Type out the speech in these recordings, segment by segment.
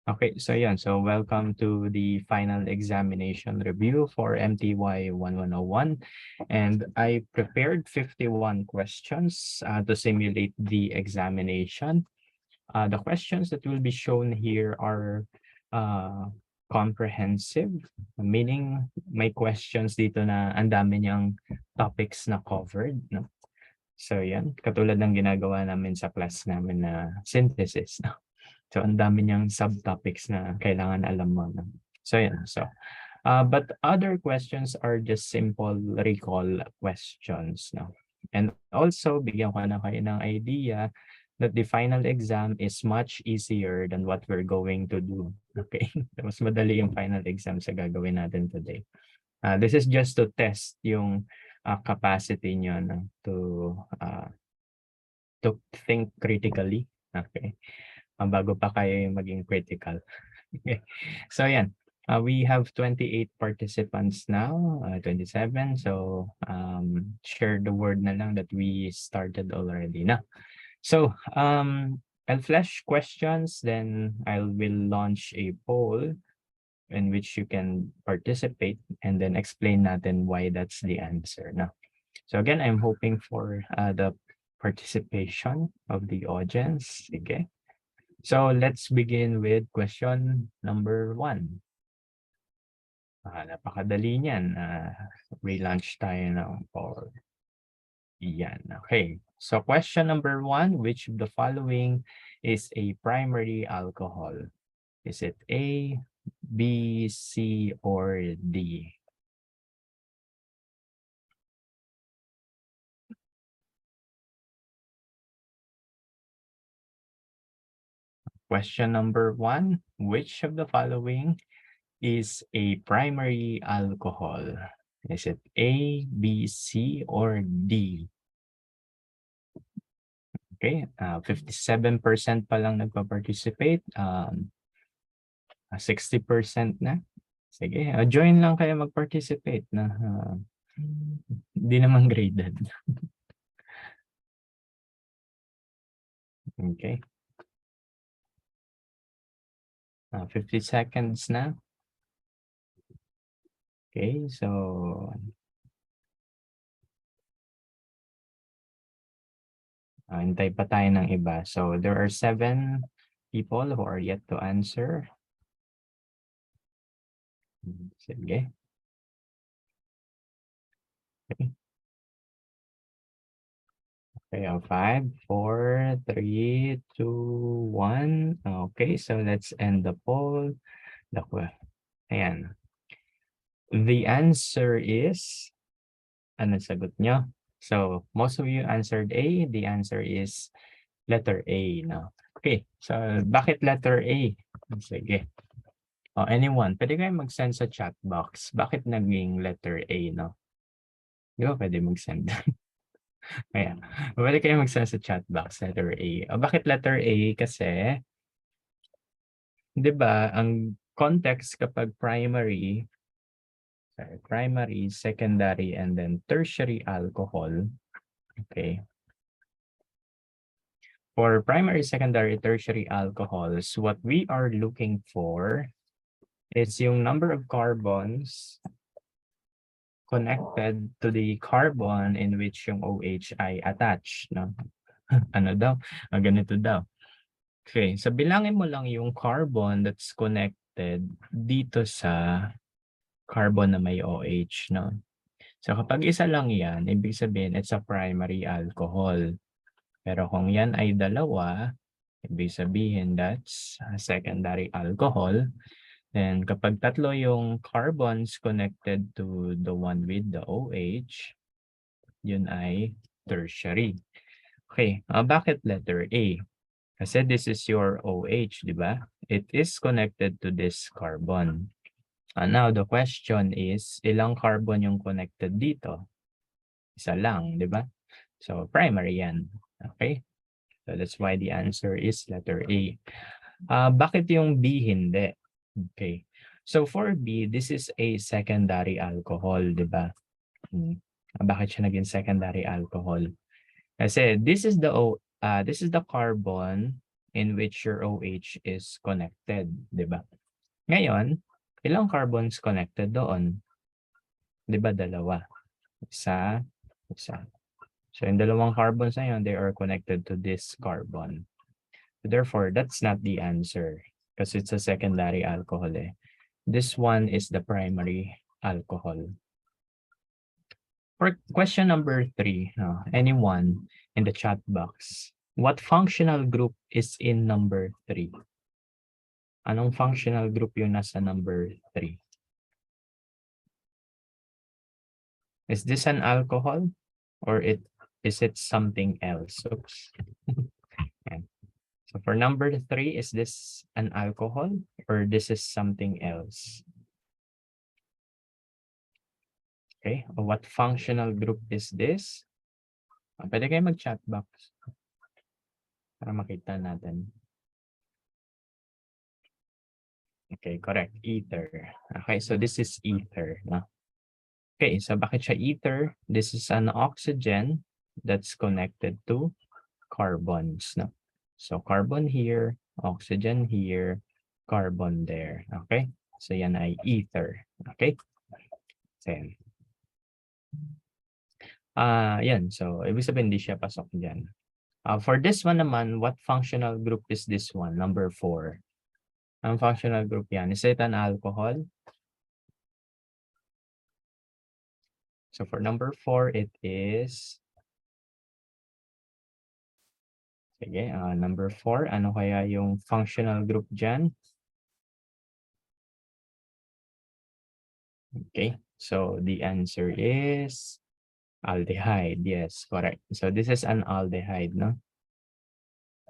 Okay, so yan. So welcome to the final examination review for MTY1101. And I prepared 51 questions to simulate the examination. The questions that will be shown here are comprehensive, meaning may questions dito na ang dami niyang topics na covered. No? So yan, katulad ng ginagawa namin sa class namin na synthesis. No? So, ang dami niyang subtopics na kailangan alam mo. No? So, yan. So, but other questions are just simple recall questions. No? And also, bigyan ko na kayo ng idea that the final exam is much easier than what we're going to do. Okay? Mas madali yung final exam sa gagawin natin today. This is just to test yung capacity nyo no? To think critically. Okay? Bago pa kayo yung maging critical. Okay. So yan, we have 28 participants now, 27. So share the word na lang that we started already na. So I'll flash questions, then I will launch a poll in which you can participate and then explain natin why that's the answer na. So again, I'm hoping for the participation of the audience. Okay. So let's begin with question number 1. Napakadali niyan. Relaunch tayo now for yan. Okay. So question number 1, which of the following is a primary alcohol? Is it A, B, C, or D? Question number 1, which of the following is a primary alcohol? Is it A, B, C, or D? Okay, 57% pa lang nagpa-participate. 60% na. Sige, join lang kayo mag-participate na hindi naman graded. Okay. 50 seconds na. Okay, so hintay pa tayo ng iba. So there are 7 people who are yet to answer. Sige. Okay. Okay, 5, 4, 3, 2, 1. Okay, so let's end the poll. Ayan. The answer is, ano sagot nyo? So, most of you answered A. The answer is letter A. No? Okay, so bakit letter A? Sige. Anyone, pwede kayo mag-send sa chat box. Bakit naging letter A, no? Di ba pwede mag-send? Ayan. Pwede kayo mag-send sa chat box, letter A. Bakit letter A? Kasi, di ba, ang context kapag primary, secondary, and then tertiary alcohol. Okay. For primary, secondary, tertiary alcohols, what we are looking for is yung number of carbons connected to the carbon in which yung OH ay attached. No? Ano daw? Ganito daw. Okay, so bilangin mo lang yung carbon that's connected dito sa carbon na may OH. No? So kapag isa lang yan, ibig sabihin it's a primary alcohol. Pero kung yan ay dalawa, ibig sabihin that's a secondary alcohol. Then kapag tatlo yung carbons connected to the one with the OH, yun ay tertiary. Okay, bakit letter A? Kasi this is your OH, di ba? It is connected to this carbon. Now the question is, ilang carbon yung connected dito? Isa lang, di ba? So primary yan. Okay? So that's why the answer is letter A. Bakit yung B hindi? Okay. So for B, this is a secondary alcohol, di ba? Bakit siya naging secondary alcohol? Kasi this is the carbon in which your OH is connected, di ba? Ngayon, ilang carbons connected doon? Di ba dalawa? Isa, isa. So yung dalawang carbons na yun, they are connected to this carbon. Therefore, that's not the answer because it's a secondary alcohol. This one is the primary alcohol. For question number 3, anyone in the chat box, what functional group is in number 3? Anong functional group yung nasa number 3? Is this an alcohol or is it something else? Oops. So for number 3, is this an alcohol or this is something else? Okay, what functional group is this? Pwede kayo mag-chat box para makita natin. Okay, correct. Ether. Okay, so this is ether. No? Okay, so bakit siya ether? This is an oxygen that's connected to carbons. No? So carbon here, oxygen here, carbon there. Okay, so yan ay ether. Okay, then. Yan. So ibig sabihin hindi siya pasok dyan. For this one naman, what functional group is this one? Number 4. Ang functional group yan. Is it an alcohol? So for number 4, it is... Sige, number 4. Ano kaya yung functional group dyan? Okay, so the answer is aldehyde. Yes, correct. So this is an aldehyde, no?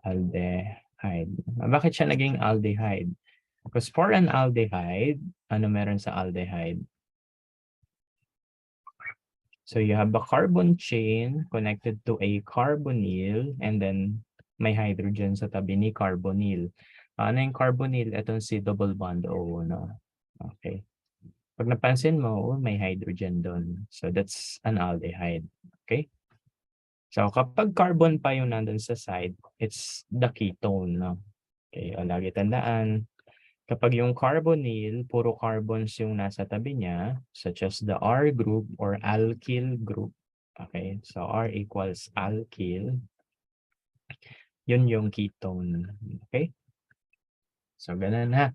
Aldehyde. Bakit siya naging aldehyde? Because for an aldehyde, ano meron sa aldehyde? So you have a carbon chain connected to a carbonyl and then may hydrogen sa tabi ni carbonyl. Ano yung carbonyl? Itong si double bond O, no? Okay. Pag napansin mo, may hydrogen doon. So that's an aldehyde. Okay? So kapag carbon pa yung nandun sa side, it's the ketone, no? Okay, o lagi tandaan, kapag yung carbonyl, puro carbons yung nasa tabi niya, such as the R group or alkyl group. Okay, so R equals alkyl. Yun yung ketone. Okay? So, ganun ha.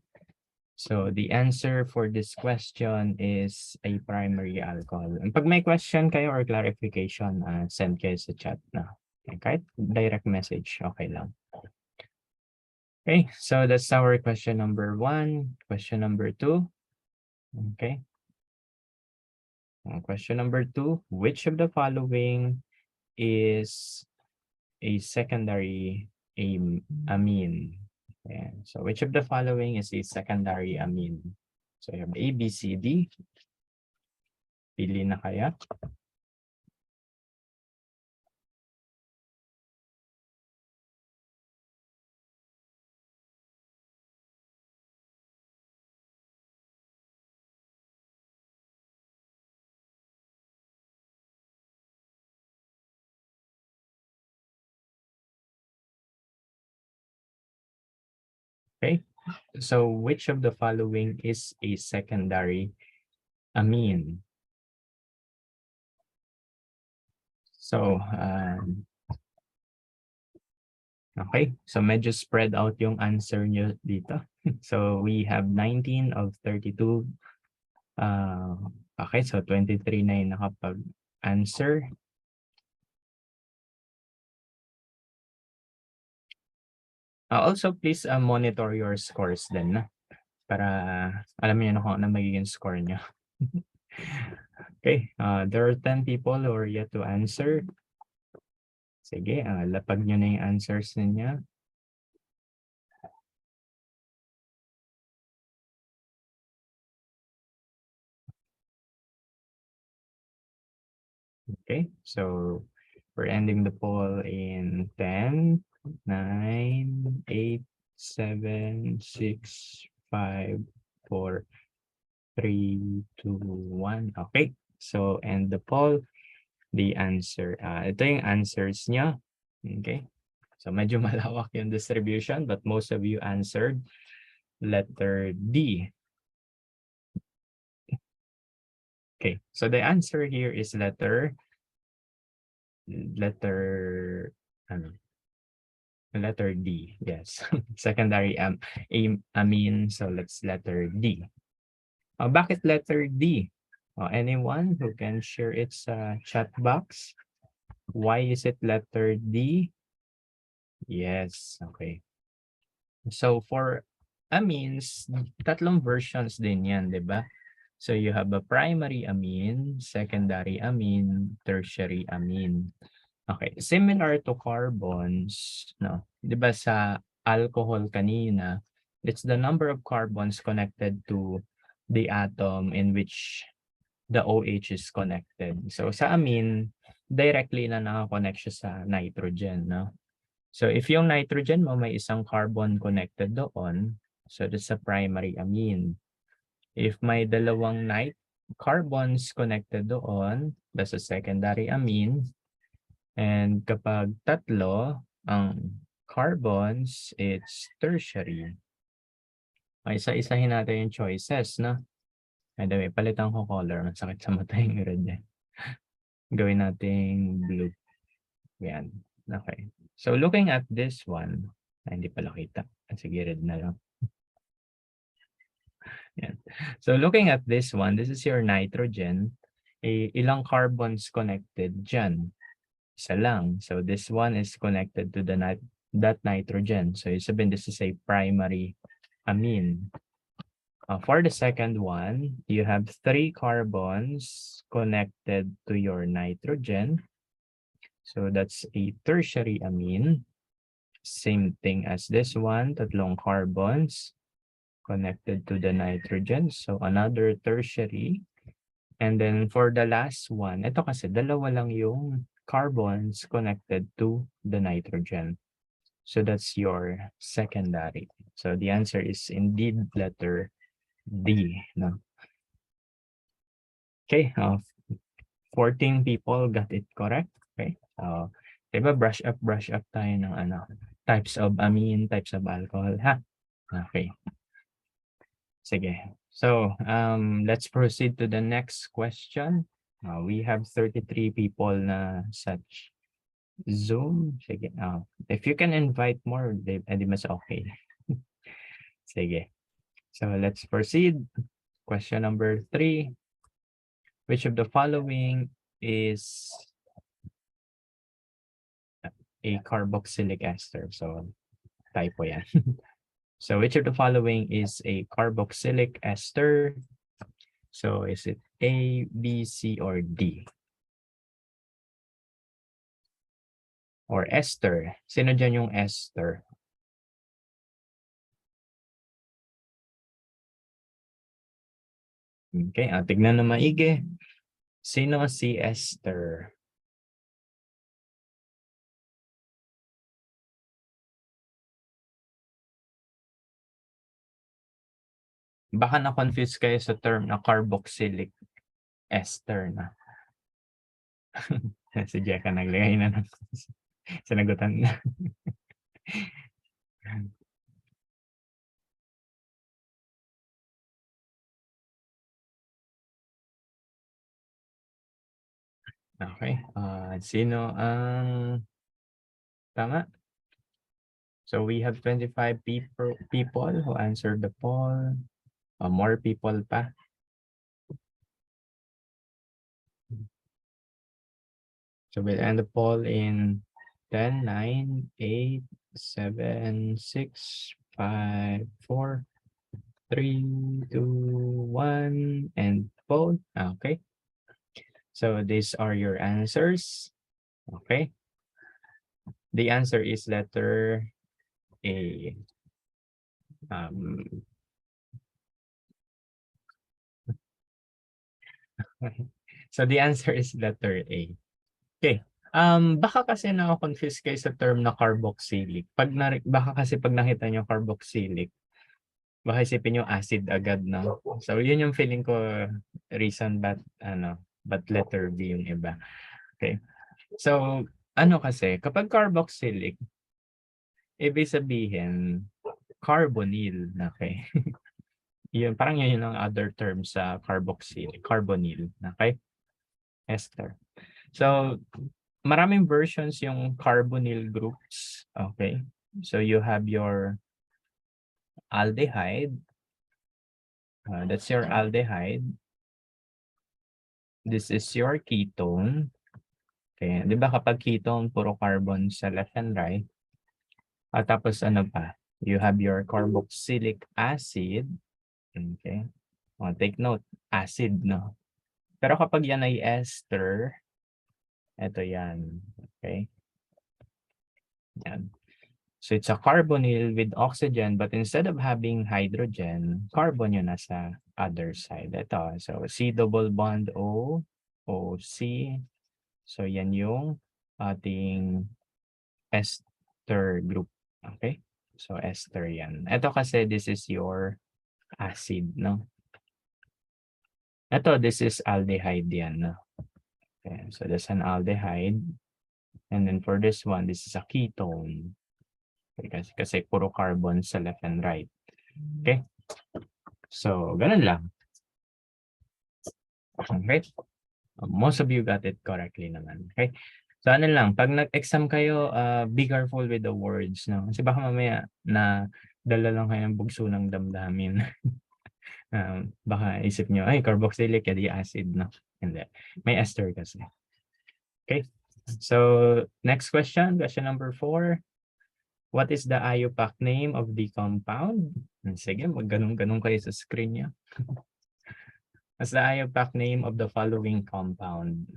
So, the answer for this question is a primary alcohol. And pag may question kayo or clarification, send kayo sa chat na. Okay, kahit direct message, okay lang. Okay, so that's our question number 1. Question number 2. Okay. Question number 2. Which of the following is a secondary amine? Ayan. So which of the following is a secondary amine? So you have A, B, C, D. Pili na kaya? Okay, so which of the following is a secondary amine? So, okay, so medyo spread out yung answer nyo dito. So we have 19 of 32. Okay, so 23 na yung nakapag-answer. Also, please monitor your scores din na para alam niyo na kung ano magiging score niyo. Okay, there are 10 people who are yet to answer. Sige, lapag niyo na yung answers niya. Okay, so we're ending the poll in 10, 9, 8, 7, 6, 5, 4, 3, 2, 1. Okay, so end the poll. The answer. Ito yung answers niya. Okay, So medyo malawak yung distribution, but most of you answered letter D. Okay, so the answer here is letter D. Yes, secondary amine. So let's letter D. Bakit letter D? Anyone who can share its chat box? Why is it letter D? Yes, okay. So for amines, tatlong versions din yan, di ba? So you have a primary amine, secondary amine, tertiary amine. Okay, similar to carbons, no? 'Di ba sa alcohol kanina, it's the number of carbons connected to the atom in which the OH is connected. So sa amine, directly na nakakonect siya sa nitrogen, no? So if yung nitrogen mo may isang carbon connected doon, so that's a primary amine. If may dalawang carbons connected doon, that's a secondary amine. And kapag tatlo ang carbons, it's tertiary. Isa-isahin natin yung choices, no? By the way, palitan ko color. Masakit sa mata yung red eh. Gawin natin blue. Yan. Okay. So looking at this one, hindi pala kita. Sige, red na lang. Yan. So looking at this one, this is your nitrogen. Ilang carbons connected dyan? Isa lang. So this one is connected to that nitrogen. So sabihin this is a primary amine. For the second one, you have 3 carbons connected to your nitrogen. So that's a tertiary amine. Same thing as this one, tatlong carbons connected to the nitrogen. So another tertiary. And then for the last one, ito kasi dalawa lang yung carbons connected to the nitrogen. So that's your secondary. So the answer is indeed letter D. No? Okay, 14 people got it correct. Okay, so diba brush up tayo ng types of amine, types of alcohol, ha? Okay. Sige. So, let's proceed to the next question. We have 33 people na such Zoom. Sige. If you can invite more, edi mas okay. Sige. So, let's proceed. Question number 3. Which of the following is a carboxylic ester? So, typo yan. So, which of the following is a carboxylic ester? So, is it A, B, C, or D? Or ester? Sino dyan yung ester? Okay, tignan na maigi. Sino si ester? Baka na-confuse kayo sa term na carboxylic ester na. Si Jeka naglagay na ng sinagutan na. Okay, sino ang tama? So we have 25 people who answered the poll. More people pa. So we'll end the poll in 10, 9, 8, 7, 6, 5, 4, 3, 2, 1, and poll. Okay. So these are your answers. Okay. The answer is letter A. So the answer is letter A. Okay. Baka kasi na-confuse kayo sa term na carboxylic. Baka kasi pag nakita nyo carboxylic, baka isipin nyo acid agad, no? So yun yung feeling ko reason but letter B yung iba. Okay. So kasi kapag carboxylic, ibig sabihin, carbonyl. Okay? Yun, parang yun ang other term sa carboxylic, carbonyl. Okay? Ester. So, maraming versions yung carbonyl groups. Okay? So, you have your aldehyde. That's your aldehyde. This is your ketone. Okay, 'di ba kapag ketone puro carbon sa left and right? At tapos ano pa? You have your carboxylic acid. Okay. Take note, acid, no? Pero kapag yan ay ester, ito yan. Okay? Yan. So it's a carbonyl with oxygen, but instead of having hydrogen, carbon yun nasa other side. Ito, so C double bond O, O, C. So yan yung ating ester group. Okay? So ester yan. Ito kasi this is your acid, no? Ito, this is aldehyde yan, no? Okay, so that's an aldehyde. And then for this one, this is a ketone. Okay, kasi puro carbon sa left and right. Okay? So, ganun lang. Okay? Most of you got it correctly naman. Okay? So, ano lang, pag nag-exam kayo, be careful with the words, no? Kasi baka mamaya na dala lang kayo ng bugso ng damdamin. Baka isip nyo, ay, carboxylic, edi acid, no? Hindi. May ester kasi. Okay? So, next question number 4. What is the IUPAC name of the compound? Sige, mag-ganun-ganun kayo sa screen niya. What's the IUPAC name of the following compound?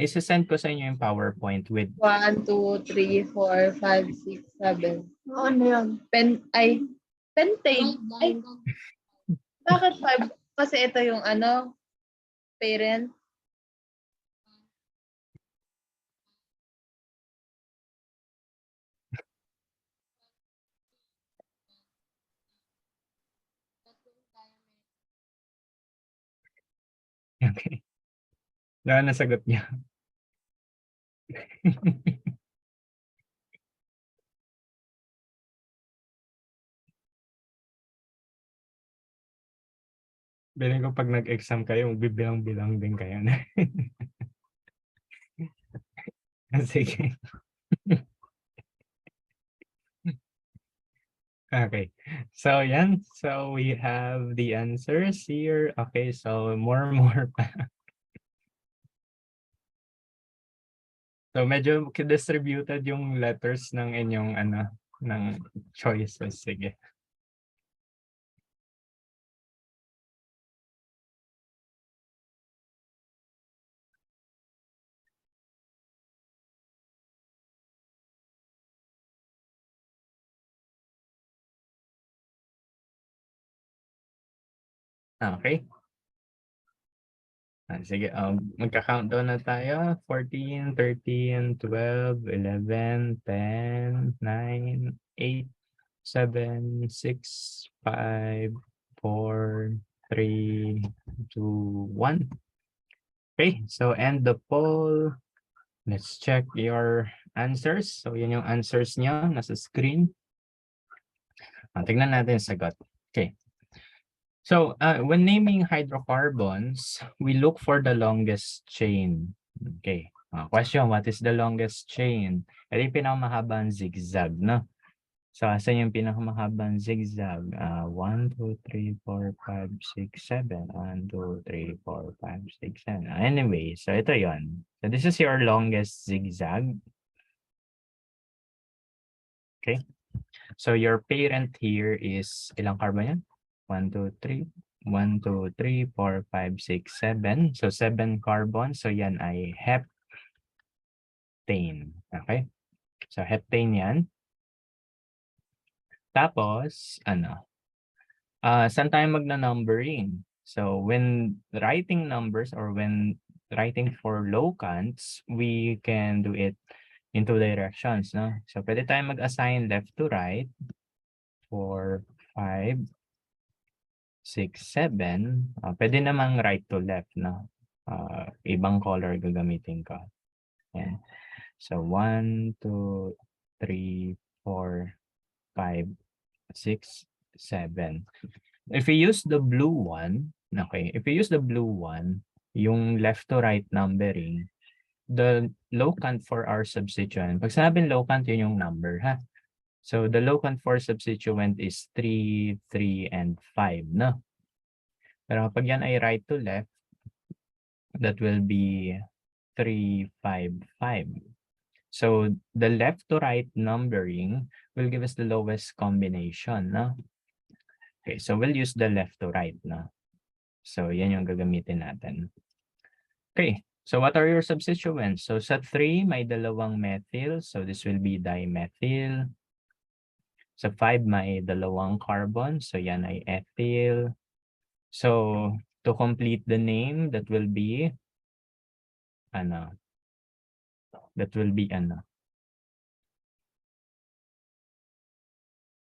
Isa-send ko sa inyo yung PowerPoint with 1, 2, 3, 4, 5, 6, 7. Ano yun? Pentane. Ay, bakit 5? Kasi ito yung ano, parent. Okay. Ano nasagot niya? Bilang ko pag nag-exam kayo, magbibilang-bilang din kayo. Sige. Okay. So, yan. So, we have the answers here. Okay, so more pa. So, medyo distributed yung letters ng inyong ng choices. Sige. Okay. Sige, magka-countdown na tayo. 14, 13, 12, 11, 10, 9, 8, 7, 6, 5, 4, 3, 2, 1. Okay, so end the poll. Let's check your answers. So, yan yung answers niya nasa screen. Tignan natin yung sagot. Okay. So, when naming hydrocarbons, we look for the longest chain. Okay. Question, what is the longest chain? Ito yung pinakamahabang zigzag, no? So, asan yung pinakamahabang zigzag? 1, 2, 3, 4, 5, 6, 7. 1, 2, 3, 4, 5, 6, 7. Anyway, so ito yon. So, this is your longest zigzag. Okay. So, your parent here is, ilang carbon yan? 1, 2, 3. 1, 2, 3, 4, 5, 6, 7. So, 7 carbon. So, yan ay heptane. Okay? So, heptane yan. Tapos, saan tayo magna-numbering? So, when writing numbers or when writing for locants, we can do it in 2 directions, no? So, pwede tayo mag-assign left to right. 4, 5, 6, 7. Pwede namang right to left, no? Ibang color gagamitin ko. Yan. So, 1, 2, 3, 4, 5, 6, 7. If we use the blue one, okay, if we use the blue one, yung left to right numbering, the locant for our substituent, pag sinabing locant, yun yung number, ha? So, the locant for substituent is 3, 3, and 5, no? Pero kapag yan ay right to left, that will be 3, 5, 5. So, the left to right numbering will give us the lowest combination, no? Okay, so we'll use the left to right, no? So, yan yung gagamitin natin. Okay, so what are your substituents? So, sa 3, may dalawang methyl. So, this will be dimethyl. Sa 5, may dalawang carbon. So, yan ay ethyl. So, to complete the name, that will be,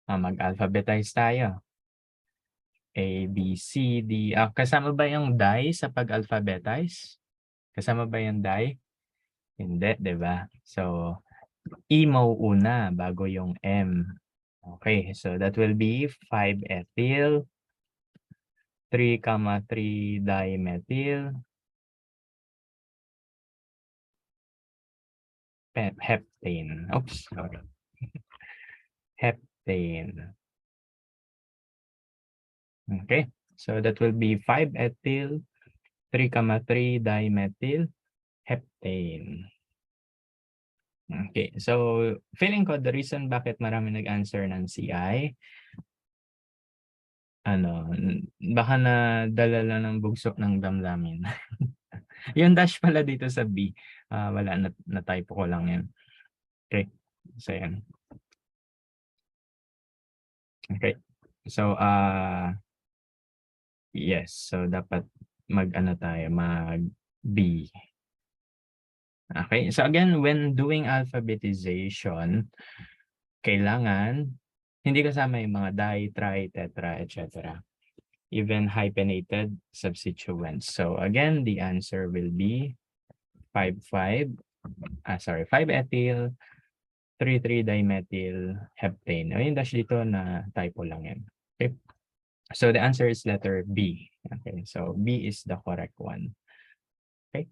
mag-alphabetize tayo. A, B, C, D. Kasama ba yung di sa pag-alphabetize? Kasama ba yung di? Hindi, di ba? So, E mo una bago yung M. Okay, so that will be 5-ethyl, 3,3-dimethyl, heptane. Oops, sorry. Heptane. Okay, so that will be 5-ethyl, 3,3-dimethyl, heptane. Okay, so feeling ko the reason bakit marami nag-answer ng CI, baka nadala lang ng bugso ng damdamin. Yung dash pala dito sa B, wala, na-typo ko lang yan. Okay, so yan. Okay, so yes, so dapat mag-B. Okay, so again, when doing alphabetization, kailangan hindi kasama yung mga di, tri, tetra, etc. Even hyphenated substituents. So again, the answer will be 5-ethyl, 3,3-dimethyl heptane. Yung dash dito na typo lang yan. Okay. So the answer is letter B. Okay, so B is the correct one. Okay.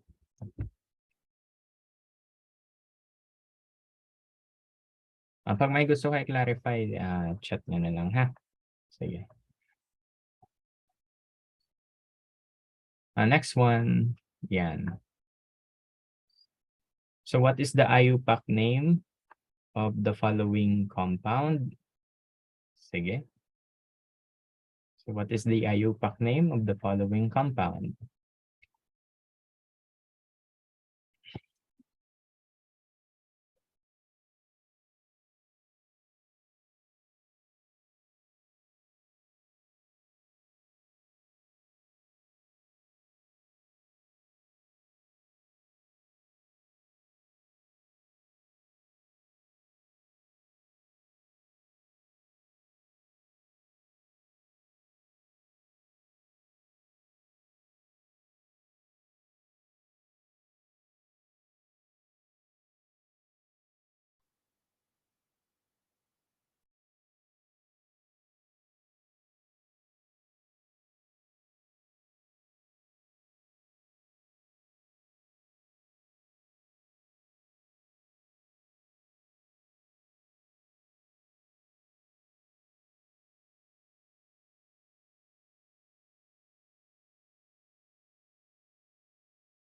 Pag may gusto kayo clarify, chat nyo na lang, ha? Sige. Next one, yan. So what is the IUPAC name of the following compound? Sige. So what is the IUPAC name of the following compound?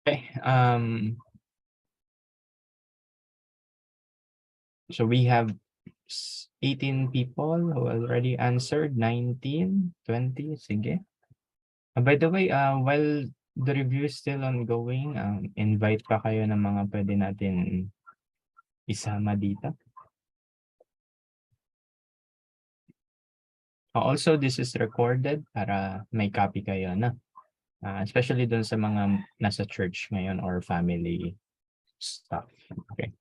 Okay. So we have 18 people who already answered, 19, 20, sige. By the way, while the review is still ongoing, invite pa kayo ng mga pwede natin isama dito. Also, this is recorded para may copy kayo na. Especially dun sa mga nasa church ngayon or family stuff. Okay.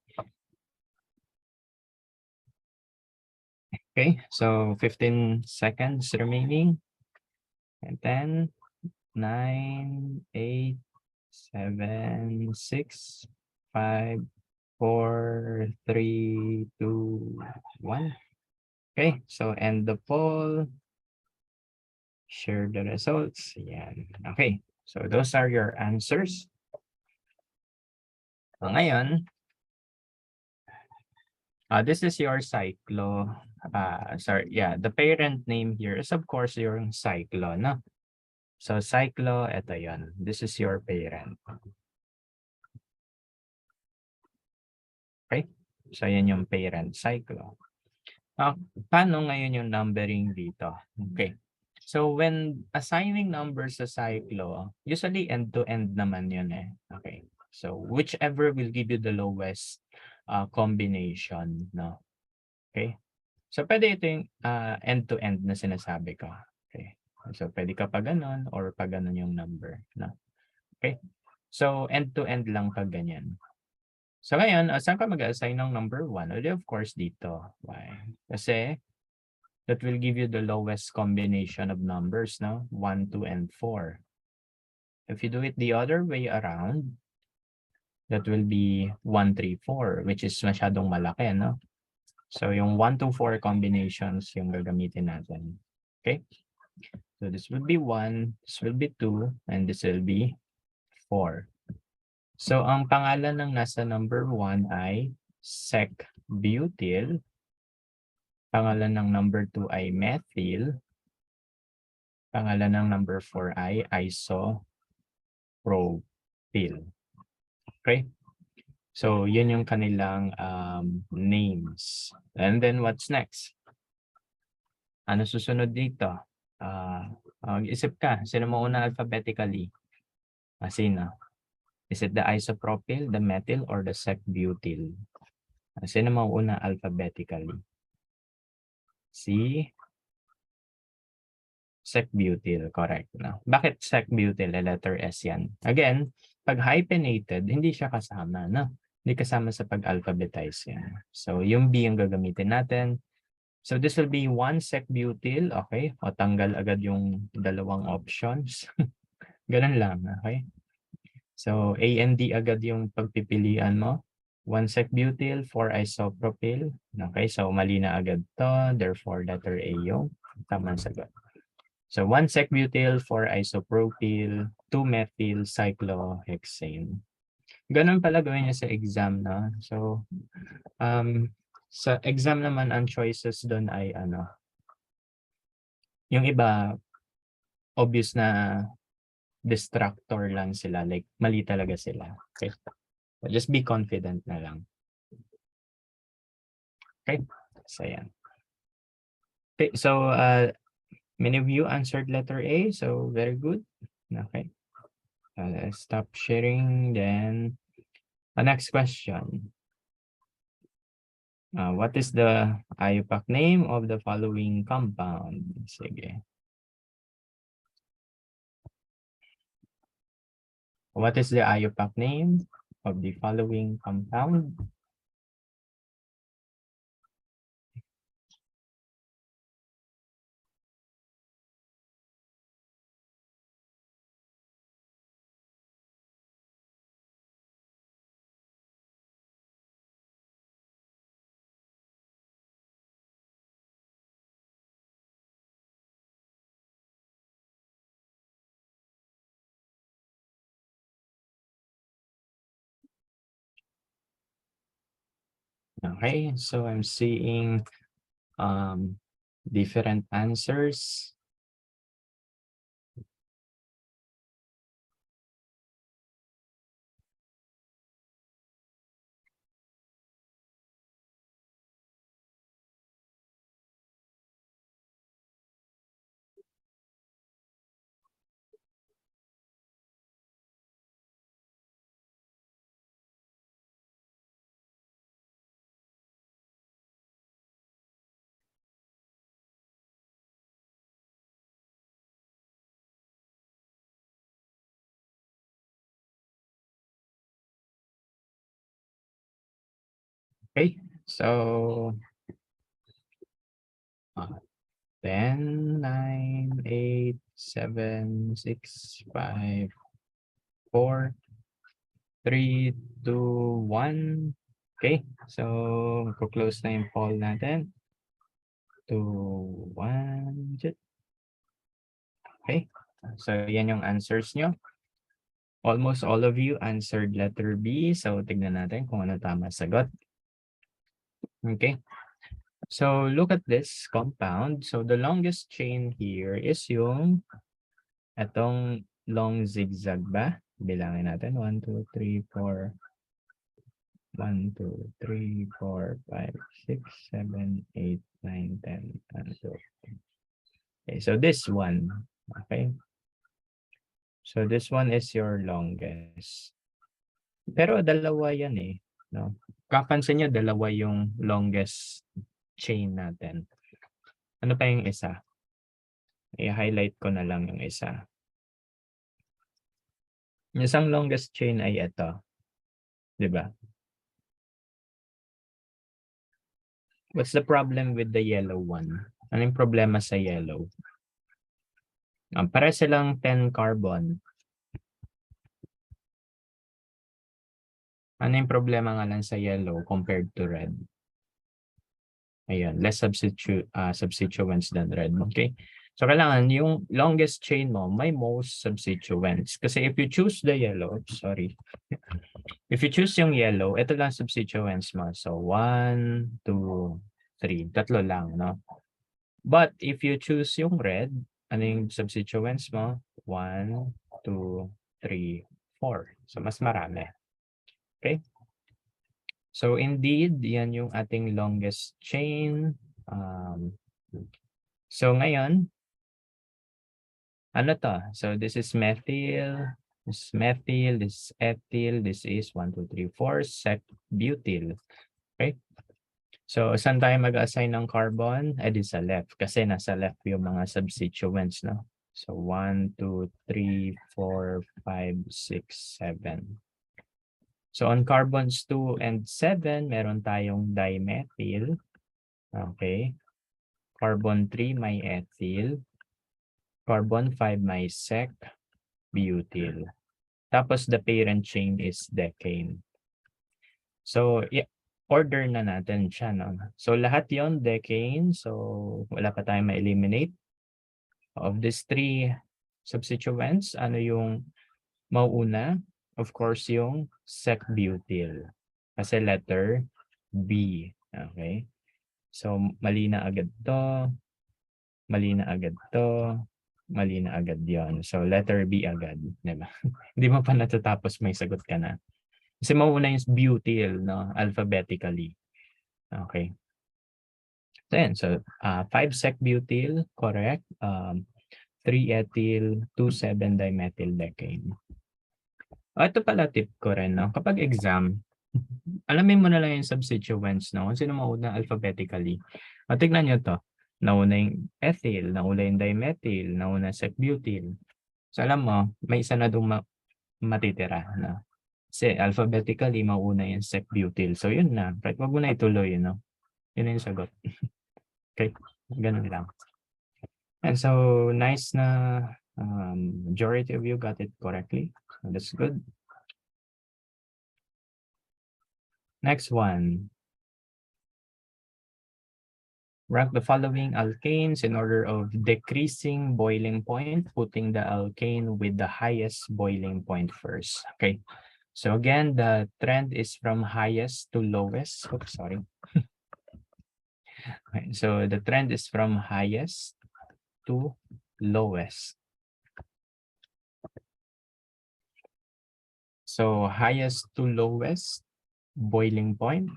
Okay, so 15 seconds remaining. And 10, 9, 8, 7, 6, 5, 4, 3, 2, 1. Okay, so end the poll. Share the results. Yan. Okay, so those are your answers. So ngayon, this is your cyclo. Sorry, yeah, the parent name here is of course your cyclo, no? So cyclo, ito yon. This is your parent. Okay? So yan yung parent cyclo. Paano ngayon yung numbering dito? Okay. So when assigning numbers sa cyclo, usually end-to-end naman yun eh. Okay. So whichever will give you the lowest combination, no? Okay. So pwede ito yung end-to-end na sinasabi ko. Okay. So pwede ka pa ganun or pa ganun yung number, no? Okay. So end-to-end lang pag ganyan. So ngayon, saan ka mag-assign ng number 1? Of course dito. Why? Kasi that will give you the lowest combination of numbers, no? 1, 2, and 4. If you do it the other way around, that will be 1, 3, 4, which is masyadong malaki, no? So yung 1, 2, 4 combinations yung gagamitin natin. Okay? So this will be 1, this will be 2, and this will be 4. So ang pangalan ng nasa number 1 ay sec-butyl. Pangalan ng number 2 ay methyl. Pangalan ng number 4 ay isopropyl. Okay? So, yun yung kanilang names. And then, what's next? Ano susunod dito? Isip ka, sino mo una alphabetically? Sino? Is it the isopropyl, the methyl, or the sec-butyl? Sino mo una alphabetically? Si sec-butyl, correct. No? Bakit sec-butyl? Letter S yan. Again, pag hyphenated, hindi siya kasama. No? Hindi kasama sa pag-alphabetize yan. So, yung B yung gagamitin natin. So, this will be 1 sec-butyl. Okay? O tanggal agad yung dalawang options. Ganun lang. Okay? So, A and D agad yung pagpipilian mo. 1 sec-butyl, 4 isopropyl. Okay? So, mali na agad to. Therefore, letter A yung tamang sagot. So 1 sec-butyl, 4 isopropyl, 2 methyl cyclohexane. Ganun pala gawin niya sa exam, no? So sa exam naman ang choices doon ay ano. Yung iba obvious na distractor lang sila, like mali talaga sila. Okay? So, just be confident na lang. Okay? So yan. Okay, so many of you answered letter A, so very good. Okay. Stop sharing. Then next question. What is the IUPAC name of the following compound? Sige. What is the IUPAC name of the following compound? Okay, so I'm seeing different answers. Okay, so 10, 9, 8, 7, 6, 5, 4, 3, 2, 1. Okay, so close na yung poll natin. 2, 1, okay, so yan yung answers nyo. Almost all of you answered letter B, so tignan natin kung ano tama sagot. Okay, so look at this compound. So the longest chain here is yung etong long zigzag ba? Bilangin natin. 1, 2, 3, 4. 1, 2, 3, 4, 5, 6, 7, 8, 9, 10, 12. Okay, so this one. Okay. So this one is your longest. Pero dalawa yan eh. No? Kapansin nyo, dalawa yung longest chain natin. Ano pa yung isa? I-highlight ko na lang yung isa. Yung isang longest chain ay ito. Diba? What's the problem with the yellow one? Anong problema sa yellow? Para silang 10 carbon. Ano yung problema nga lang sa yellow compared to red? Ayan, less substituents than red. Okay? So, kailangan yung longest chain mo, may most substituents. Kasi if you choose the yellow, sorry. If you choose yung yellow, ito lang substituents mo. So, 1, 2, 3. Tatlo lang, no? But if you choose yung red, ano yung substituents mo? 1, 2, 3, 4. So, mas marami. Okay? So, indeed, yan yung ating longest chain. So, ngayon, ano to? So, this is methyl, this is methyl, this is ethyl, this is 1, 2, 3, 4, sec-butyl. Okay? So, saan tayo mag-assign ng carbon? Di sa left. Kasi nasa left yung mga substituents, no? So, 1, 2, 3, 4, 5, 6, 7. So, on carbons 2 and 7, meron tayong dimethyl. Okay. Carbon 3 may ethyl. Carbon 5 may sec-butyl. Tapos, the parent chain is decane. So, order na natin siya, no? So, lahat yon decane. So, wala pa tayong ma-eliminate. Of these three substituents, ano yung mauuna? Of course, yung sec-butyl. Kasi letter B. Okay? So, mali na agad to. Mali na agad to. Mali na agad yon. So, letter B agad. Diba? Hindi mo pa natatapos, may sagot ka na. Kasi mauuna yung butyl, no? Alphabetically. Okay. So, 5 sec-butyl, correct. 3-ethyl, 2,7-dimethyl decane. Ito pala tip ko rin, no? Kapag exam, alamin mo na lang yung substituents, no? Kung sino mauna alphabetically. Tignan nyo to. Nauna yung ethyl, nauna yung dimethyl, nauna sec-butyl. So, alam mo, may isa na doon matitira, no? Kasi alphabetically, mauna yung sec-butyl. So, yun na. Right, wag mo na ituloy, no? Yun na yung sagot. Okay? Ganun lang. And so, nice na majority of you got it correctly. So that's good. Next one. Rank the following alkanes in order of decreasing boiling point, putting the alkane with the highest boiling point first. Okay. So again, the trend is from highest to lowest. Oops, sorry. Okay, so the trend is from highest to lowest. So highest to lowest boiling point.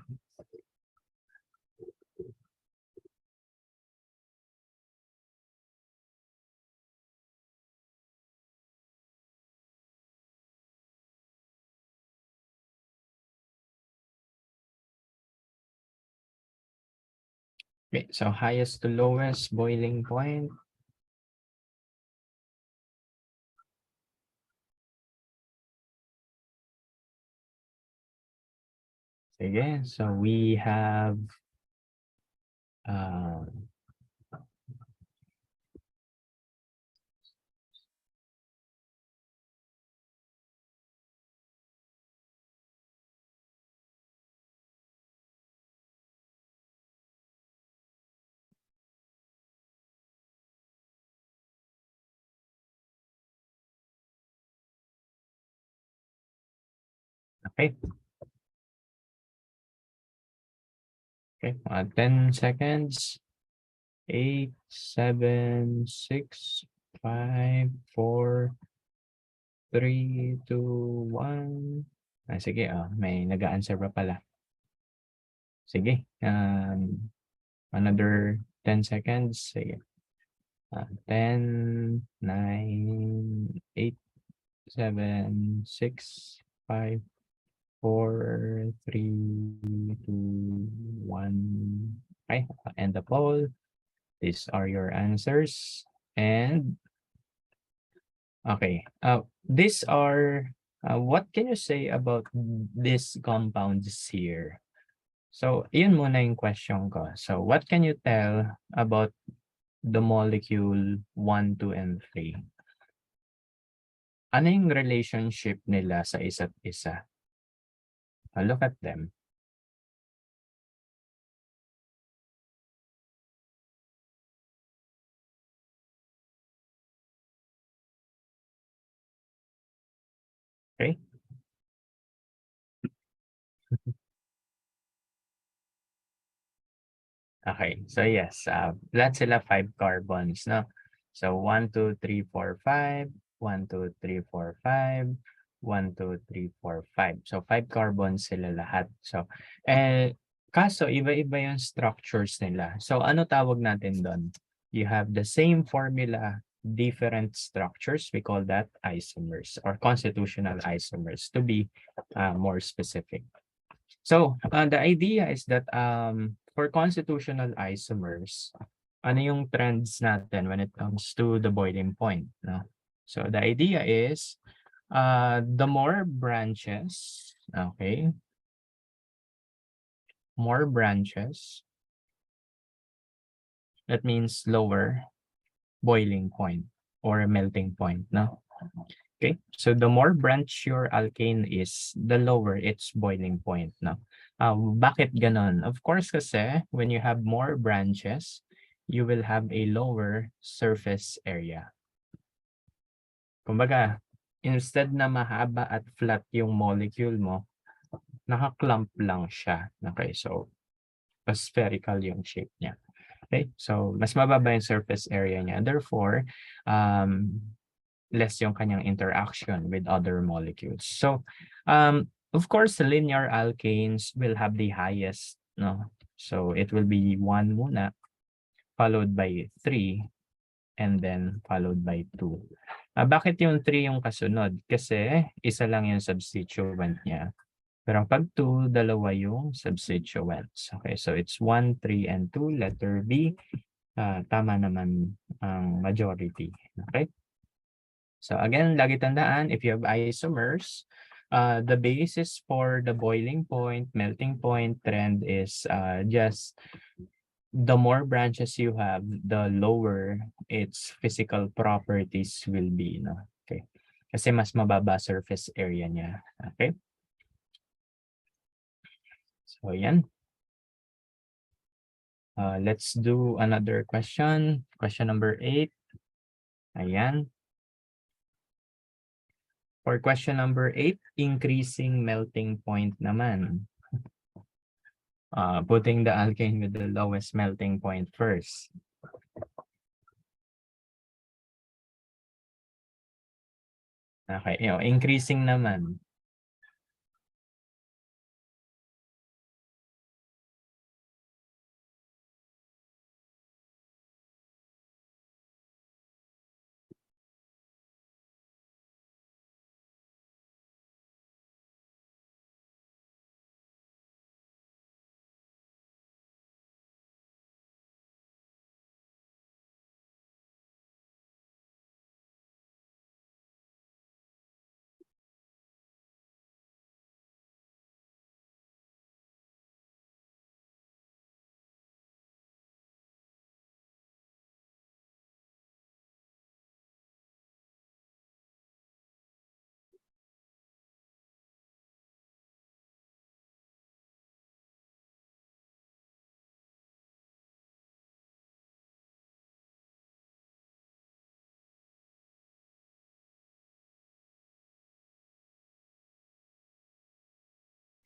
Okay, so highest to lowest boiling point. Sige, so we have Okay. Okay, 10 seconds. 8, 7, 6, 5, 4, 3, 2, 1. Sige, may nag-a-answer pa pala. Sige, another 10 seconds. Sige. 10, 9, 8, 7, 6, 5, 4, 3, 2, 1. Okay, end the poll. These are your answers. And okay, these are, what can you say about these compounds here? So, yun muna yung question ko. So, what can you tell about the molecule 1, 2, and 3? Ano yung relationship nila sa isa't isa? Look at them. Okay? Okay, so yes, lahat sila 5 carbons, no? So 1, 2, 3, 4, 5, 1, 2, 3, 4, 5, 1, 2, 3, 4, 5. So 5 carbons sila lahat. So, kaso iba-iba yung structures nila. So ano tawag natin doon? You have the same formula, different structures. We call that isomers or constitutional isomers to be more specific. So, the idea is that for constitutional isomers, ano yung trends natin when it comes to the boiling point, no? So, the idea is the more branches, okay? More branches, that means lower boiling point or melting point, no? Okay, so the more branch your alkane is, the lower its boiling point. No? Bakit ganon? Of course kasi when you have more branches, you will have a lower surface area. Kumbaga, instead na mahaba at flat yung molecule mo, naka-clump lang siya. Okay, so spherical yung shape niya. Okay, so mas mababa yung surface area niya. Therefore, less yung kanyang interaction with other molecules. So, of course, linear alkanes will have the highest, no? So, it will be 1 muna, followed by 3, and then followed by 2. Bakit yung 3 yung kasunod? Kasi isa lang yung substituent niya. Pero pag 2, dalawa yung substituents. Okay, so it's 1, 3, and 2, letter B. Tama naman ang majority. Okay? So again, lagi tandaan, if you have isomers, the basis for the boiling point, melting point trend is just the more branches you have, the lower its physical properties will be. No? Okay. Kasi mas mababa surface area niya. Okay. So yan. Let's do another question. Question number 8. Ayan. For question number 8, increasing melting point naman. Putting the alkane with the lowest melting point first. Okay, increasing naman.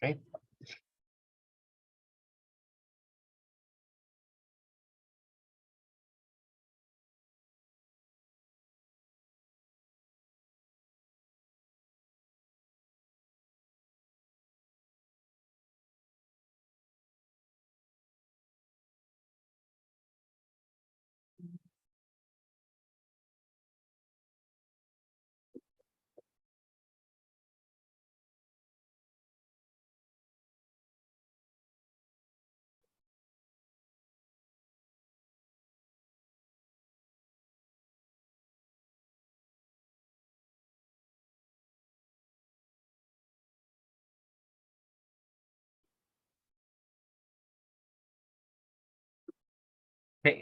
Okay. Okay,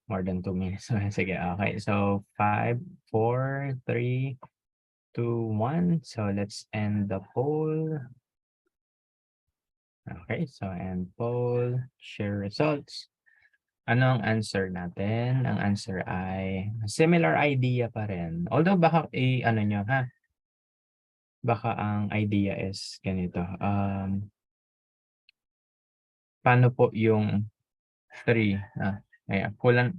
more than 2 minutes. Sige, okay. So 5, 4, 3, 2, 1. So let's end the poll. Okay, so end poll, share results. Ano ang answer natin? Ang answer ay similar idea pa rin. Although baka ano nyo ha, baka ang idea is ganito. Paano po yung 3? Ayan,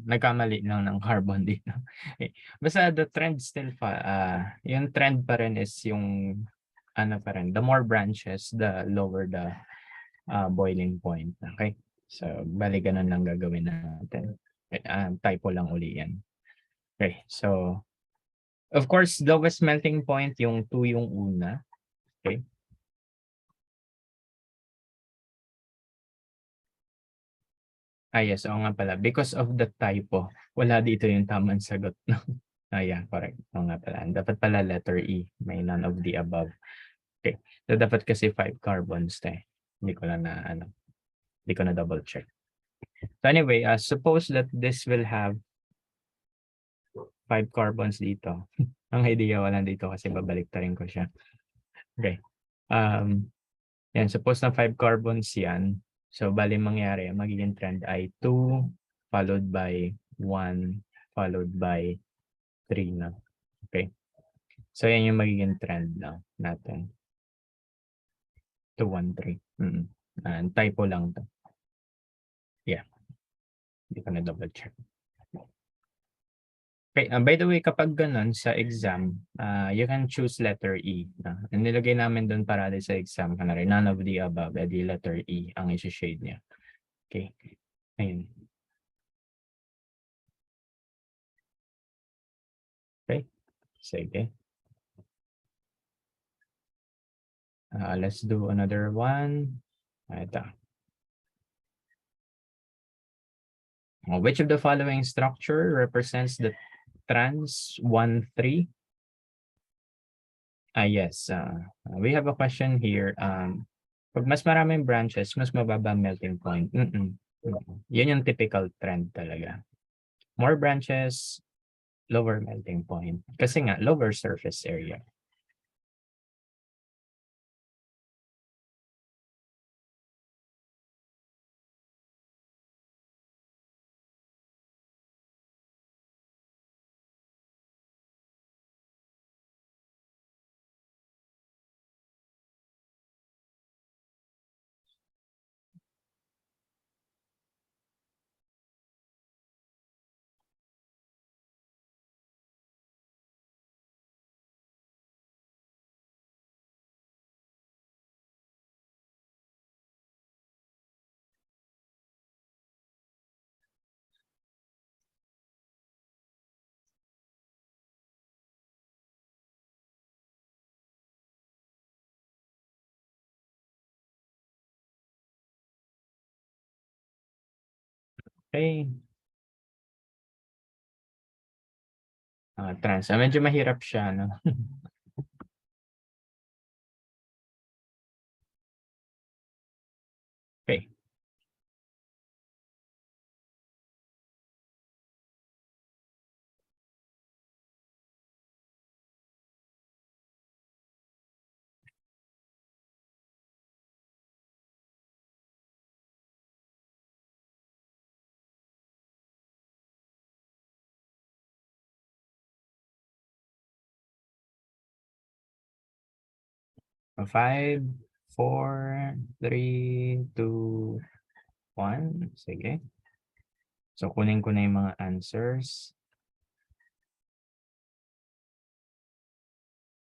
nagkamali lang ng carbon dito. Okay. Basta the trend still yung trend pa rin is yung ano pa rin, the more branches, the lower the boiling point. Okay? So, bali ganun lang gagawin natin. Typo lang uli yan. Okay, so of course, lowest melting point, yung 2 yung una. Okay? Yes, oo nga pala. Because of the typo, wala dito yung tamang sagot. No? Yeah, correct. Oo nga pala. Dapat pala letter E. May none of the above. Okay. So, dapat kasi 5 carbons eh. Hindi ko lang na, hindi ko na double check. So anyway, suppose that this will have 5 carbons dito. Ang idea wala dito kasi babalik ta rin ko siya. Okay. Yan, suppose na 5 carbons yan. So, bali mangyari, magiging trend ay 2, followed by 1, followed by 3 na. Okay. So, yan yung magiging trend na natin. 2, 1, 3. Typo lang to. Yeah. Hindi ko na double check. Okay, by the way, kapag ganun sa exam, you can choose letter E. Ang nilagay namin doon para sa exam, none of the above, edi letter E ang isi-shade niya. Okay. Ayun. Okay. Sige. Let's do another one. Ito. Which of the following structure represents the trans 1,3? Yes. We have a question here. Pag mas maraming branches, mas mababa melting point. Yan yung typical trend talaga. More branches, lower melting point. Kasi nga, lower surface area. Okay. Trans. Medyo mahirap siya, no? Okay. So 5, 4, 3, 2, 1. Sige. So, kunin ko na yung mga answers.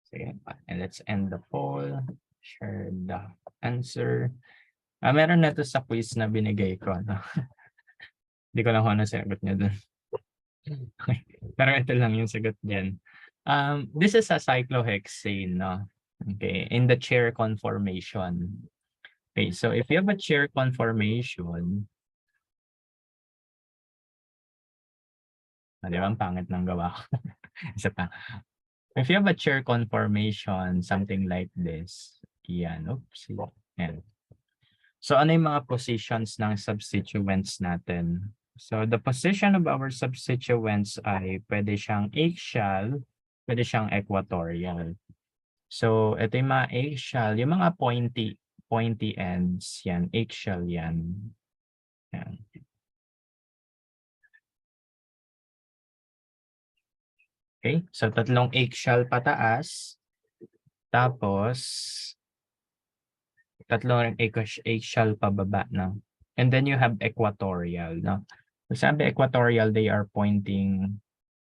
Sige. And let's end the poll. Share the answer. Meron na to sa quiz na binigay ko. No? Hindi ko lang kung ano sagot niya dun. Okay. Pero ito lang yung sagot dyan. This is a cyclohexane. No? Okay. In the chair conformation. Okay. So, if you have a chair conformation, di ba? Ang pangit ng gawa ko. Isa pa. If you have a chair conformation, something like this, yan, oops, yan. So, ano yung mga positions ng substituents natin? So, the position of our substituents ay pwede siyang axial, pwede siyang equatorial. So, ito yung mga axial, yung mga pointy ends, yan, axial yan. Yan. Okay, so tatlong axial pataas, tapos tatlong axial pababa, no? And then you have equatorial, no? So sabi equatorial, they are pointing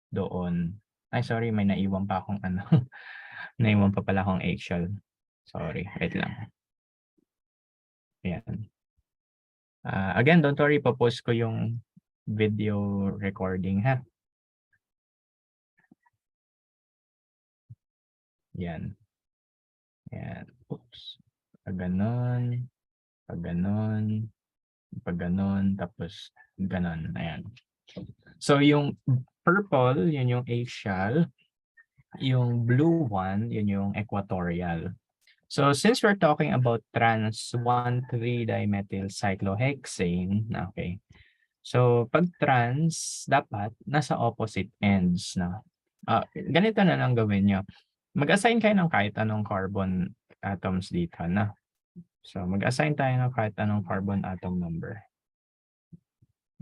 doon. Ay, sorry, may naiwan pa akong ano. Naiwan pa pala akong axial. Sorry, wait lang. Ayan. Again, don't worry, papost ko yung video recording, ha? Yan. Yan. Oops. Pag ganon, pag ganon, pag ganon, tapos ganon. Ayan. So, yung purple, yun yung axial. Yung blue one, yun yung equatorial. So, since we're talking about trans 1,3-dimethyl cyclohexane, okay. So, pag trans, dapat nasa opposite ends na. Ganito na lang gawin nyo. Mag-assign kayo ng kahit anong carbon atoms dito na. So, mag-assign tayo ng kahit anong carbon atom number.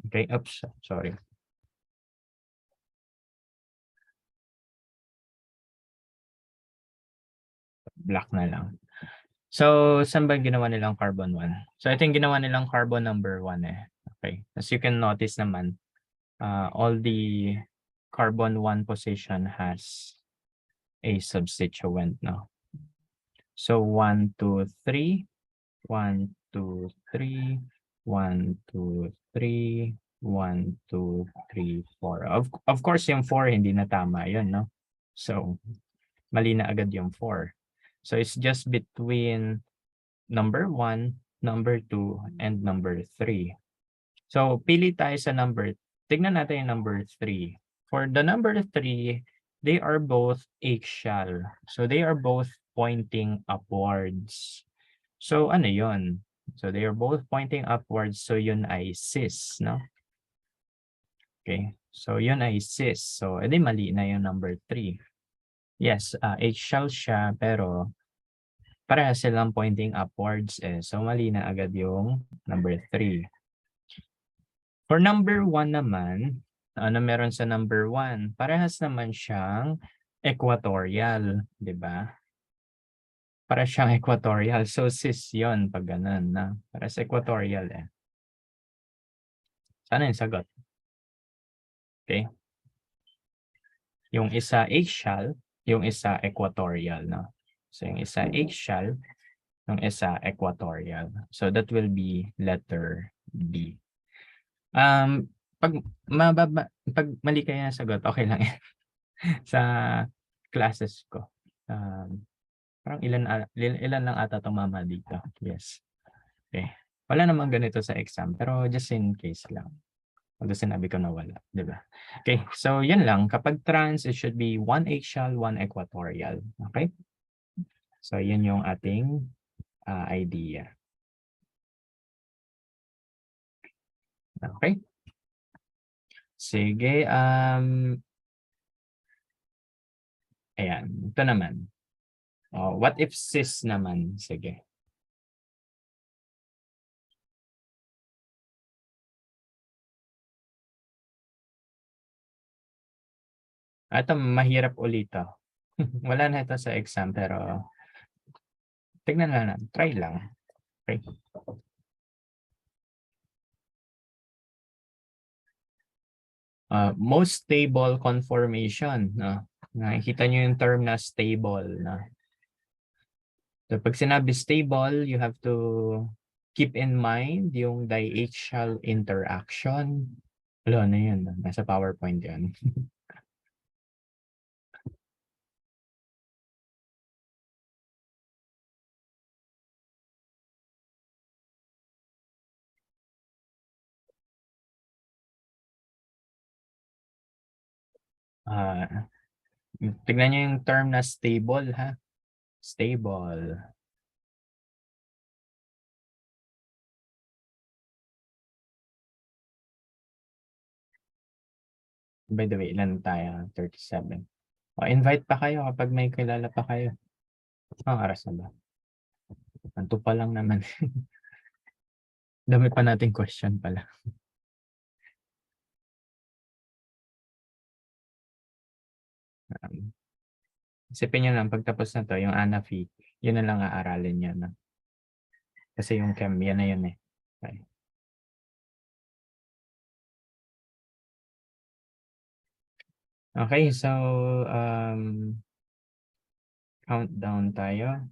Okay, oops, sorry. Black na lang. So, saan ba ginawa nilang carbon 1? So, ito yung ginawa nilang carbon number 1 eh. Okay. As you can notice naman, all the carbon 1 position has a substituent, no? So, 1, 2, 3, 1, 2, 3, 1, 2, 3, 1, 2, 3, 4. Of course, yung 4 hindi na tama yun, no? So, mali na agad yung 4. So, it's just between number 1, number 2, and number 3. So, pili tayo sa number. Tignan natin yung number 3. For the number 3, they are both axial. So, they are both pointing upwards. So, ano yun? So, they are both pointing upwards. So, yun ay cis, no? Okay. So, yun ay cis. So, edi mali na yung number 3. Yes, axial siya, pero parehas silang pointing upwards eh. So, mali na agad yung number 3. For number 1 naman, ano meron sa number 1? Parehas naman siyang equatorial, di ba? Para siyang equatorial. So, cis yun pag ganun na. Para sa equatorial eh. Sana yung sagot? Okay. Yung isa axial, yung isa equatorial, no? So, yung isa axial, yung isa equatorial. So, that will be letter B. Pag mali kayo na sagot, okay lang yan. Sa classes ko. Parang ilan lang ata tumama dito. Yes. Okay. Wala namang ganito sa exam, pero just in case lang. Although sinabi ko na wala, di ba? Okay, so yan lang. Kapag trans, it should be 1 axial, 1 equatorial. Okay? So yun yung ating idea. Okay? Sige, ayan, ito naman. What if cis naman? Sige. Ito, mahirap ulit to. Wala na ito sa exam, pero Tignan lang natin. Try lang. Okay. Most stable conformation. No? Nakikita nyo yung term na stable. No? So pag sinabi stable, you have to keep in mind yung diaxial interaction. Wala na yun. Nasa PowerPoint yan. Tignan nyo yung term na stable, ha? Stable. By the way, ilan tayo? 37. Invite pa kayo kapag may kilala pa kayo. Oras na ba? Anto pa lang naman. Dami pa nating question pala. Isipin nyo lang, pagtapos na to, yung ANAFI, yun na lang aaralin nyo. No? Kasi yung chem, yan na yun eh. Okay. Okay, so countdown tayo.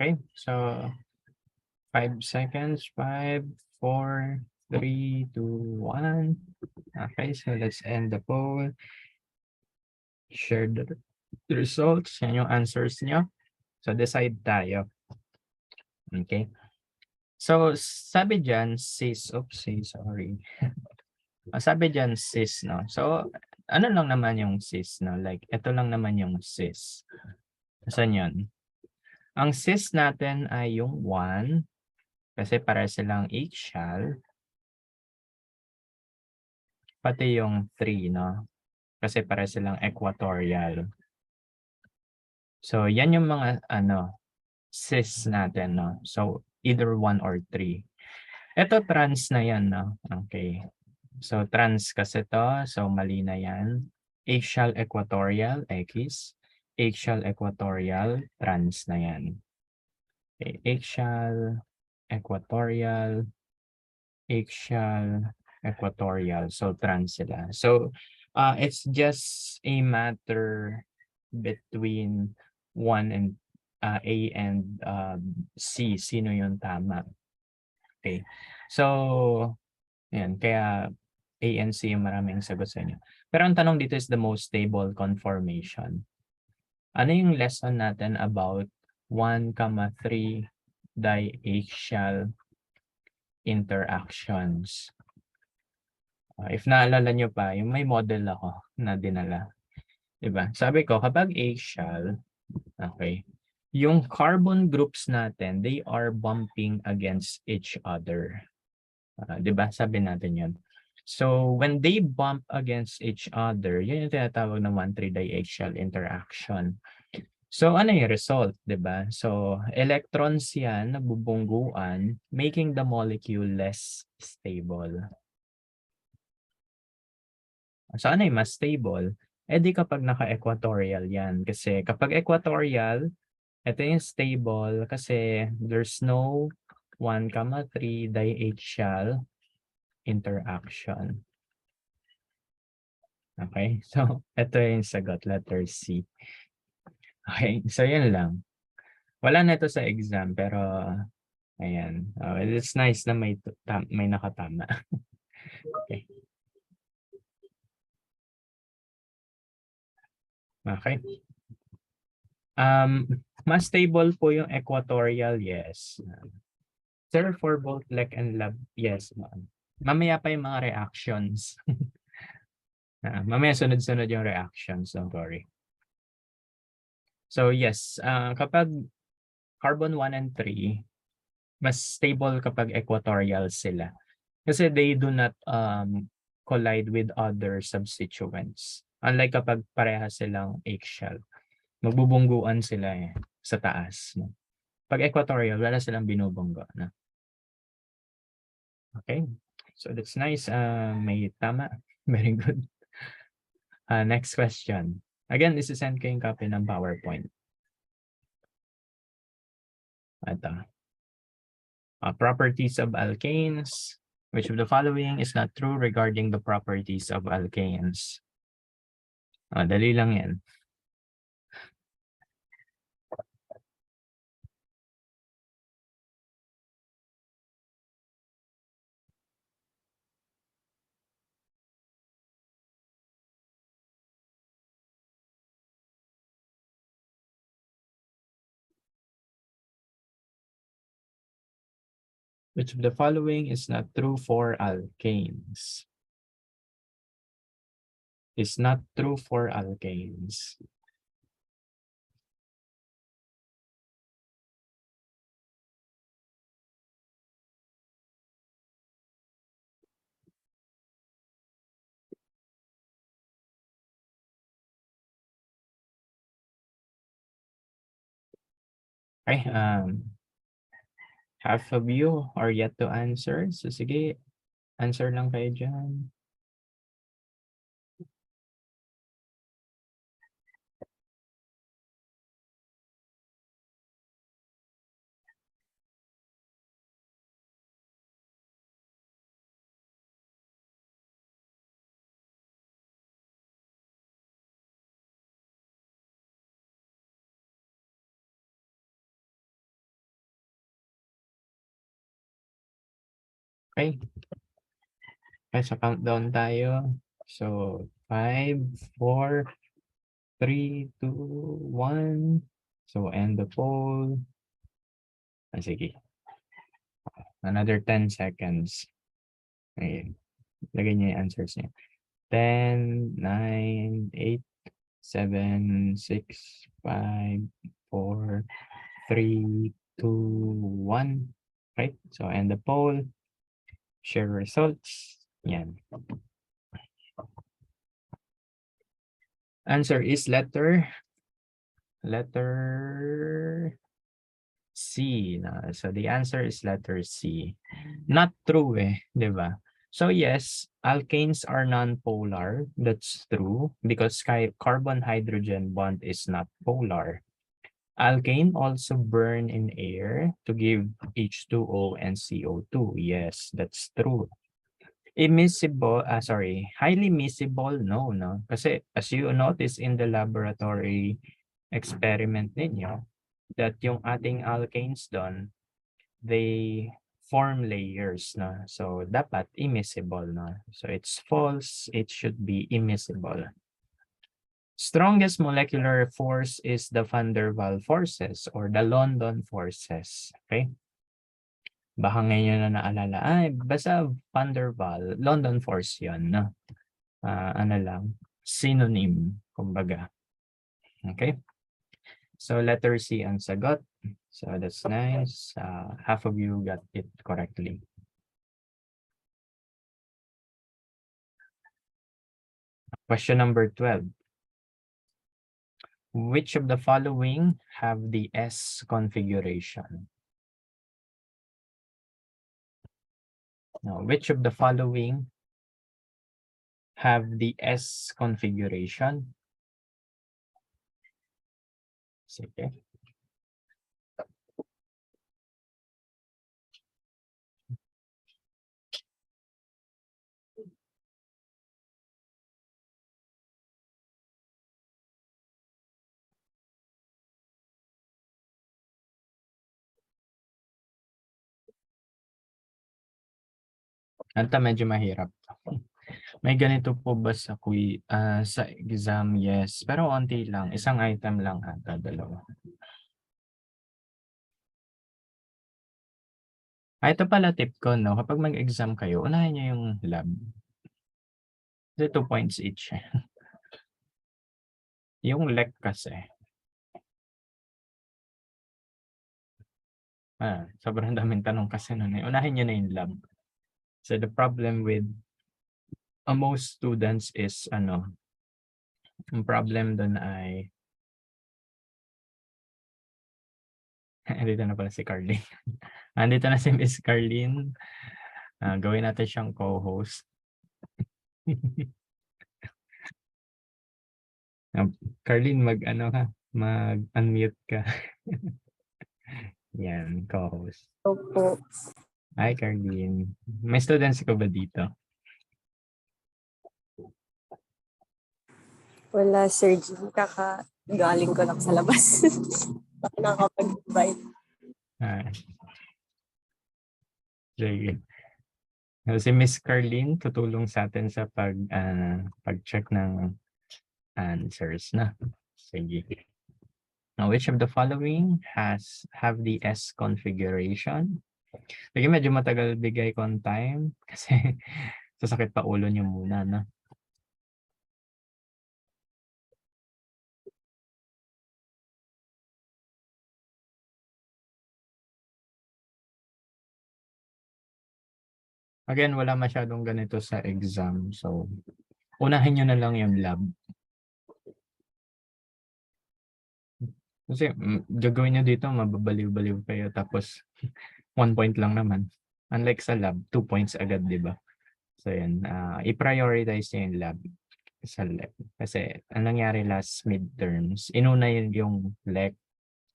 Okay, so 5 seconds, 5, 4, 3, 2, 1. Okay, so let's end the poll. Share the results. Yan yung answers nyo. So decide tayo. Okay. So sabi dyan, sorry. Sabi dyan, cis, no? So ano lang naman yung cis, no? Like, ito lang naman yung cis. Saan yun? Ang cis natin ay yung 1 kasi para silang axial. Pati yung 3, no? Kasi para silang equatorial. So, yan yung mga, cis natin, no? So, either 1 or 3. Ito, trans na yan, no? Okay. So, trans kasi to. So, mali na yan. Axial equatorial, X. Axial equatorial, trans na yan. Okay. Axial equatorial, equatorial. So, trans sila. So, it's just a matter between 1 and A and C. Sino yung tama? Okay. So, yan. Kaya A and C yung maraming sagot sa inyo. Pero ang tanong dito is the most stable conformation. Ano yung lesson natin about 1, 3 diaxial interactions? If naalala nyo pa, yung may model ako na dinala. Diba? Sabi ko, kapag axial, okay, yung carbon groups natin, they are bumping against each other. Diba? Sabi natin yun. So, when they bump against each other, yun yung tinatawag na 1,3 diaxial interaction. So, ano yung result, diba? So, electrons yan nabubungguan, making the molecule less stable. So, ano yung mas stable? Di kapag naka-equatorial yan. Kasi kapag equatorial, ito yung stable kasi there's no 1, 3 diaxial interaction. Okay? So, ito yung sagot, letter C. Okay? So, yun lang. Wala na ito sa exam, pero ayan. It's nice na may nakatama. Okay. Okay. Mas stable po yung equatorial, yes. Sir, for both LEC and lab, yes. Mamaya pa yung mga reactions. Mamaya sunod-sunod yung reactions, don't worry. So yes, kapag carbon 1 and 3, mas stable kapag equatorial sila. Kasi they do not collide with other substituents. Unlike kapag parehas silang eggshell, magbubungguan sila sa taas. No? Pag equatorial, wala silang binubunggo. No? Okay, so that's nice. May tama. Very good. Next question. Again, isi-send ko yung copy ng PowerPoint. Ito. Properties of alkanes. Which of the following is not true regarding the properties of alkanes? Dali lang yan. Which of the following is not true for alkanes? Is not true for alkanes. Okay, half of you are yet to answer. So sige, answer lang kayo dyan. Okay. Okay, so countdown tayo. So 5, 4, 3, 2, 1. So end the poll. Sige. Another 10 seconds. Okay. Lagay niyo yung answers niyo. 10, 9, 8, 7, 6, 5, 4, 3, 2, 1. Right? So end the poll. Share results. Yan. Answer is letter C. So the answer is letter C. Not true di ba? So yes, alkanes are non-polar. That's true because carbon-hydrogen bond is not polar. Alkane also burn in air to give H2O and CO2. Yes, that's true. Immiscible, highly miscible, no. Kasi as you notice in the laboratory experiment ninyo, that yung ating alkanes doon, they form layers na. So dapat immiscible na. So it's false, it should be immiscible. Strongest molecular force is the van der Waals forces or the London forces. Okay? Baka ngayon na naalala, basta van der Waals, London force yun. No? Ano lang, synonym, kumbaga. Okay? So letter C ang sagot. So that's nice. Half of you got it correctly. Question number 12. Which of the following have the S configuration? Now, which of the following have the S configuration? Sige. Ito medyo mahirap. May ganito po ba sa sa exam? Yes. Pero onti lang. Isang item lang ata, dalawa. Ito pala tip ko, no? Kapag mag-exam kayo, unahin niyo yung lab. Kasi 2 points each. Yung lec kasi. Sobrang daming tanong kasi nun. Unahin niyo na yung lab. So the problem with most students is ang problem doon ay andito na pala si Carlene. Andito na si Miss Carlene. Gawin natin siyang co-host. Carlene, mag-unmute ka. Yan, co-host. Opo. Hi, Carlene. May students ko ba dito? Wala, Sir Jim. Galing ko lang sa labas. Nakakapag-invite. Sige. Si Miss Carlene tutulong sa atin sa pag-check ng answers na. Sige. Now, which of the following have the S configuration? Sige, medyo matagal bigay ko ang time kasi sasakit pa ulo niyo muna, no? Again, wala masyadong ganito sa exam. So, unahin nyo na lang yung lab. Kasi gagawin nyo dito, mababaliw-baliw kayo. Tapos, 1 point lang naman. Unlike sa lab, 2 points agad, di ba? So, yan. I-prioritize nyo yung lab sa lab. Kasi, ang nangyari last midterms, inuna yun yung lec.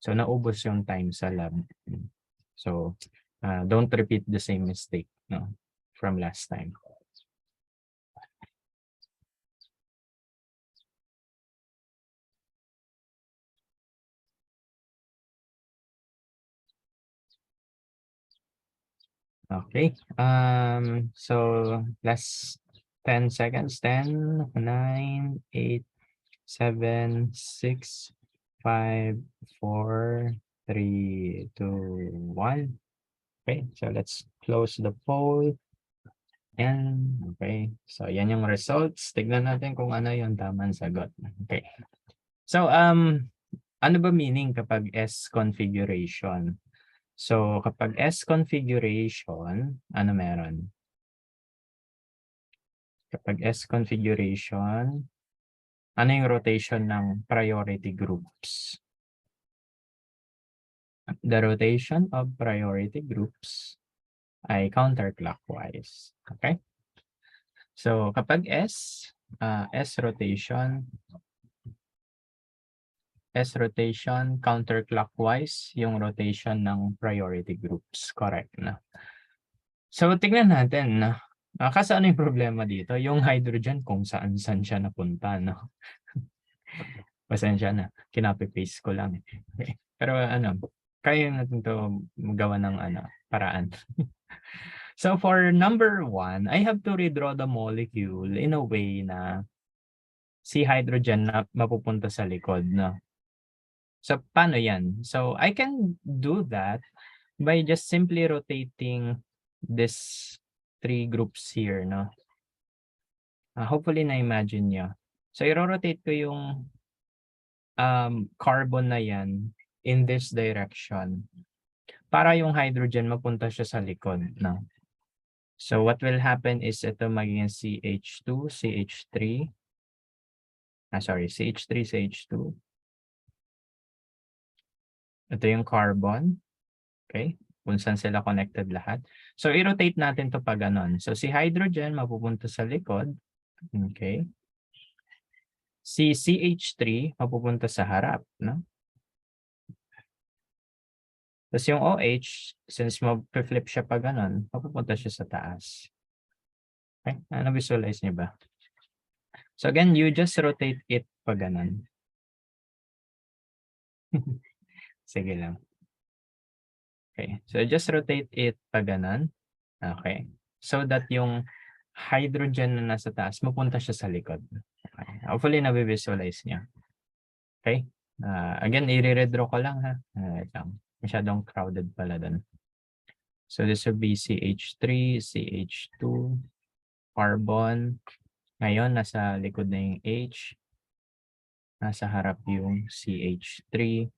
So, naubos yung time sa lab. So, don't repeat the same mistake, no, from last time. Okay. So last 10 seconds. 10, 9, 8, 7, 6, 5, 4, 3, 2, 1. Okay. So let's close the poll. And okay. So yan yung results. Tignan natin kung ano yung tamang sagot. Okay. So ano ba meaning kapag S configuration? So, kapag S configuration, ano meron? Kapag S configuration, ano yung rotation ng priority groups? The rotation of priority groups ay counterclockwise. Okay? So, kapag S rotation counterclockwise yung rotation ng priority groups. Correct na. So, tignan natin na. Kasi ano yung problema dito? Yung hydrogen kung saan siya napunta, no? Pasensya na. Kinapi-paste ko lang. Okay. Pero kaya natin to magawa ng paraan. So, for number 1, I have to redraw the molecule in a way na si hydrogen na mapupunta sa likod, no? So, paano yan? So, I can do that by just simply rotating this 3 groups here, no? Hopefully, na-imagine nyo. So, i-rotate ko yung carbon na yan in this direction para yung hydrogen mapunta siya sa likod, no? So, what will happen is ito magiging CH2, CH3. CH3, CH2. Ito yung carbon. Okay? Kung saan sila connected lahat. So, i-rotate natin to pa ganon. So, si hydrogen mapupunta sa likod. Okay? Si CH3 mapupunta sa harap. No? Tapos yung OH, since mag-flip siya pa ganon, mapupunta siya sa taas. Okay? Visualize niyo ba? So, again, you just rotate it pa ganon. Sige lang. Okay. So, just rotate it pa ganon. Okay. So that yung hydrogen na nasa taas, mapunta siya sa likod. Okay. Hopefully, nabivisualize niya. Okay. Again, i-redraw ko lang ha. Masyadong crowded pala dun. So this will be CH3, CH2, carbon. Ngayon, nasa likod na yung H. Nasa harap yung CH3.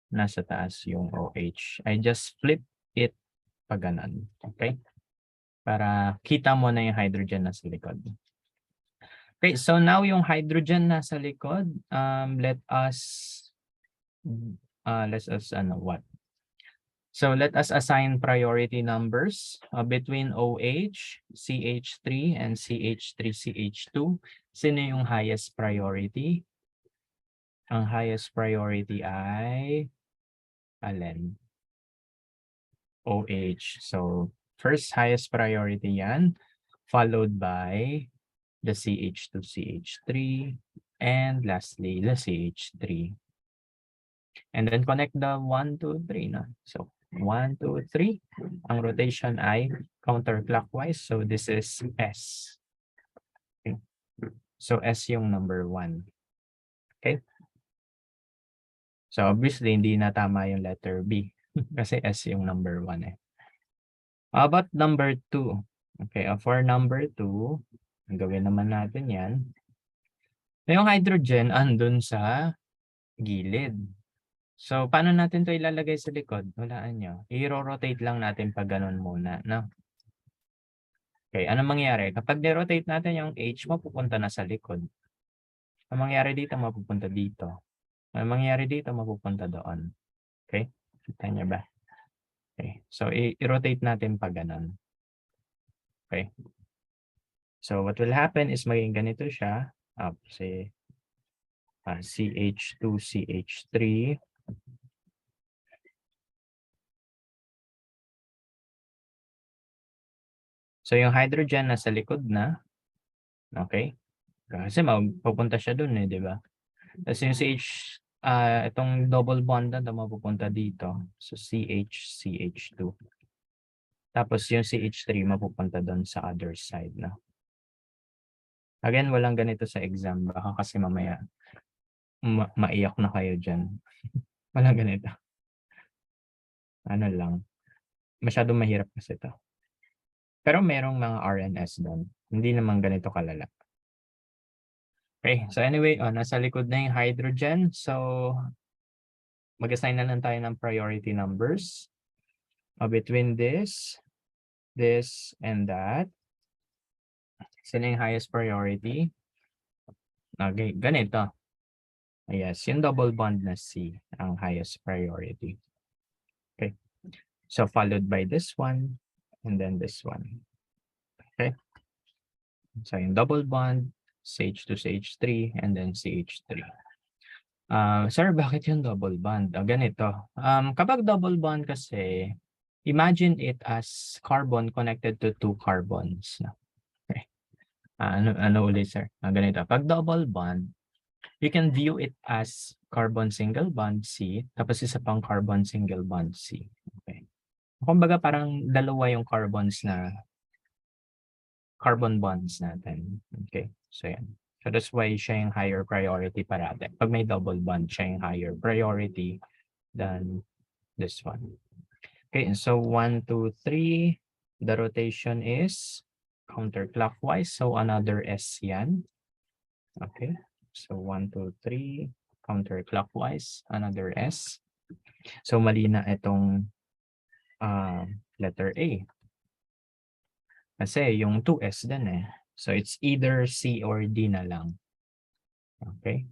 Nasa taas yung OH. I just flip it pa ganon. Okay? para kita mo na yung hydrogen na sa likod. Okay, so now yung hydrogen na sa likod, let us what? So let us assign priority numbers between OH, CH3, and CH3CH2. Sino yung highest priority? Ang highest priority ay alin? OH. So first highest priority yan, followed by the CH2CH3, and lastly the CH3. And then connect the 1, 2, 3 na. So 1, 2, 3. Ang rotation ay counterclockwise. So this is S. Okay. So S yung number 1. Okay. So obviously hindi na tama yung letter B kasi S yung number 1 eh. How about number 2? Okay, for number 2, ang gawin naman natin yan. Yung hydrogen andun sa gilid. So, paano natin to ilalagay sa likod? Walaan nyo. I-rotate lang natin pag ganun muna. No? Okay, anong mangyayari? Kapag ni-rotate natin yung H, mapupunta na sa likod. Ang mangyayari dito, mapupunta dito. Ang mangyayari dito, mapupunta doon. Okay? Kita nyo ba? Okay. So, i-rotate natin pag ganun. Okay? So, what will happen is maging ganito siya. Say, CH2, CH3. So, yung hydrogen nasa likod na. Okay? Kasi mapupunta siya dun eh, di ba? Tapos yung CH, itong double bond na mapupunta dito. So, CH, CH2. Tapos yung CH3 mapupunta doon sa other side na. Again, walang ganito sa exam. Baka kasi mamaya maiyak na kayo dyan. Walang ganito. Ano lang. Masyadong mahirap kasi ito. Pero merong mga RNS doon. Hindi naman ganito kalala. Okay. So anyway, nasa likod na yung hydrogen. So mag-assign na lang tayo ng priority numbers. Between this, and that. Sino yung highest priority? Okay, ganito. Yes, yung double bond na C ang highest priority. Okay. So followed by this one and then this one. Okay. So yung double bond, CH2, CH3, and then CH3. Sir, bakit yung double bond? Ganito. Kapag double bond kasi, imagine it as carbon connected to two carbons. Okay. Ano ulit, sir? Ganito. Pag double bond, you can view it as carbon single bond C, tapos isa pang carbon single bond C. Okay. Kumbaga parang dalawa yung carbon bonds natin. Okay. So yan. So that's why siya yung higher priority parate. Pag may double bond, siya yung higher priority than this one. Okay. So 1, 2, 3. The rotation is counterclockwise. So another S yan. Okay. So 1, 2, 3, counterclockwise, another S. So mali na itong letter A. Kasi yung 2S din eh. So it's either C or D na lang. Okay.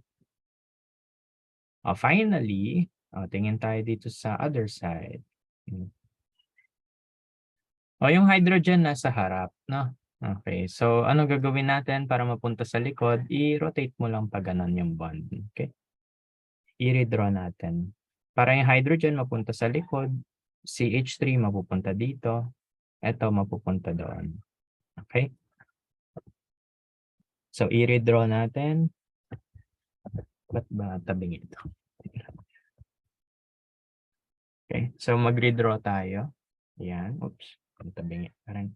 Finally, tingin tayo dito sa other side. Yung hydrogen nasa harap, no? Okay, so ano gagawin natin para mapunta sa likod? I-rotate mo lang pa ganun yung bond. Okay. I-redraw natin. Para yung hydrogen mapunta sa likod, CH3 mapupunta dito, ito mapupunta doon. Okay? So, i-redraw natin. Ba't ba tabing ito? Okay, so mag-redraw tayo. Yan, oops, tabing ito. Parang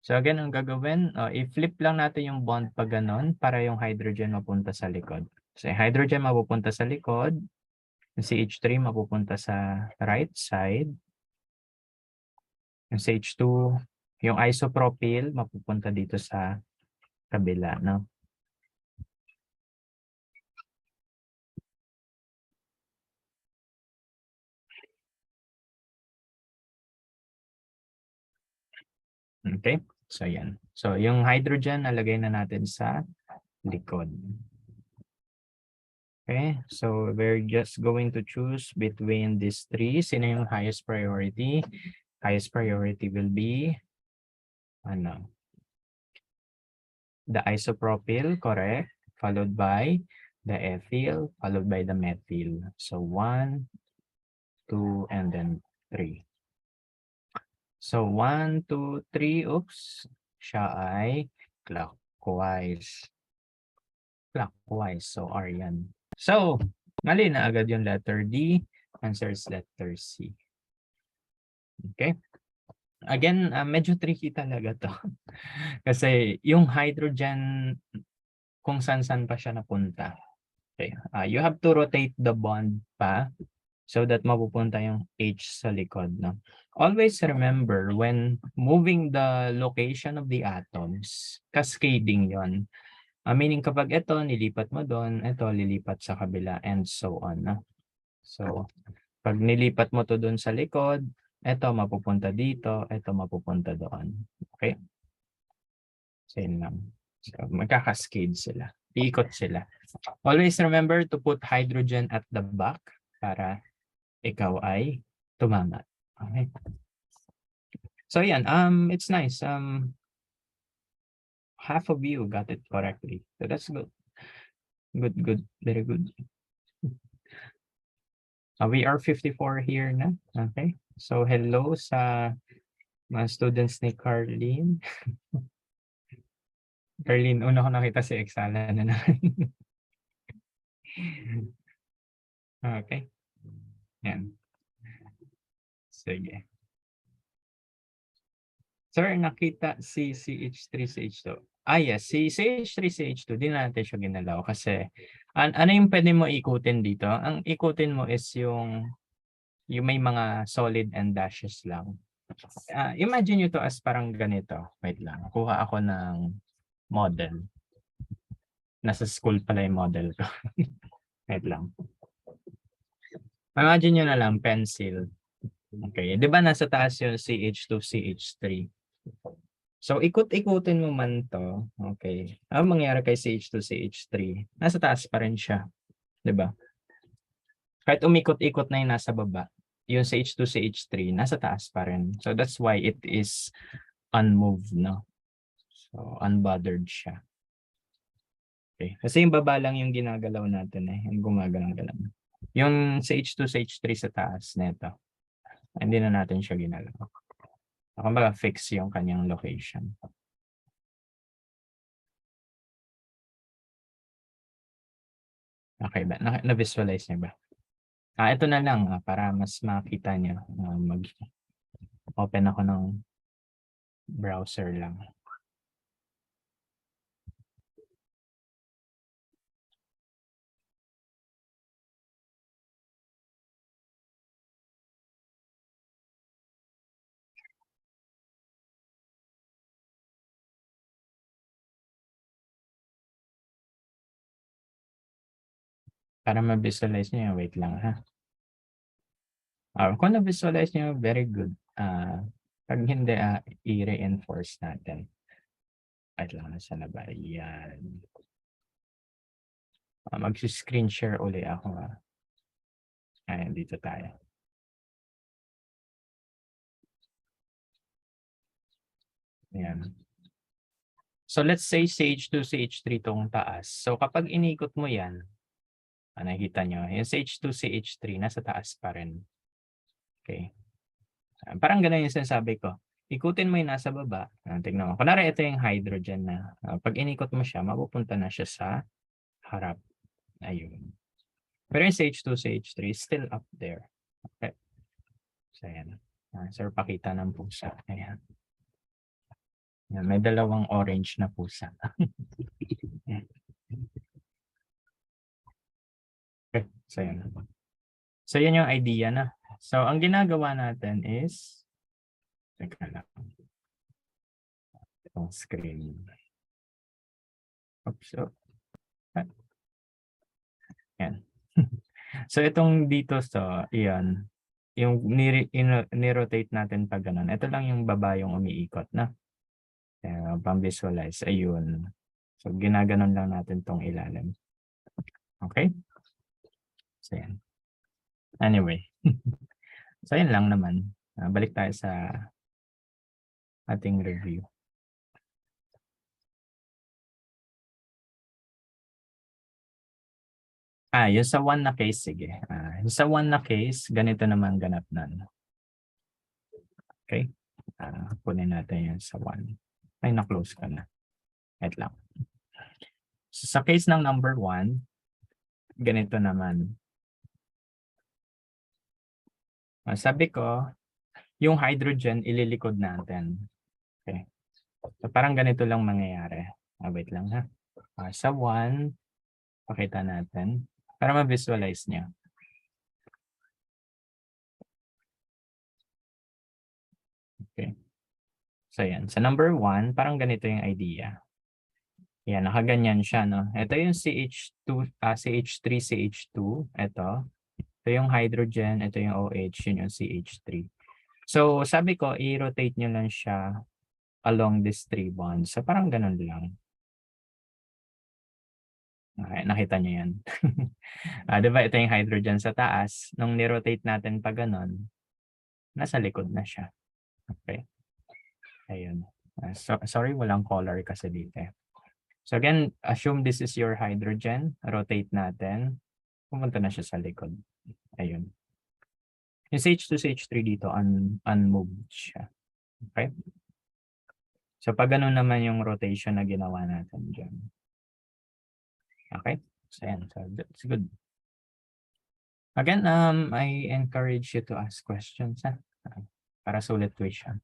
so again, ang gagawin, i-flip lang natin yung bond pag ganon para yung hydrogen mapunta sa likod. So yung hydrogen mapupunta sa likod, yung CH3 mapupunta sa right side, yung CH2, yung isopropyl mapupunta dito sa kabila, no? Okay? So, yan. So, yung hydrogen, nalagay na natin sa likod. Okay? So, we're just going to choose between these three. Sino yung highest priority? Highest priority will be the isopropyl, correct? Followed by the ethyl, followed by the methyl. So, 1, 2, and then 3. So, 1, 2, 3, oops, siya ay clockwise. Clockwise, so R yan. So, mali na agad yung letter D. Answer is letter C. Okay? Again, medyo tricky talaga to. Kasi yung hydrogen, kung saan-saan pa siya napunta. Okay. You have to rotate the bond pa so that mapupunta yung H sa likod. No? Always remember, when moving the location of the atoms, cascading yon. Meaning kapag ito, nilipat mo doon, ito, lilipat sa kabila, and so on. No? So, pag nilipat mo to doon sa likod, ito mapupunta dito, ito mapupunta doon. Okay? So, yun lang. So, magkakascade sila. Iikot sila. Always remember to put hydrogen at the back para ikaw ay tumama. Okay? So, yan. It's nice. Half of you got it correctly. So, that's good. Good. Very good. We are 54 here na. Okay? So, hello sa mga students ni Carlene. Carlene, una ko nakita si Exala na naman. Okay. Yan. Sige. Sir, nakita si CH3CH2. Yes. Si CH3CH2, di natin siya ginalaw kasi ano yung pwede mo ikutin dito? Ang ikutin mo is yung may mga solid and dashes lang. Imagine nyo to as parang ganito. Wait lang. Kuha ako ng model. Nasa school pala yung model ko. Wait lang. Imagine nyo na lang, pencil. Okay. Di ba nasa taas yung CH2, CH3? So, ikot-ikutin mo man to. Okay. Ang mangyari kay CH2, CH3, nasa taas pa rin siya. Di ba? Kahit umikot-ikot na yung nasa baba, yung CH2, CH3, nasa taas pa rin. So, that's why it is unmoved, no? So, unbothered siya. Okay. Kasi yung baba lang yung ginagalaw natin yung gumagalaw-galaw. Yung CH2, CH3 sa taas nito, hindi na natin siya ginalaw. Kumbaga fix yung kanyang location. Okay ba? Na-visualize niyo ba? Ito na lang para mas makita niyo. Mag-open ako ng browser lang. Para ma-visualize niyo, wait lang ha. Kung na-visualize niyo, very good. Pag hindi, i-reinforce natin. Wait lang, nasa na ba? Yan. Mag-screen share uli ako. Ayan, dito tayo. Ayan. So let's say CH2, CH3 tong taas. So kapag inikot mo yan, nakikita nyo, yung CH2, CH3 nasa taas pa rin. Okay. Parang ganun yung sinasabi ko. Ikutin mo yung nasa baba. Tignan mo. Kunwari ito yung hydrogen na. Pag inikot mo siya, mapupunta na siya sa harap. Ayun. Pero yung CH2, CH3 is still up there. Okay. So ayan. Sir, pakita ng pusa. Ayan. May dalawang orange na pusa. Okay. So ayan. So yan yung idea na. So ang ginagawa natin is teka lang. Itong screen. Oops. Yan. So itong dito iyan, yung ni-rotate natin pag ganun. Ito lang yung baba yung umiikot na. Pang-visualize. Ayun. So, ginaganon lang natin tong ilalim. Okay? So, yan. Anyway. So, yan lang naman. Balik tayo sa ating review. Yung sa 1 na case, sige. Yung sa 1 na case, ganito naman ganap nun. Okay? Kunin natin yan sa 1. Ay, na-close ka na. Wait lang. So, sa case ng number 1, ganito naman. Sabi ko, yung hydrogen ililikod natin. Okay. So, parang ganito lang mangyayari. Wait lang ha. Sa 1, pakita natin. Para ma-visualize niya. Okay. So, yan. Sa number 1, parang ganito yung idea. Yan, nakaganyan siya, no? Ito yung CH2, CH3, CH2. Ito yung hydrogen, ito yung OH, yun yung CH3. So, sabi ko, i-rotate nyo lang siya along these 3 bonds. So, parang ganun lang. Okay, nakita nyo yan. Diba, ito yung hydrogen sa taas. Nung ni-rotate natin pa ganun, nasa likod na siya. Okay. Ayun. Sorry, walang color kasi dito. So again, assume this is your hydrogen. Rotate natin. Pumunta na siya sa likod. Ayun. Yung CH2, CH3 dito, unmoved siya. Okay? So pag ganun naman yung rotation na ginawa natin dyan. Okay? So yan. So that's good. Again, I encourage you to ask questions. Para sulit tuition.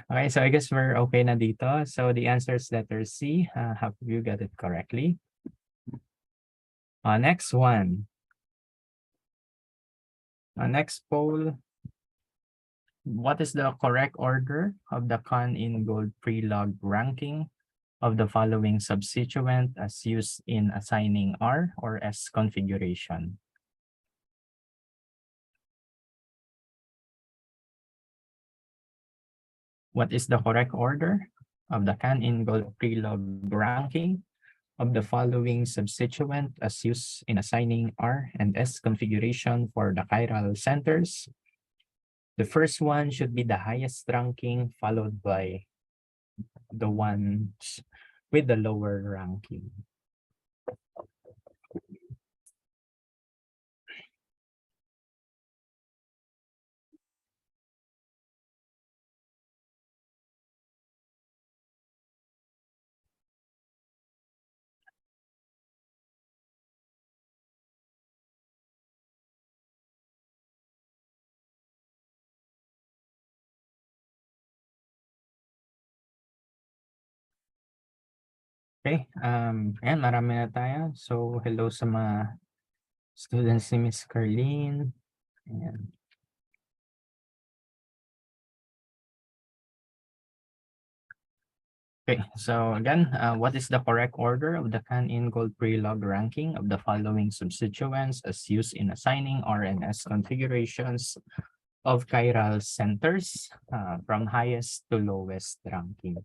Okay, so I guess we're okay na dito. So the answer is letter C. Have you got it correctly? Next one. Next poll. What is the correct order of the Khan in gold pre-log ranking of the following substituent as used in assigning R or S configuration? What is the correct order of the Khan in gold pre-log ranking of the following substituent as used in assigning R and S configuration for the chiral centers? The first one should be the highest ranking, followed by the ones with the lower ranking. Okay, ayan, marami na tayo. So, hello sa mga students ni Miss Carlene. Ayan. Okay, so again, what is the correct order of the Khan-in gold pre-log ranking of the following substituents as used in assigning RNS configurations of chiral centers from highest to lowest ranking?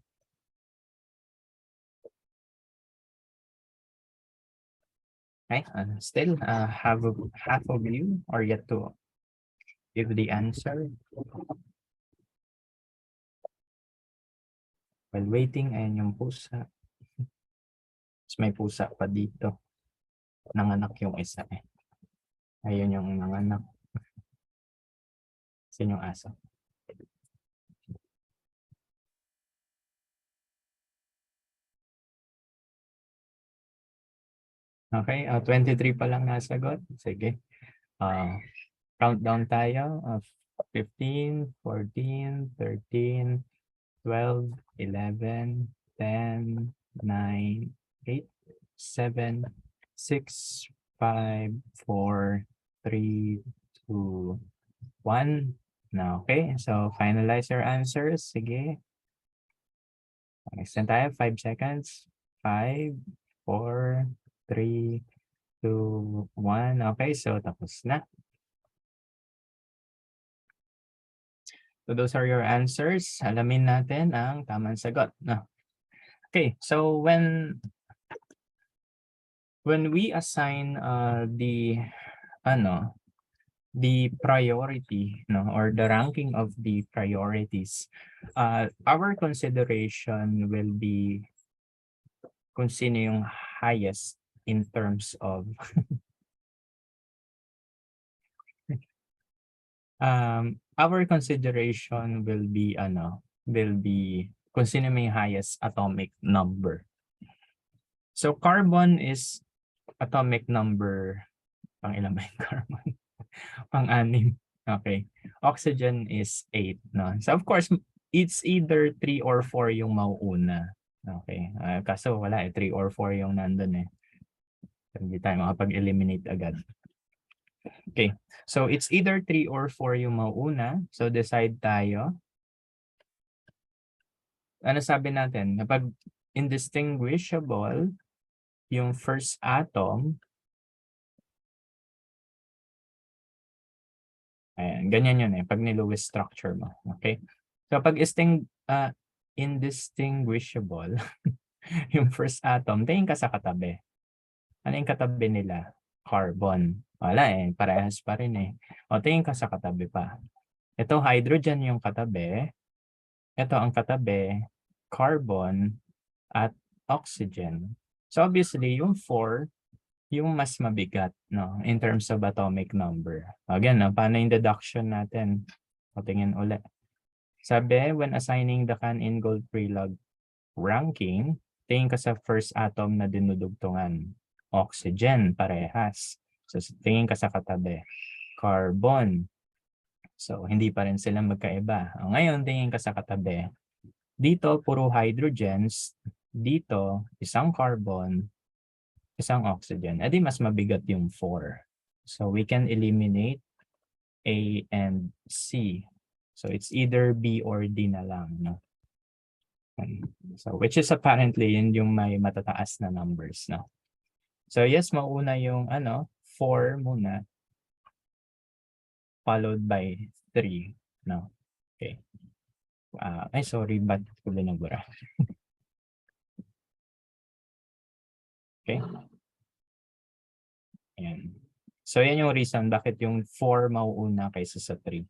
Okay, still half of you are yet to give the answer. While waiting, ayan yung pusa. Mas may pusa pa dito. Nanganak yung isa eh. Ayun yung nanganak. Sino yung aso? Okay, 23 pa lang nasagot. Sige. Countdown tayo. 15, 14, 13, 12, 11, 10, 9, 8, 7, 6, 5, 4, 3, 2, 1. Now, okay, so finalize your answers. Sige. Extend tayo, 5 seconds. 5, 4, 3, 2, 1. Okay, so tapos na. So those are your answers. Alamin natin ang tamang sagot. No? Okay, so when we assign the priority, no, or the ranking of the priorities, our consideration will be kung sino yung highest in terms of our consideration will be kung sino may highest atomic number. So carbon is atomic number pang ilan ba yung carbon? Pang-anim. Okay. Oxygen is 8, no? So of course, it's either 3 or 4 yung mauuna. Okay. Kaso wala 3 or 4 yung nandun Hindi tayo makapag-eliminate agad. Okay. So it's either 3 or 4 yung mauuna. So decide tayo. Ano sabi natin? Kapag indistinguishable yung first atom, ayan, ganyan yun pag ni-Lewis structure mo. Okay? So pag indistinguishable yung first atom, tingin ka sa katabi. Ano yung katabi nila? Carbon. Wala parehas pa rin O tingin ka sa katabi pa. Ito hydrogen yung katabi. Ito ang katabi, carbon at oxygen. So obviously yung 4, yung mas mabigat, no, in terms of atomic number. Again, paano yung deduction natin? O tingin ulit. Sabi, when assigning the Can-in Gold-Prelog ranking, tingin ka sa first atom na dinudugtungan. Oxygen, parehas. So tingin ka sa katabi. Carbon. So hindi pa rin sila magkaiba. Ngayon, tingin ka sa katabi. Dito, puro hydrogens. Dito, isang carbon, isang oxygen. Edi mas mabigat yung 4. So we can eliminate A and C. So it's either B or D na lang. No? So which is apparently yun yung may matataas na numbers. No? So yes, mauna yung 4 muna. Followed by 3. No? Okay. Sorry, ba't ko binabura? Okay. Ayan. So yan yung reason bakit yung 4 mauuna kaysa sa 3.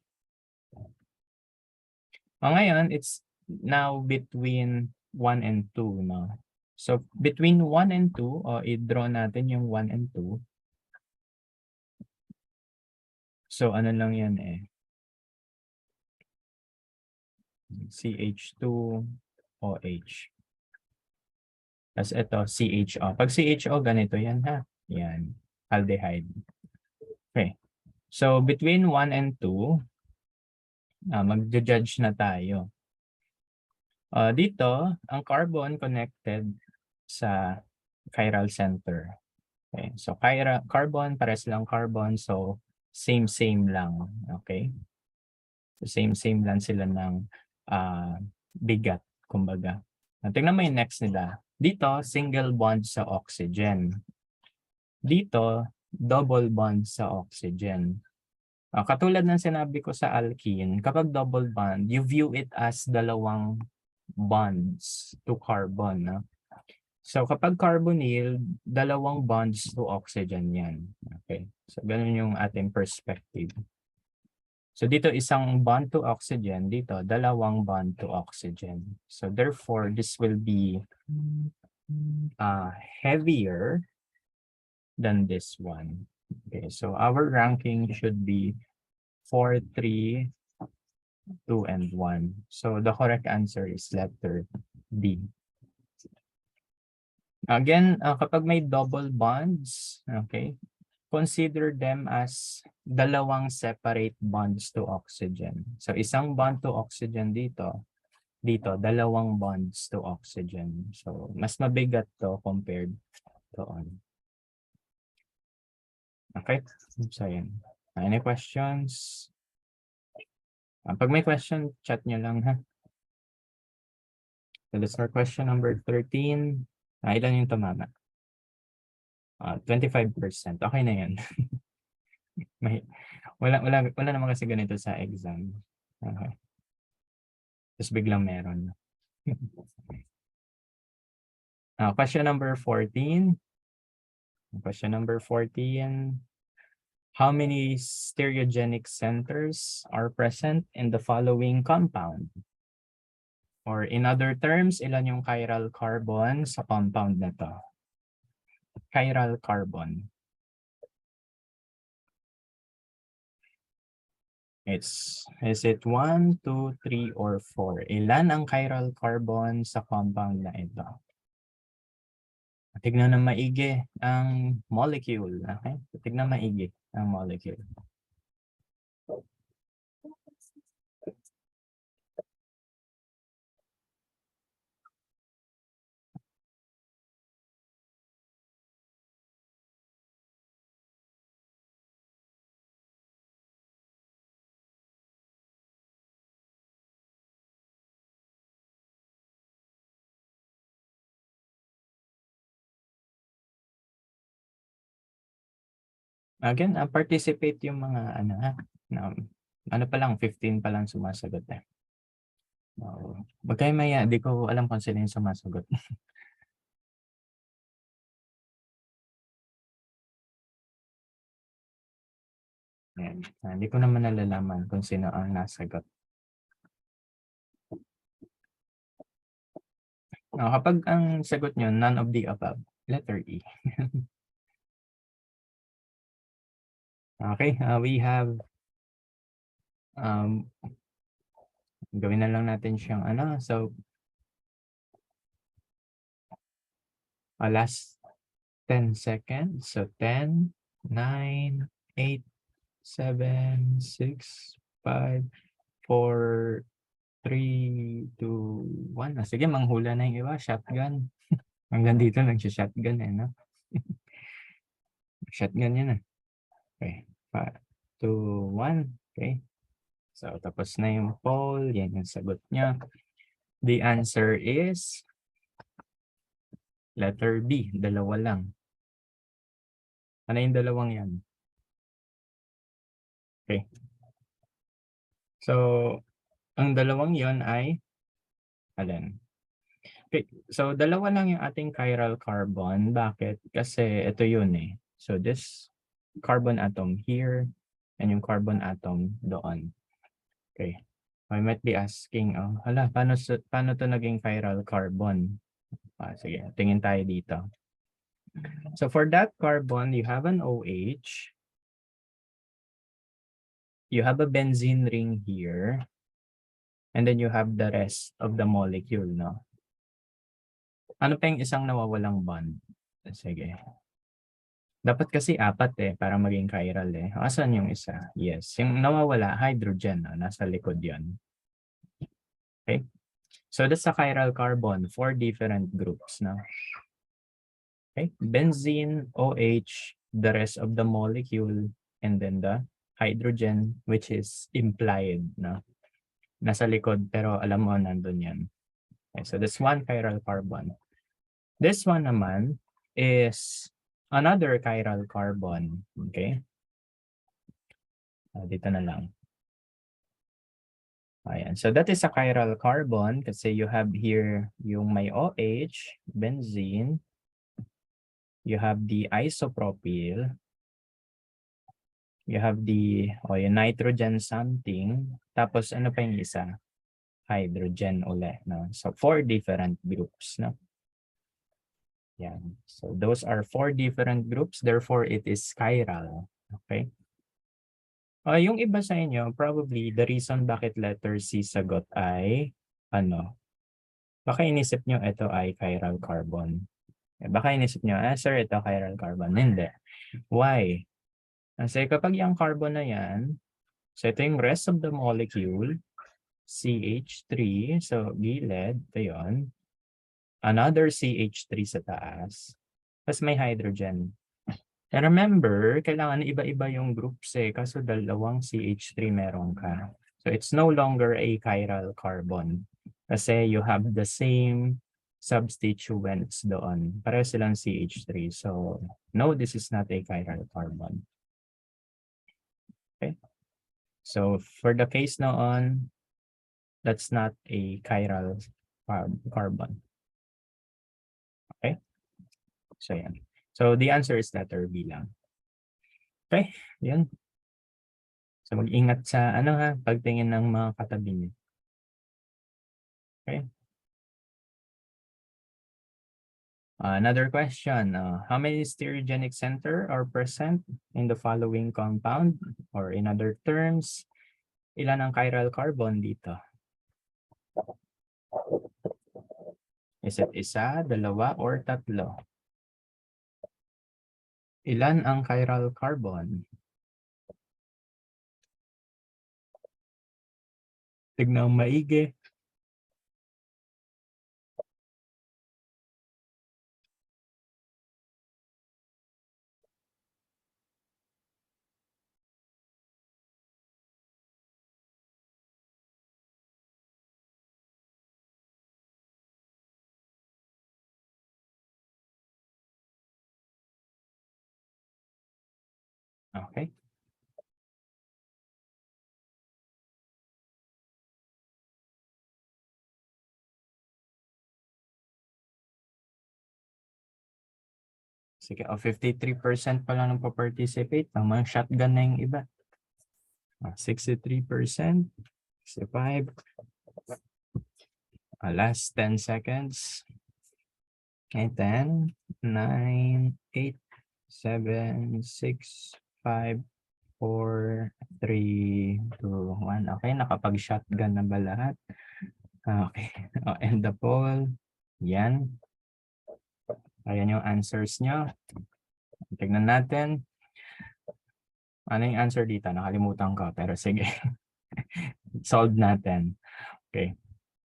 Ngayon, it's now between 1 and 2. No? So between 1 and 2, i-draw natin yung 1 and 2. So ano lang yan CH2OH. Tapos ito, CHO. Pag CHO, ganito yan Yan, aldehyde. Okay. So between 1 and 2, mag-judge na tayo. Dito, ang carbon connected sa chiral center. Okay. So carbon, pares lang carbon. So same lang. Okay. So same lang sila ng bigat, kumbaga. Tingnan mo yung next nila. Dito, single bond sa oxygen. Dito, double bond sa oxygen. Katulad ng sinabi ko sa alkene, kapag double bond, you view it as dalawang bonds to carbon. No? So kapag carbonyl, dalawang bonds to oxygen yan. Okay. So ganun yung ating perspective. So dito isang bond to oxygen, dito dalawang bond to oxygen. So therefore, this will be heavier than this one. Okay, so our ranking should be 4, 3, 2, and 1. So the correct answer is letter D. Again, kapag may double bonds, okay, consider them as dalawang separate bonds to oxygen. So isang bond to oxygen dito, dalawang bonds to oxygen. So mas mabigat to compared doon. Okay, so yan. Any questions? Pag may question, chat nyo lang So let's start question number 13. Ilan yung tumama? 25%. Okay na yan. wala naman kasi ganito sa exam. Okay. Tapos biglang meron. Question number 14. Question number 14. How many stereogenic centers are present in the following compound? Or in other terms, ilan yung chiral carbon sa compound na to? Chiral carbon. Is it 1, 2, 3, or 4? Ilan ang chiral carbon sa compound na ito? Tignan ng maigi ang molecule. Okay? Tignan maigi ang molecule. Again, participate yung mga ano ha. Ano pa lang, 15 pa lang sumasagot eh. Wag kayo maya, di ko alam kung sila yung sumasagot. Ayan. Hindi ko naman nalalaman kung sino ang nasagot. Kapag ang sagot nyo, none of the above, letter E. Okay, we have gawin na lang natin siyang ano. So, last 10 seconds. So, 10, 9, 8, 7, 6, 5, 4, 3, 2, 1. Sige, manghula na yung iba. Shotgun. Hanggang dito nagsya-shotgun eh, no? Shotgun yan eh. Okay. 5, 2, 1. Okay. So, tapos na yung poll. Yan yung sagot niya. The answer is letter B. Dalawa lang. Ano yung dalawang yan? Okay. So, ang dalawang yon ay alin? Okay. So, dalawa lang yung ating chiral carbon. Bakit? Kasi ito yun eh. So, this carbon atom here and yung carbon atom doon. Okay. I might be asking, paano to naging chiral carbon? Sige, tingin tayo dito. So for that carbon, you have an OH. You have a benzene ring here. And then you have the rest of the molecule, no? Ano pa yung isang nawawalang bond? Sige. Dapat kasi 4 eh, para maging chiral eh. Asan yung isa? Yes. Yung nawawala, hydrogen. No? Nasa likod yon. Okay? So that's a chiral carbon, 4 different groups. No? Okay? Benzene, OH, the rest of the molecule, and then the hydrogen, which is implied. No? Nasa likod, pero alam mo, nandun yan. Okay, so that's one chiral carbon. This one naman is another chiral carbon. Okay? Dito na lang. Ayan. So that is a chiral carbon kasi you have here yung may OH, benzene. You have the isopropyl. You have the yung nitrogen something. Tapos ano pa yung isa? Hydrogen ulit. No? So 4 different groups. No? Yan. So those are 4 different groups. Therefore, it is chiral. Okay? Yung iba sa inyo, probably the reason bakit letter C sagot ay baka inisip nyo ito ay chiral carbon. Baka inisip nyo, sir, ito chiral carbon. Hindi. Why? Kasi kapag yung carbon na yan, so ito yung rest of the molecule, CH3, so gilid, ito yun. Another CH3 sa taas. Tapos may hydrogen. And remember, kailangan iba-iba yung groups eh, kaso dalawang CH3 meron ka. So it's no longer a chiral carbon. Kasi you have the same substituents doon. Pareho silang CH3. So no, this is not a chiral carbon. Okay. So for the case noon, That's not a chiral carbon. Okay? So, yan. So, the answer is letter B lang. Okay? Yan. So, mag-ingat sa, pagtingin ng mga katabi niyo. Okay? Another question. How many stereogenic center are present in the following compound? Or in other terms, ilan ang chiral carbon dito? Is it isa, dalawa, or tatlo? Ilan ang chiral carbon? Tignan maigi. Okay. Sige, 53% pa lang participate. Mga shotgun na yung iba. 63%, 65. Last 10 seconds. Okay, 10, 9, 8, 7, 6, 5, 4, 3, 2, 1. Okay, nakapag-shotgun na ba lahat? Okay. End the poll. Yan. Ayan yung answers nyo. Tignan natin. Ano yung answer dito? Nakalimutan ko. Pero sige. Solve natin. Okay.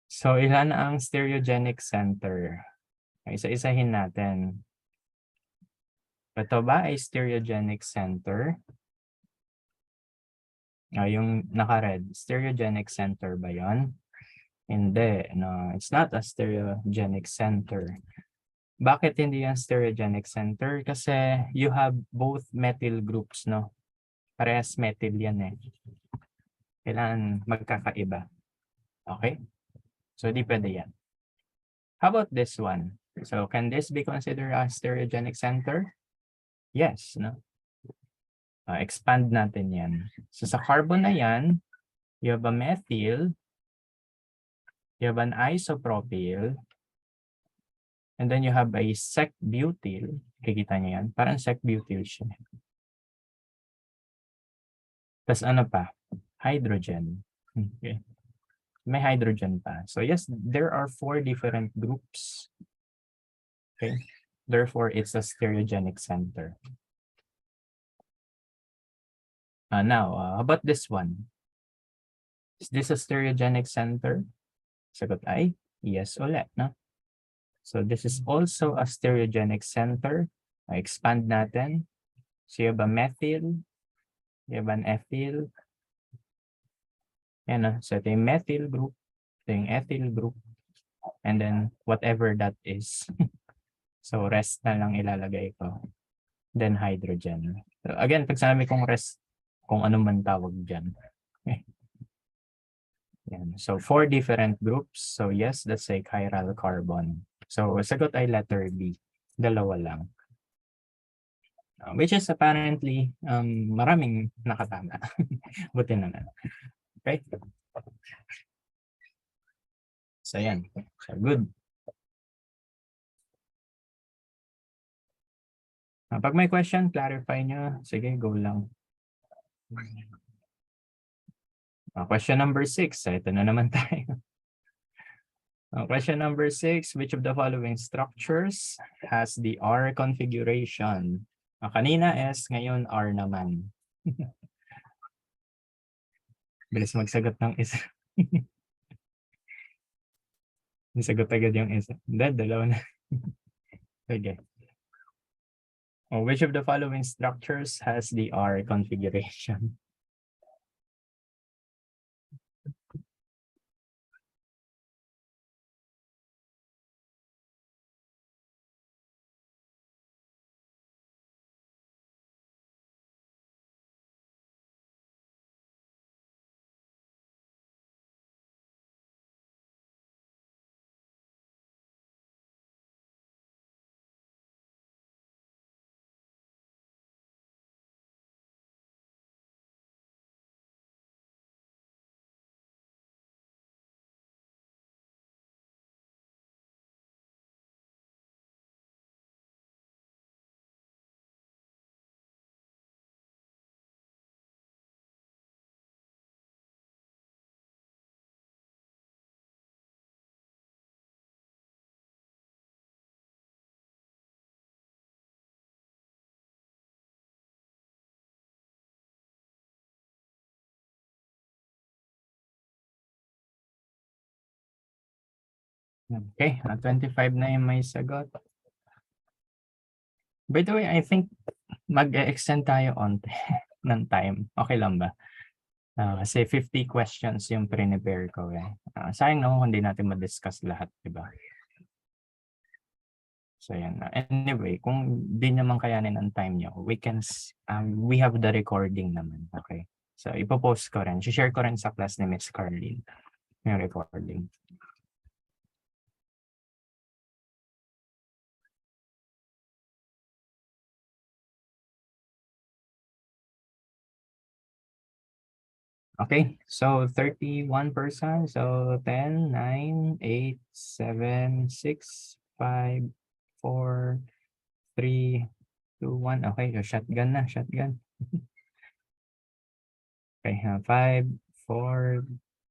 So, ilan ang stereogenic center? Isa-isahin natin. Ito ba ay stereogenic center? Yung naka-red, stereogenic center ba yon? Hindi. No, it's not a stereogenic center. Bakit hindi yan stereogenic center? Kasi you have both methyl groups, no? Parehas methyl yan eh. Kailangan magkakaiba. Okay? So, di pwede yan. How about this one? So, can this be considered a stereogenic center? Yes, no? Expand natin yan. So, sa carbon na yan, you have a methyl, you have an isopropyl, and then you have a sec-butyl. Kikita niyo yan? Parang sec-butyl siya. Tapos ano pa? Hydrogen. Okay. May hydrogen pa. So yes, there are 4 different groups. Okay. Therefore, it's a stereogenic center. Now, how about this one? Is this a stereogenic center? Sagot ay yes ulit, no? So this is also a stereogenic center. Expand natin. So you have a methyl, you have an ethyl. Yan, so ito yung methyl group, ito yung ethyl group, and then whatever that is. So rest na lang ilalagay ko. Then hydrogen. So again, pag sinabi kong rest, kung ano man tawag dyan. Okay. Yan. So 4 different groups. So yes, that's a chiral carbon. So sagot ay letter B. Dalawa lang. Which is apparently maraming nakatama. Buti naman. Okay. So yan. So good. Pag may question, clarify nyo. Sige, go lang. Question number 6. Ito na naman tayo. Question number 6. Which of the following structures has the R configuration? Kanina S, ngayon R naman. Bilis magsagot ng isa. Nasagot agad yung isa. Dalawa na. Okay. Which of the following structures has the R configuration? Okay, 25 na yung may sagot. By the way, I think mag-extend tayo onte ng time. Okay lang ba? Kasi 50 questions yung prepare ko eh. Sayang no, hindi natin ma-discuss lahat, di ba? So yan. Anyway, kung di naman kayanin ang time nyo, we have the recording naman. Okay. So ipopost ko rin. Share ko rin sa class ni Miss Carlene yung recording. Okay, so 31%. So 10, 9, 8, 7, 6, 5, 4, 3, 2, 1. Okay, so shotgun na, shotgun. Okay, 5, 4,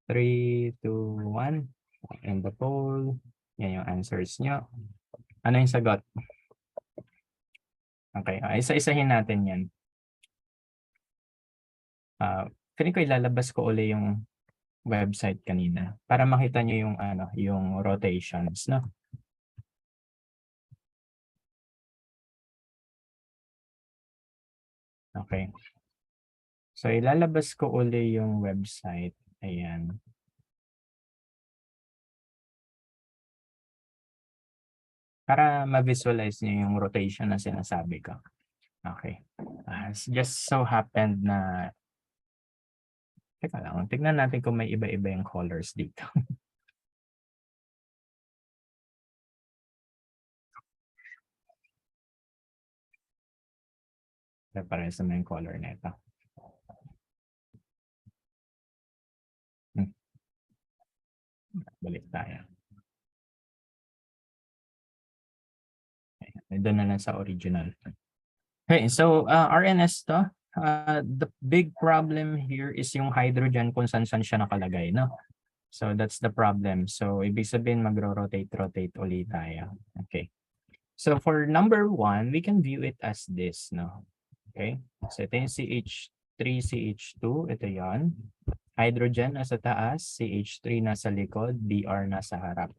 3, 2, 1. And the poll. Yan yung answers nyo. Ano yung sagot? Okay, isa-isahin natin yan. Feeling ko ilalabas ko uli yung website kanina para makita nyo yung yung rotations, no? Okay. So ilalabas ko uli yung website. Ayan. Para ma-visualize nyo yung rotation na sinasabi ko. Okay. Just so happened na teka lang, tignan natin kung may iba-iba yung colors dito. Parehas naman yung color na ito. Balik tayo. Okay. Doon na lang sa original. Okay, so RNS to. The big problem here is yung hydrogen kung saan siya nakalagay, no? So that's the problem. So ibig sabihin rotate ulit tayo. Okay. So for number 1, we can view it as this, no? Okay. So ito yung CH3, CH2, ito yan. Hydrogen nasa taas, CH3 nasa likod, Br nasa harap.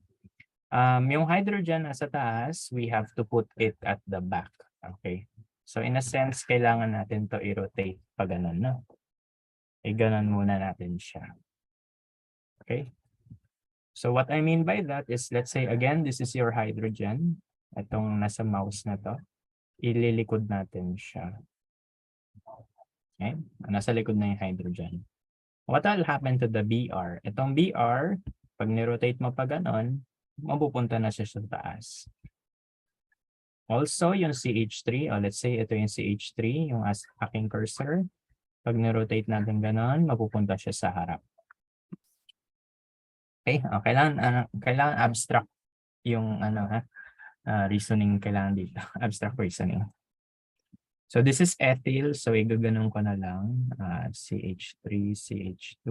Yung hydrogen nasa taas, we have to put it at the back. Okay. So in a sense, kailangan natin to i-rotate pa ganun, no? Ganun muna natin siya. Okay. So what I mean by that is, let's say again, this is your hydrogen. Itong nasa mouse na to. Ililikod natin siya. Okay. Nasa likod na yung hydrogen. What will happen to the Br? Itong Br, pag ni-rotate mo pa ganun, mapupunta na siya sa taas. Also, yung CH3, let's say ito yung CH3, yung aking cursor. Pag ni-rotate natin ganon, mapupunta siya sa harap. Okay, kailangan abstract yung reasoning kailangan dito. Abstract reasoning. So this is ethyl, so igaganon ko na lang. CH3, CH2.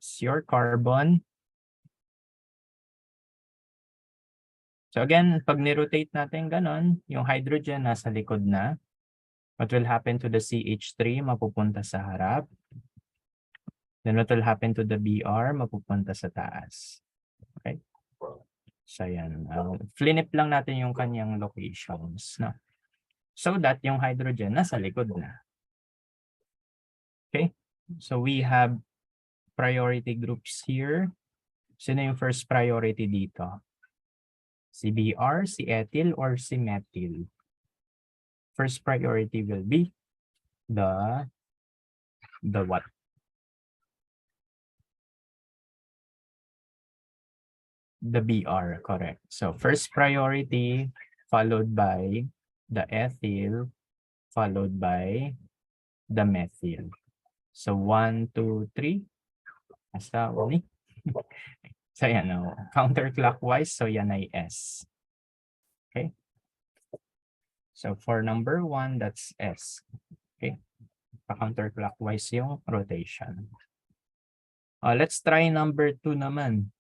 It's your carbon. So again, pag ni-rotate natin ganon, yung hydrogen nasa likod na. What will happen to the CH3? Mapupunta sa harap. Then what will happen to the Br? Mapupunta sa taas. Okay? So yan. Flinip lang natin yung kanyang locations. No? So that yung hydrogen nasa likod na. Okay? So we have priority groups here. Sino yung first priority dito? Si Br, si ethyl, or si methyl? First priority will be the what? The Br, correct. So first priority followed by the ethyl followed by the methyl. So 1, 2, 3. Hasta uli. So yan, counterclockwise. So yan ay S. Okay. So for number 1, that's S. Okay. Pa-counterclockwise yung rotation. Let's try number 2 naman.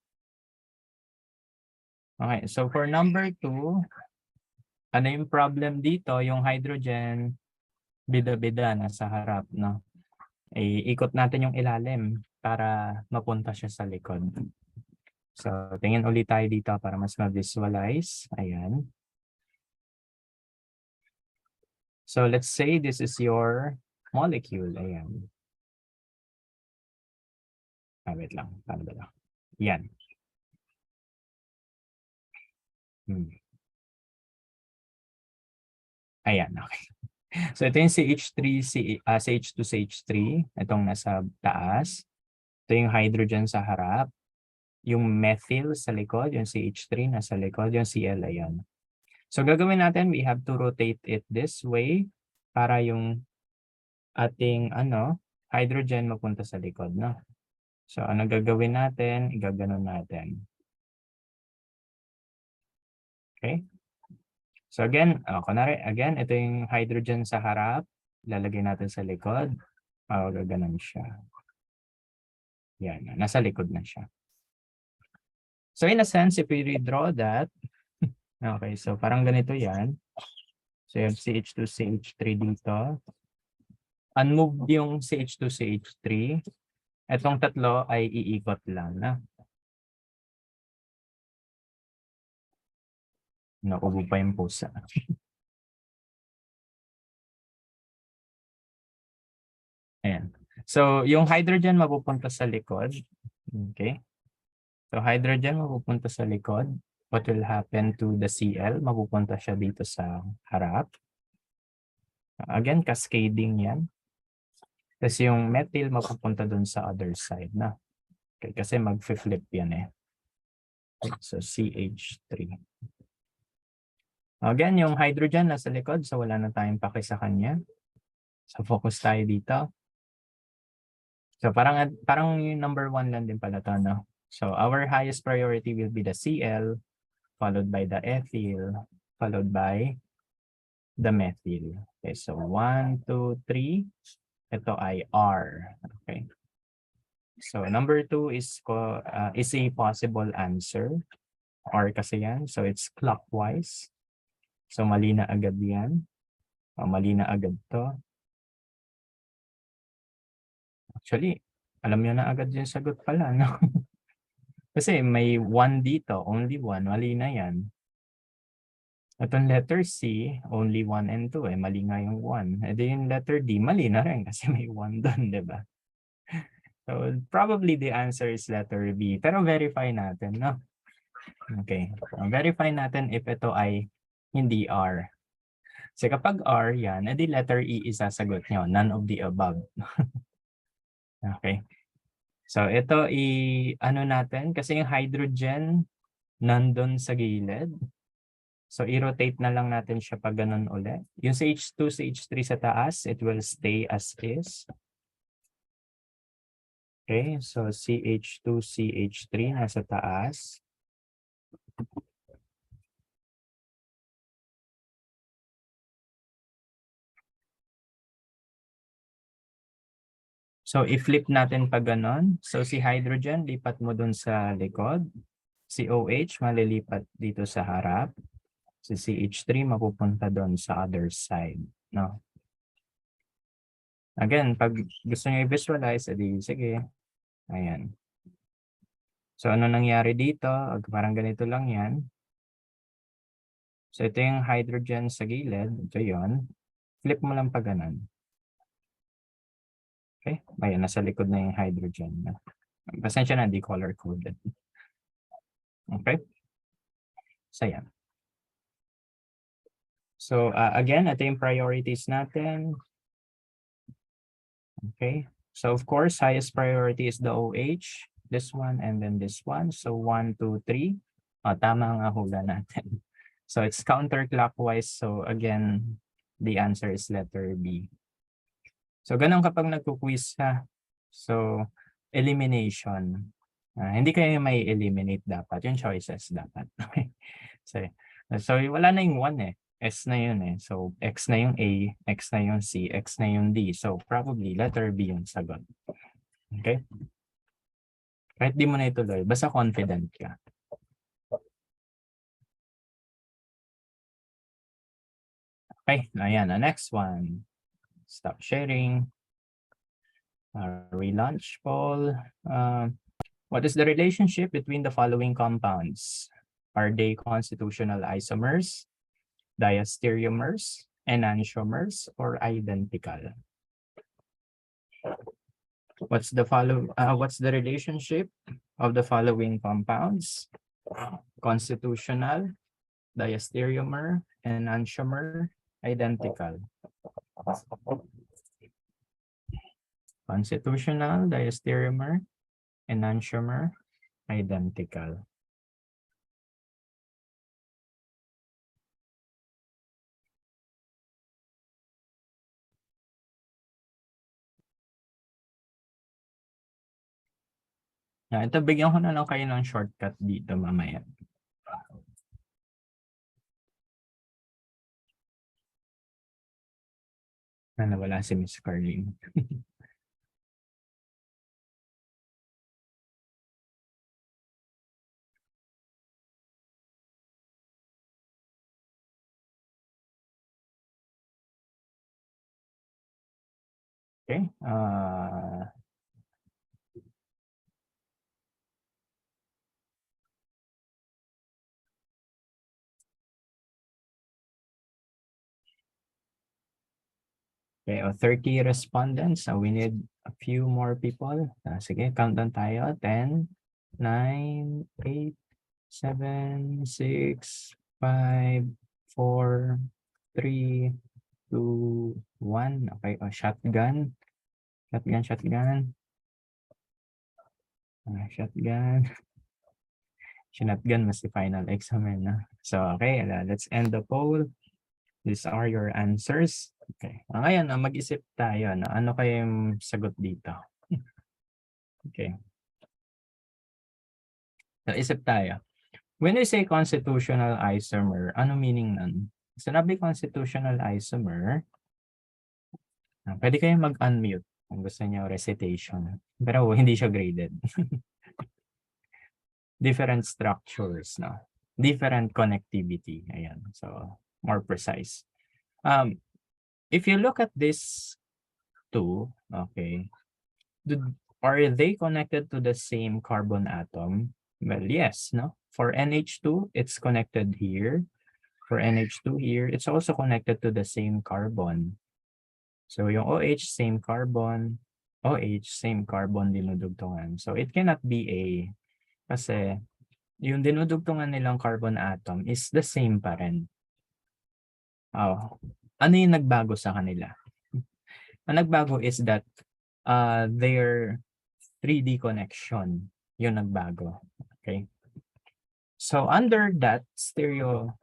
Okay, so for number 2, ano yung problem dito? Yung hydrogen, bida-bida nasa harap, no? Ikot natin yung ilalim para mapunta siya sa likod. So, tingin ulit tayo dito para mas ma-visualize. Ayan. So, let's say this is your molecule. Ayan. Wait lang. Paano ba lang? Yan. Ayan, okay. So, ito yung CH2, CH3. Itong nasa taas. Ito yung hydrogen sa harap. Yung methyl sa likod, yung CH3 nasa likod, yung Cl, ayan. So, gagawin natin, we have to rotate it this way para yung ating hydrogen mapunta sa likod, no? So, ano gagawin natin? Igaganon natin. Okay? So, again, ito yung hydrogen sa harap. Lalagay natin sa likod. Gaganon siya. Yan, nasa likod na siya. So, in a sense, if we redraw that, okay, so parang ganito yan. So, you have CH2, CH3 dito. Unmoved yung CH2, CH3. Itong tatlo ay iikot lang na. Naubo pa yung pusa. Ayan. So, yung hydrogen mapupunta sa likod. Okay. So, hydrogen mapupunta sa likod. What will happen to the Cl? Mapupunta siya dito sa harap. Again, cascading yan. Kasi yung methyl mapupunta dun sa other side na. Okay, kasi mag-flip yan eh. Okay, so, CH3. Again, yung hydrogen nasa likod, so wala na tayong paki sa kanya. So, focus tayo dito. So, parang yung number 1 lang din pala to, no? So, our highest priority will be the Cl, followed by the ethyl, followed by the methyl. Okay, so 1, 2, 3. Ito ay R. Okay. So, number 2 is a possible answer. R kasi yan. So, it's clockwise. So, mali na agad yan. Mali na agad to. Actually, alam nyo na agad yung sagot pala, no? Kasi may 1 dito, only 1, mali na yan. Itong letter C, only 1 and 2, mali nga yung 1. E di yung letter D, mali na rin kasi may 1 doon, di ba? So, probably the answer is letter B. Pero verify natin, no? Okay. So, verify natin if ito ay hindi R. Kasi kapag R yan, edi letter E isasagot nyo. None of the above. Okay. So, ito natin, kasi yung hydrogen nandun sa gilid. So, i-rotate na lang natin siya pag ganun ulit. Yung CH2, CH3 sa taas, it will stay as is. Okay, so CH2, CH3 nasa taas. So, i-flip natin pag ganon. So, si hydrogen, lipat mo dun sa likod. Si OH, malilipat dito sa harap. Si CH3, mapupunta dun sa other side. No? Again, pag gusto nyo i-visualize, edi sige. Ayan. So, ano nangyari dito? Parang ganito lang yan. So, ito yung hydrogen sa gilid. Ito yon. Flip mo lang pag ganon. Okay? Ayan, nasa likod na yung hydrogen. Pasensya na, di color-coded. Okay? So, yan. So, again, ito yung priorities natin. Okay? So, of course, highest priority is the OH. This one and then this one. So, 1, 2, 3. Tama ang hula natin. So, it's counterclockwise. So, again, the answer is letter B. So, ganun kapag nagku-quiz ha. So, elimination. Hindi kayo may eliminate dapat. Yung choices dapat. Okay. So, wala na yung 1 eh. S na yun eh. So, X na yung A, X na yung C, X na yung D. So, probably letter B yung sagot. Okay? Kahit di mo na ituloy, basta confident ka. Okay, ayan. The next one. Stop sharing. Relaunch poll. What is the relationship between the following compounds? Are they constitutional isomers, diastereomers, enantiomers, or identical? What's the relationship of the following compounds? Constitutional, diastereomer, enantiomer, identical. Constitutional, diastereomer, enantiomer, identical. Ito, bigyan ko na lang kayo ng shortcut dito mamaya. Nawala si Miss Carlene. Okay. Okay, 30 respondents. So we need a few more people. Sige, countdown tayo. 10, 9, 8, 7, 6, 5, 4, 3, 2, 1. Okay, shotgun. Shotgun. Shotgun. Shotgun mas the final exam. So, okay, let's end the poll. These are your answers. Okay. Ngayon, mag-isip tayo. Ano kayong sagot dito? Okay. So, isip tayo. When we say constitutional isomer, ano meaning nun? Sinabi constitutional isomer, pwede kayong mag-unmute kung gusto niyo recitation. Pero hindi siya graded. Different structures, no? Different connectivity. Ayan. So, more precise. If you look at this two, okay, are they connected to the same carbon atom? Well, yes, no? For NH2, it's connected here. For NH2 here, it's also connected to the same carbon. So yung OH, same carbon. OH, same carbon dinudugtungan. So it cannot be A. Kasi yung dinudugtungan nilang carbon atom is the same pa rin. Oh, ano yung nagbago sa kanila? Ang nagbago is that their 3D connection yung nagbago. Okay? So under that stereo,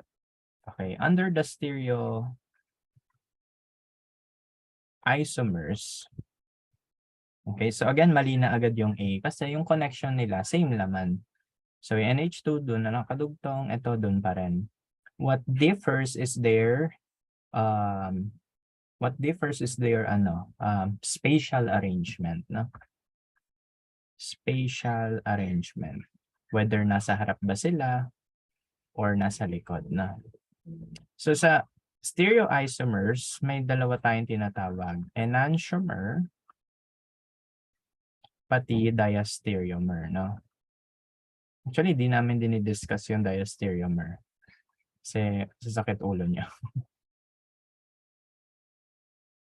under the stereo isomers, okay, so again, mali na agad yung A kasi yung connection nila, same laman. So yung NH2 doon na nakadugtong, ito doon pa rin. What differs is their spatial arrangement, no? Spatial arrangement. Whether nasa harap ba sila or nasa likod na. So sa stereoisomers, may dalawa tayong tinatawag. Enantiomer, pati diastereomer, no? Actually, di namin dinidiscuss yung diastereomer. Kasi sasakit ulo niya.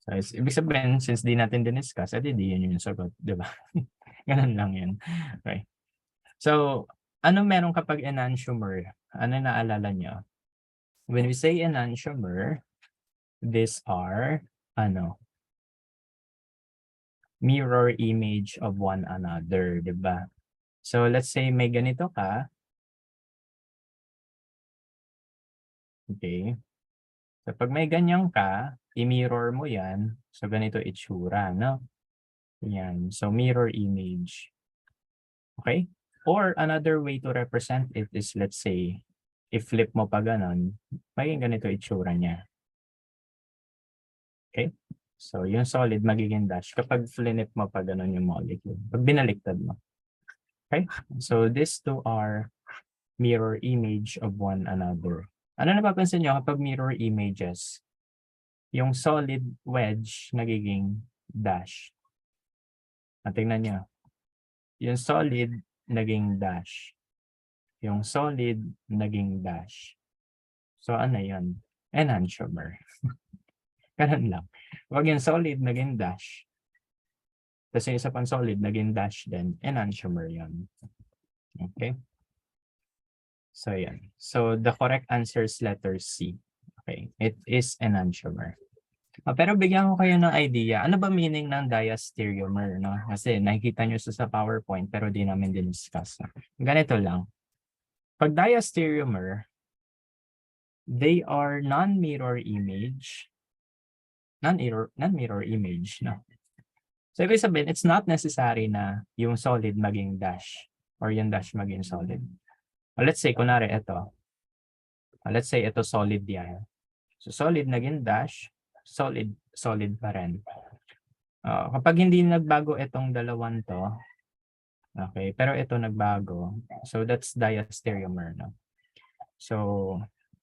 So, ibig sabihin, since di natin diniscuss, edi di yun yung sagot, di ba? Ganun lang yun. Okay. So, ano meron kapag enantiomer? Ano naalala nyo? When we say enantiomer, these are, mirror image of one another, di ba? So, let's say may ganito ka. Okay. So, pag may ganyan ka, i-mirror mo yan. So, ganito itsura, no? Yan. So, mirror image. Okay? Or another way to represent it is, let's say, i-flip mo pa ganon, magiging ganito itsura niya. Okay? So, yung solid magiging dash kapag flip mo pa ganon yung molecule. Pag binaliktad mo. Okay? So, these two are mirror image of one another. Ano napapansin nyo kapag mirror images? Yung solid wedge nagiging dash. Tingnan nyo. Yung solid naging dash. Yung solid, naging dash. So, ano yun? Enantiomer. Ganun lang. Wag yung solid, naging dash. Tapos yung isa pang solid, naging dash din. Enantiomer yun. Okay? So, yan. So, the correct answer is letter C. Okay. It is enantiomer. Pero bigyan ko kayo ng idea. Ano ba meaning ng diastereomer? No? Kasi nakikita nyo sa PowerPoint pero di namin din-discuss. No? Ganito lang. Pag diastereomer, they are non-mirror image. Non-mirror image. No? So, ibig sabihin, it's not necessary na yung solid maging dash or yung dash maging solid. Let's say, kunwari, ito. Let's say, ito solid yan. So, solid naging dash, solid pa rin. Kapag hindi nagbago itong dalawang to, okay, pero ito nagbago, so that's diastereomer. No? So,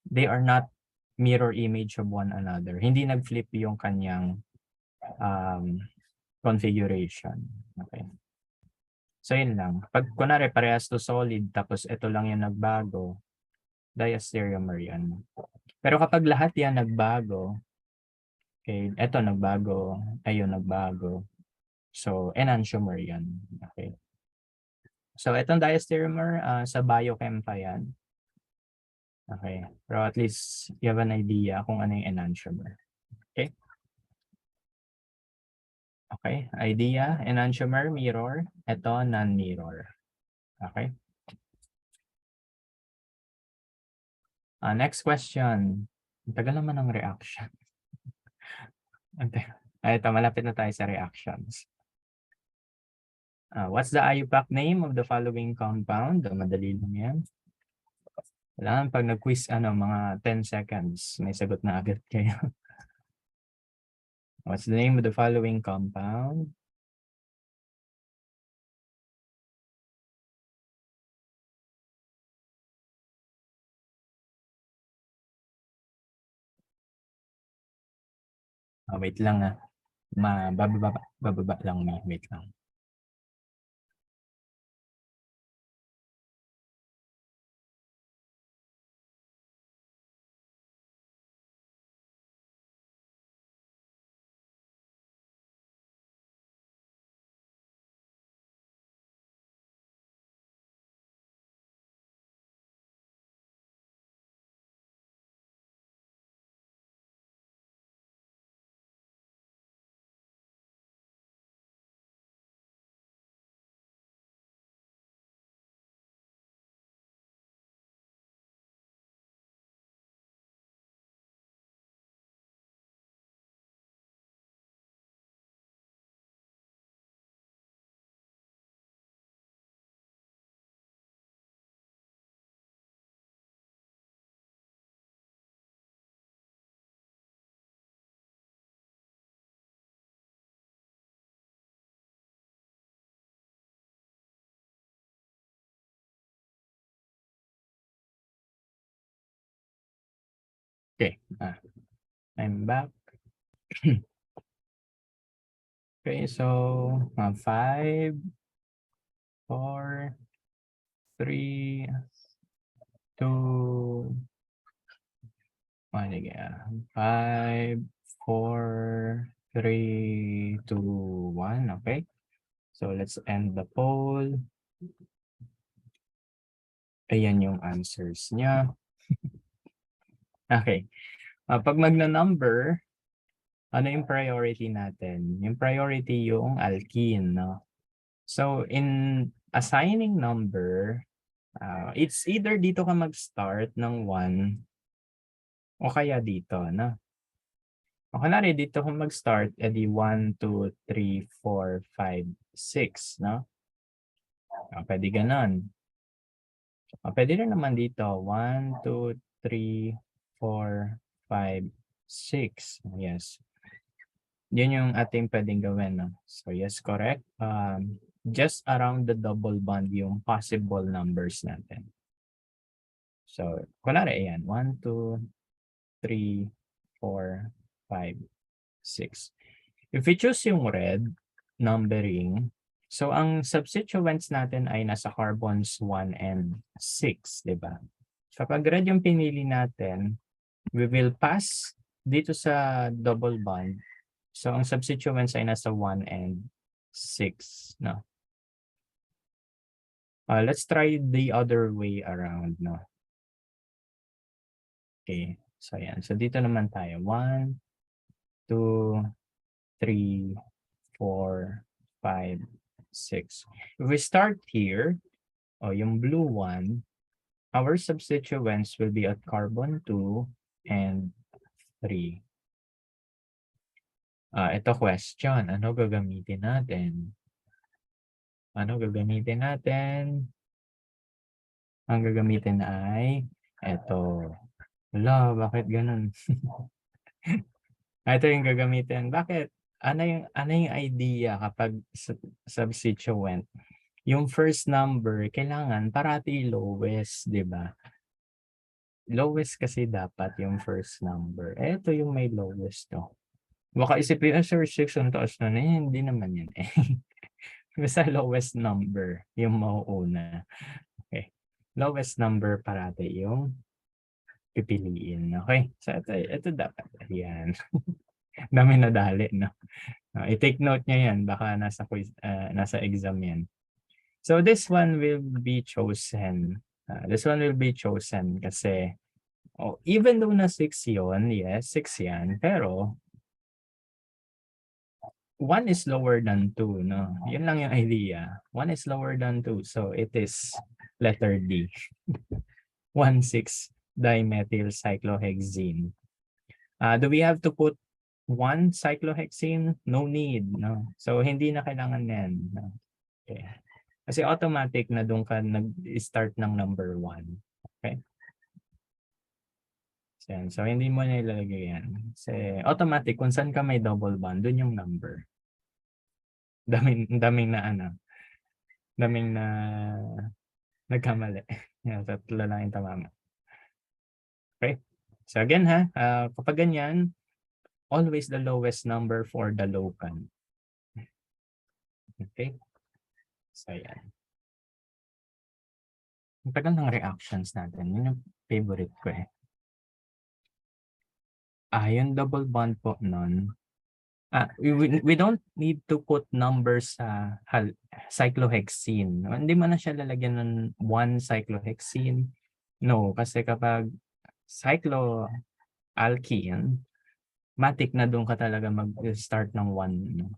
they are not mirror image of one another. Hindi nag-flip yung kanyang configuration. Okay. So, yun lang. Pag kunwari parehas to solid, tapos ito lang yung nagbago, diastereomer yan. Pero kapag lahat yan nagbago, okay, ito nagbago, ayun nagbago. So, enantiomer yan. Okay. So, itong diastereomer, sa biochem pa yan. Okay. Pero at least you have an idea kung ano yung enantiomer. Okay. Okay. Idea, enantiomer, mirror. Ito, non-mirror. Okay. Next question. Ang tagal naman ng reaction. Ito, malapit na tayo sa reactions. What's the IUPAC name of the following compound? Madali lang yan. Kailangan pag nag-quiz, mga 10 seconds, may sagot na agad kayo. What's the name of the following compound? Wait lang bababa lang may. Wait lang. Okay. I'm back. Okay, so 5, 4, 3, 2, 1 again. 5, 4, 3, 2, 1. Okay. So let's end the poll. Ayan yung answers niya. Okay. Pag magna-number, ano yung priority natin? Yung priority yung alkene, no? So in assigning number, it's either dito ka mag-start ng 1 o kaya dito, no? O kunwari dito kung mag-start, edi 1, 2, 3, 4, 5, 6, no? Pwede ganon. Pwede rin naman dito, 1, 2, 3, 4, 5, 6. Yes. Yun yung ating pwedeng gawin. No? So yes, correct. Just around the double bond yung possible numbers natin. So, kunwari, ayan. 1, 2, 3, 4, 5, 6. If we choose yung red numbering, So, ang substituents natin ay nasa carbons 1 and 6, di ba? So, pag red yung pinili natin, we will pass dito sa double bond. So, ang substituents ay nasa 1 and 6, no? Let's try the other way around, no? Okay, so yan. So, dito naman tayo. 1, 2, 3, 4, 5, 6. If we start here, yung blue one, our substituents will be at carbon 2 and 3. Ito question, ano gagamitin natin? Ano gagamitin natin? Ang gagamitin ay ito. Wala, bakit ganun? Ito yung gagamitin. Bakit? Ano yung idea kapag substituent? Yung first number, kailangan parati lowest, di ba? Lowest kasi dapat yung first number. Ito yung may lowest, no? Baka isipin, sir, 6 ang taas na hindi naman yan eh. Basta lowest number yung mauuna. Okay. Lowest number parati yung pipiliin. Okay. So, ito dapat. Ayan. Dami na dali, no? I-take note nyo yan. Baka nasa quiz, nasa exam yan. So, this one will be chosen. This one will be chosen kasi even though na 6 yun, yes, 6 yan, pero 1 is lower than 2, no? Yun lang yung idea. 1 is lower than 2, so it is letter D. 1,6-dimethyl cyclohexene. Do we have to put 1 cyclohexene? No need, no? So, hindi na kailangan yan. No? Okay. Kasi automatic na doon ka nag-start ng number 1. Okay? So, hindi mo na ilalagay yan. Kasi automatic, kung saan ka may double bond, doon yung number. Daming na nagkamali. Yan, tatlo lang yung tamama. Okay? So again kapag ganyan, always the lowest number for the locand. Okay? So yan. Ang tagal ng reactions natin. Yun yung favorite ko eh. Yung double bond po nun. We don't need to put numbers sa cyclohexene. Hindi mo na siya lalagyan ng 1 cyclohexene. No, kasi kapag cycloalkene, matik na doon ka talaga mag-start ng 1.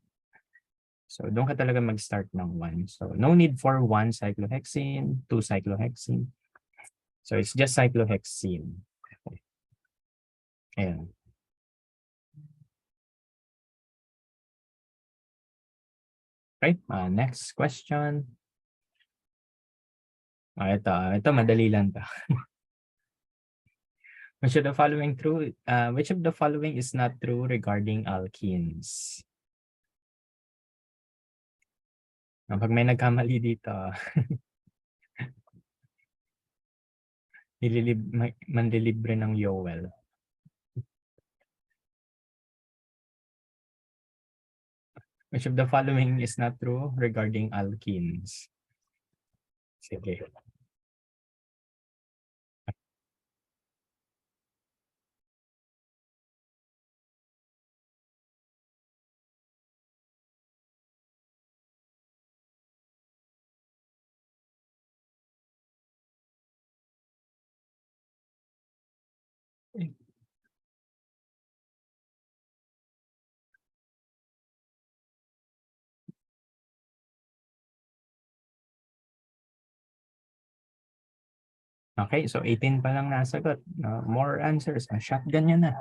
So, doon ka talaga mag-start ng 1. So, no need for 1 cyclohexene, 2 cyclohexene. So, it's just cyclohexene. Ayan. Okay, next question. Ito madali lang to. Which of the following is not true regarding alkenes? Pag may nagkamali dito, mandilibre ng Yoel. Which of the following is not true regarding alkenes? Sige. Okay, so 18 pa lang nasagot. More answers. Shotgun yun na.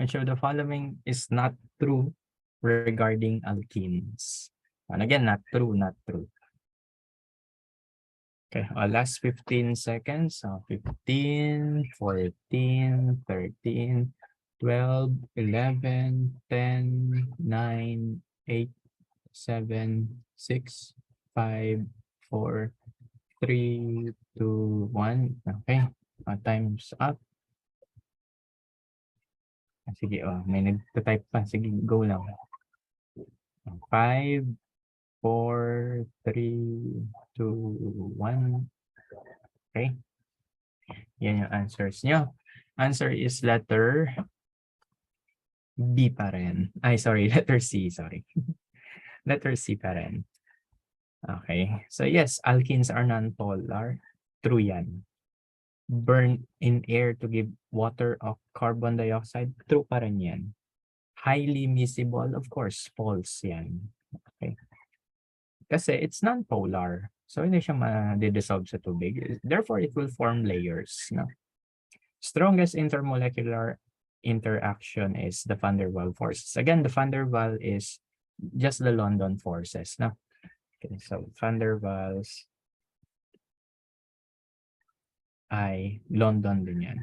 Which of the following is not true regarding alkenes? And again, not true, not true. Okay, last 15 seconds. 15, 14, 13, 12, 11, 10, 9, 8, 7, 6, 5, 4, 3, 2, 1. Okay. Time's up. Sige, may nagta-type pa. Sige, go lang. 5, 4, 3, 2, 1. Okay. Yan yung answers nyo. Answer is letter B pa rin. Ay, sorry. Letter C. Sorry. Letter C pa rin. Okay. So yes, alkenes are non-polar. True yan. Burn in air to give water of carbon dioxide. True pa rin yan. Highly miscible, of course, false yan. Okay. Kasi it's non-polar. So hindi siya ma-dissolve sa tubig. Therefore, it will form layers. No? Strongest intermolecular interaction is the van der Waals forces. Again, the van der Waals is just the London forces. No? Okay, so van der Waals ay London din yan.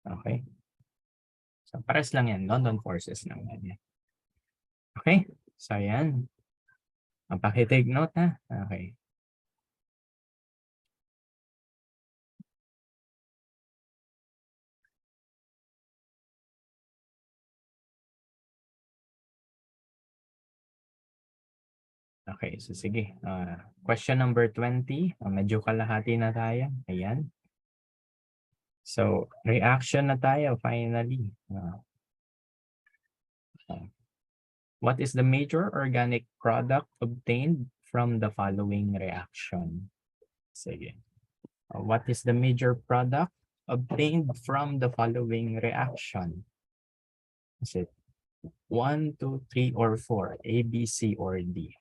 Okay? So pares lang yan. London forces lang yan. Okay? So yan. Pakitake note ha. Okay. Okay, so sige. Question number 20. Medyo kalahati na tayo. Ayan. So, reaction na tayo finally. What is the major organic product obtained from the following reaction? Sige. What is the major product obtained from the following reaction? Is it 1, 2, 3, or 4? A, B, C, or D?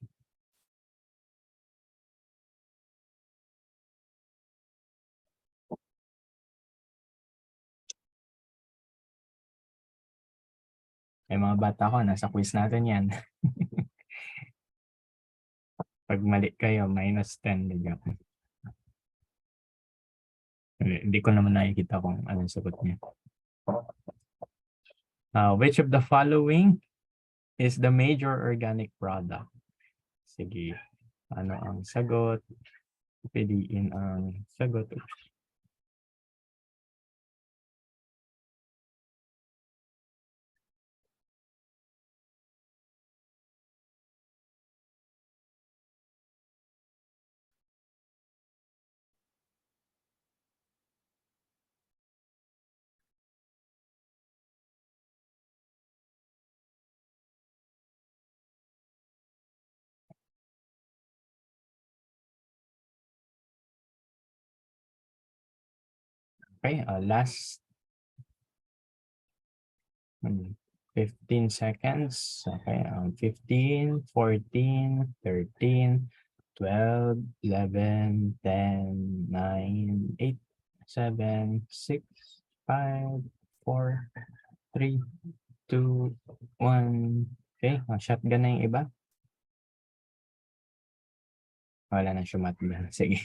May mga bata ko, nasa quiz natin yan. Pag mali kayo, -10. Hindi ko naman nakikita kung anong sagot niya. Which of the following is the major organic product? Sige. Ano ang sagot? Piliin ang sagot. Okay, last 15 seconds. Okay, 15, 14, 13, 12, 11, 10, 9, 8, 7, 6, 5, 4, 3, 2, 1. Okay, shotgun na yung iba. Wala na shotgun. Sige.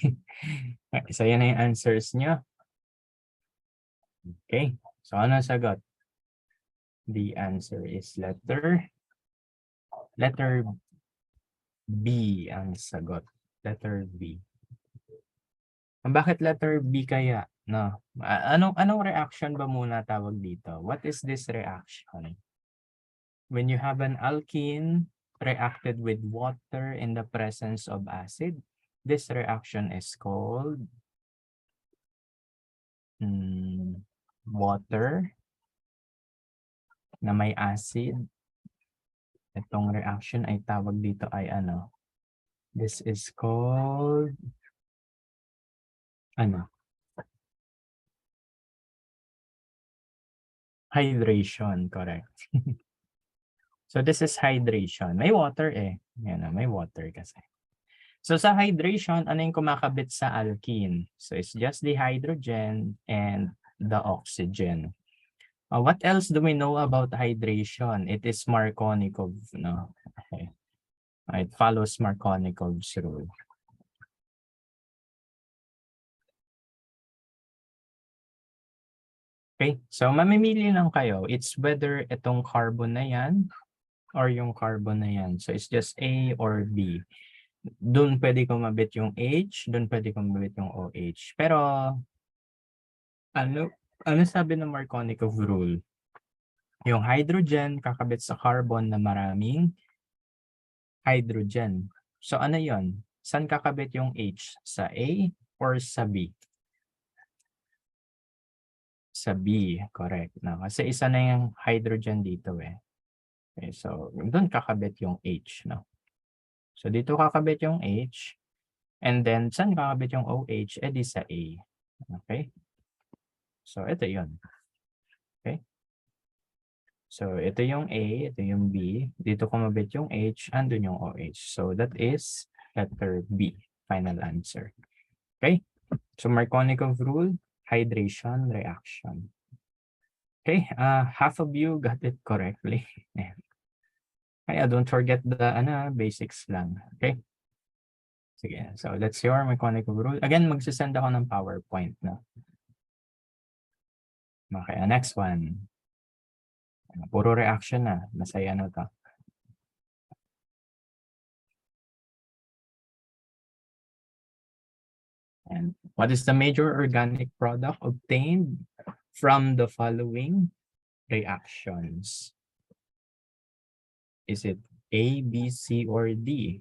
Okay, so yan na yung answers nyo. Okay, so ano sagot? The answer is letter B ang sagot. Letter B. Bakit letter B kaya? No. Anong reaction ba muna tawag dito? What is this reaction? When you have an alkene reacted with water in the presence of acid, this reaction is called water na may acid. Itong reaction ay tawag dito ay ano? This is called ano? Hydration, correct. So this is hydration. May water eh. Yan na, may water kasi. So sa hydration, ano yung kumakabit sa alkene? So it's just the hydrogen and the oxygen. What else do we know about hydration? It is Markovnikov, no? Okay. It follows Markovnikov's rule. Okay, so mamimili lang kayo. It's whether itong carbon na yan or yung carbon na yan. So it's just A or B. Doon pwede kumabit yung H, doon pwede kumabit yung OH. Pero ano sabi ng Markovnikov rule? Yung hydrogen kakabit sa carbon na maraming hydrogen. So ano yon? Saan kakabit yung H? Sa A or sa B? Sa B, correct. No? Kasi isa na yung hydrogen dito eh. Okay, so doon kakabit yung H. No? So dito kakabit yung H. And then saan kakabit yung OH? Eh di sa A. Okay? So ito yun. Okay? So ito yung A, ito yung B. Dito kumabit yung H, andun yung OH. So that is letter B. Final answer. Okay? So Markovnikov rule, hydration reaction. Okay, half of you got it correctly. Kaya don't forget the basics lang. Okay? Sige, so that's your Markovnikov rule. Again, magsasend ako ng PowerPoint. No? Okay, next one. Puro reaction na. Masaya na to. And what is the major organic product obtained from the following reactions? Is it A, B, C, or D?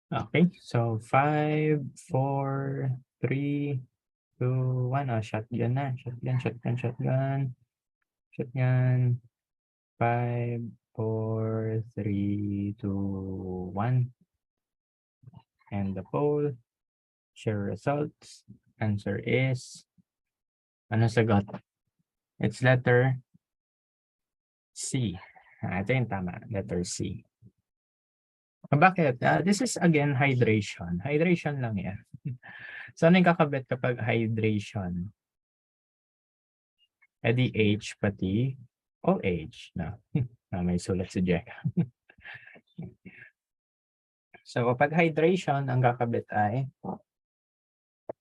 Okay, so 5, 4, 3, 2, 1. Oh, shotgun na. Shotgun, shotgun, shotgun. Shotgun. 5, 4, 3, 2, 1. And the poll. Share results. Answer is, ano sagot? It's letter C. Ito yung tama. Letter C. Bakit? This is again hydration. Hydration lang yan. So ano yung kakabit kapag hydration? E di H pati OH. No? May sulat si Jack. So kapag hydration, ang kakabit ay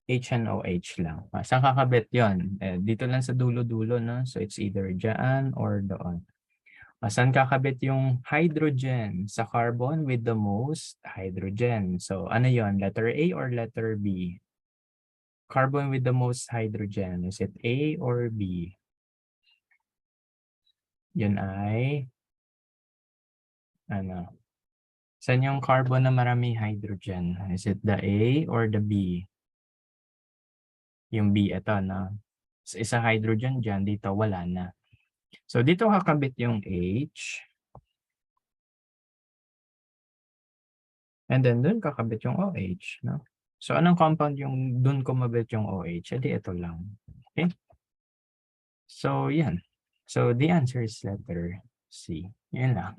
H and OH lang. Saan kakabit yun? Dito lang sa dulo-dulo. No? So it's either dyan or doon. Saan kakabit yung hydrogen? Sa carbon with the most hydrogen. So ano yon? Letter A or letter B? Carbon with the most hydrogen. Is it A or B? Yun ay ano? Saan yung carbon na marami hydrogen? Is it the A or the B? Yung B, ito, no? Isa hydrogen dyan, dito wala na. So dito kakabit yung H. And then dun kakabit yung OH, no? So anong compound yung dun kumabit yung OH? Edi ito lang. Okay? So yan. So the answer is letter C. Yan lang.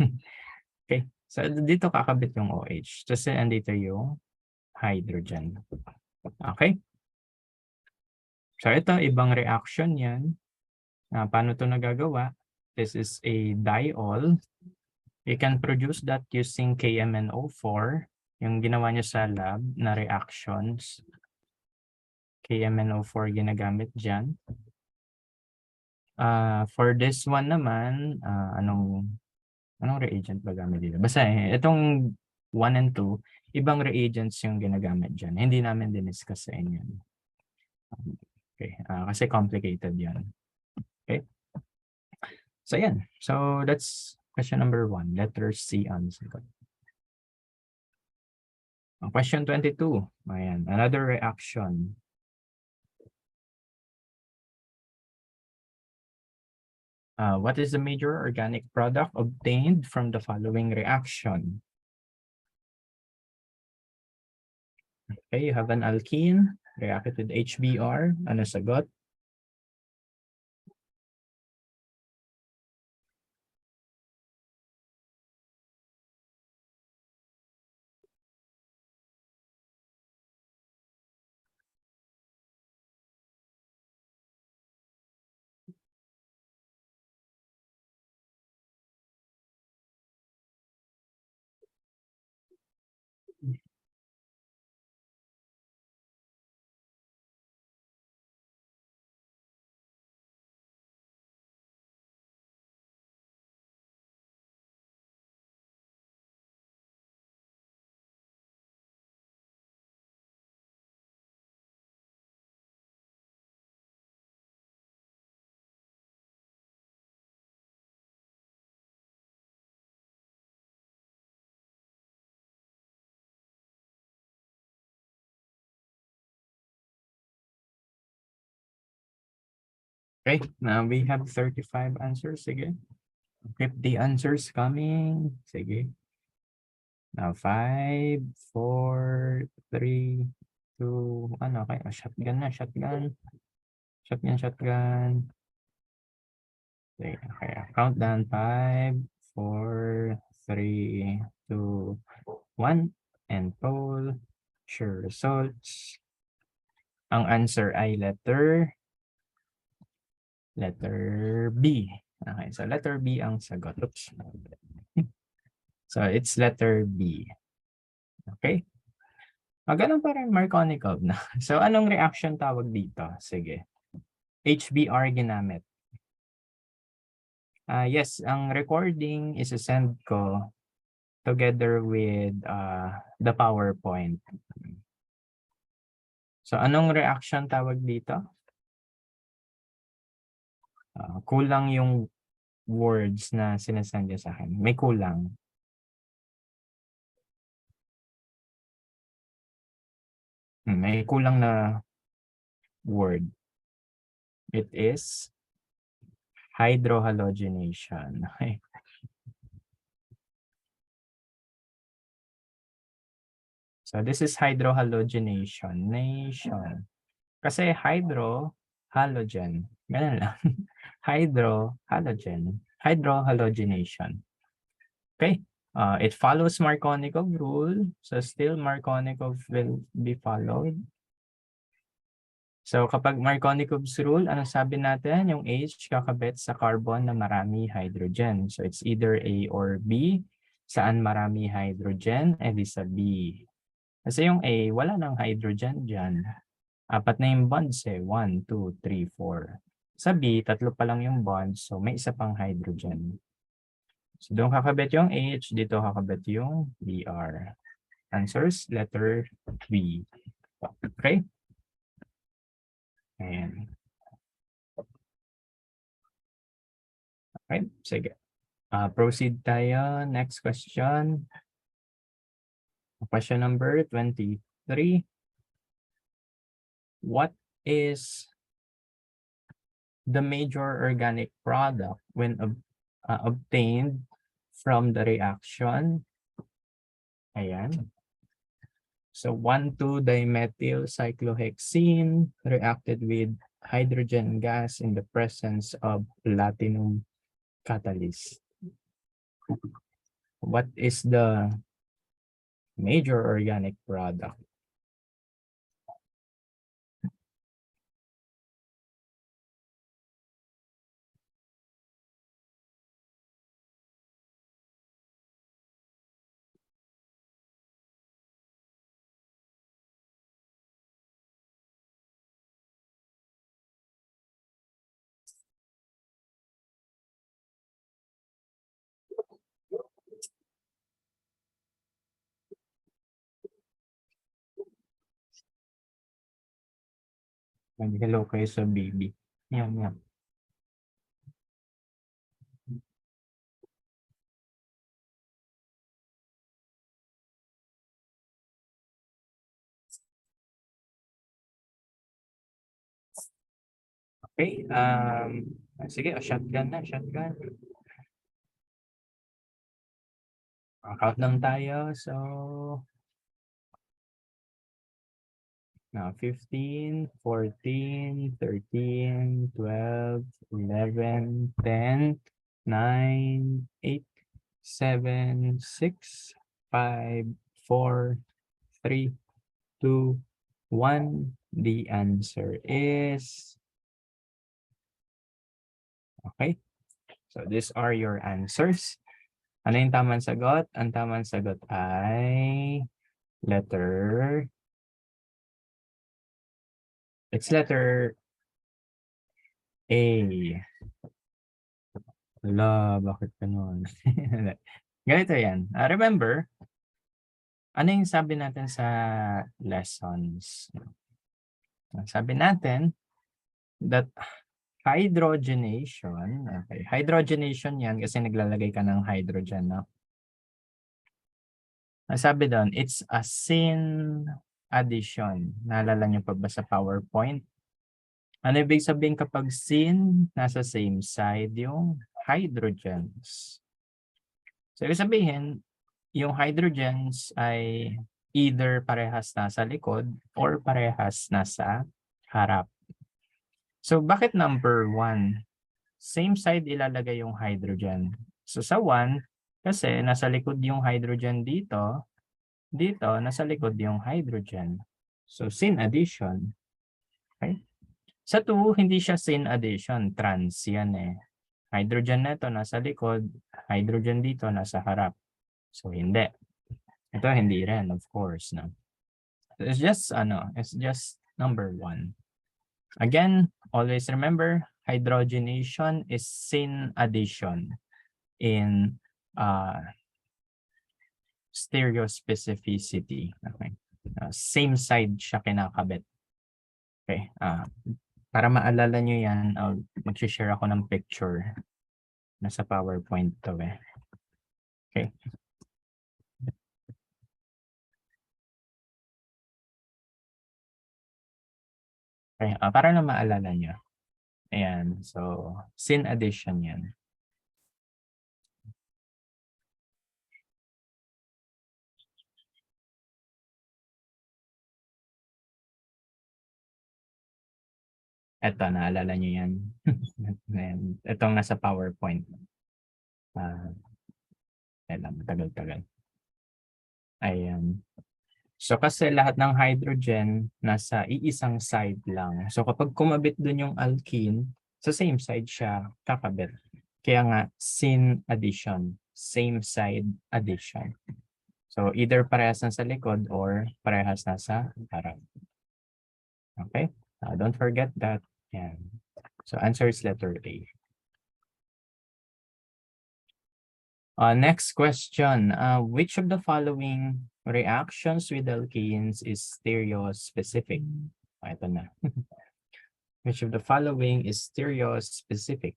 Okay. So dito kakabit yung OH. Kasi andito yung hydrogen. Okay? So ito, ibang reaction yan. Paano ito nagagawa? This is a diol. You can produce that using KMnO4. Yung ginawa niya sa lab na reactions. KMnO4 ginagamit dyan. For this one naman, anong reagent ba gamit dito? Basta itong 1 and 2, ibang reagents yung ginagamit dyan. Hindi namin diniscuss sa inyo. Okay, kasi complicated yan. Okay? So yan. So that's Question number 1, letter C ang sagot. Question 22, ayan, another reaction. What is the major organic product obtained from the following reaction? Okay, you have an alkene reacted with HBr. Ano sagot? Okay, now we have 35 answers. Sige. 50 answers coming. Sige. Now 5, 4, 3, 2, ano, okay. Shotgun na, shotgun. Shotgun. Okay, okay. Countdown 5, 4, 3, 2, 1. And poll. Sure results. Ang answer ay letter B. Okay, so letter B ang sagot. Oops. So it's letter B. Okay? Ganun pa rin Markovnikov na. So anong reaction tawag dito? Sige. HBr ginamit. Yes, ang recording is-send ko together with the PowerPoint. So anong reaction tawag dito? Kulang yung words na sinasend niya sa akin. May kulang. May kulang na word. It is hydrohalogenation. Okay. So this is hydrohalogenation. Kasi hydro, halogen. Ganun lang. Hydrohalogenation. Okay. It follows Markovnikov rule. So still Markovnikov will be followed. So kapag Markovnikov's rule, ano sabi natin? Yung H kakabit sa carbon na marami hydrogen. So it's either A or B. Saan marami hydrogen? Di sa B. Kasi yung A, wala nang hydrogen dyan. 4 na yung bonds 1, 2, 3, 4. Sa B, 3 pa lang yung bonds. So may isa pang hydrogen. So doon kakabit yung H, dito kakabit yung Br. Answers, letter B. Okay? Ayan. Okay, sige. Proceed tayo. Next question. Question number 23. What is the major organic product when obtained from the reaction? Ayan. So 1,2-dimethyl cyclohexene reacted with hydrogen gas in the presence of platinum catalyst. What is the major organic product? Mag-hello kayo sa baby. Yan. Okay, sige, shotgun na, shotgun. Count lang tayo. So, 15, 14, 13, 12, 11, 10, 9, 8, 7, 6, 5, 4, 3, 2, 1. The answer is... Okay. So, these are your answers. Ano yung tamang sagot? Ang tamang sagot ay it's letter A. Hala, bakit ganun? Ganito yan. Remember, ano yung sabi natin sa lessons? Sabi natin that hydrogenation, okay, hydrogenation yan kasi naglalagay ka ng hydrogen, no? Sabi doon, it's a syn addition. Naalala niyo pa ba sa PowerPoint? Ano ibig sabihin kapag syn, nasa same side yung hydrogens? So, ibig sabihin, yung hydrogens ay either parehas nasa likod or parehas nasa harap. So, bakit number 1? Same side ilalagay yung hydrogen. So, sa 1, kasi nasa likod yung hydrogen dito, nasa likod yung hydrogen. So, syn addition. Okay? Sa 2, hindi siya syn addition. Trans yan eh. Hydrogen na ito nasa likod, hydrogen dito nasa harap. So, hindi. Ito hindi rin, of course. No? It's just number 1. Again, always remember, hydrogenation is syn addition in stereospecificity. Okay. Same side siya kinakabit. Okay. Para maalala nyo yan, mag-share ako ng picture. Nasa PowerPoint to eh. Okay. Okay, para na maalala nyo. Ayan, so, syn addition yan. Ito, naalala nyo yan. Itong nasa PowerPoint. Tagal-tagal. Ayan. So, kasi lahat ng hydrogen nasa iisang side lang. So, kapag kumabit dun yung alkene, sa same side siya kakabit. Kaya nga, syn addition. Same side addition. So, either parehas na sa likod or parehas na sa harap. Okay? Don't forget that. Yan. So, answer is letter A. Next question. Which of the following reactions with alkenes is stereospecific? Ito na. Which of the following is stereospecific?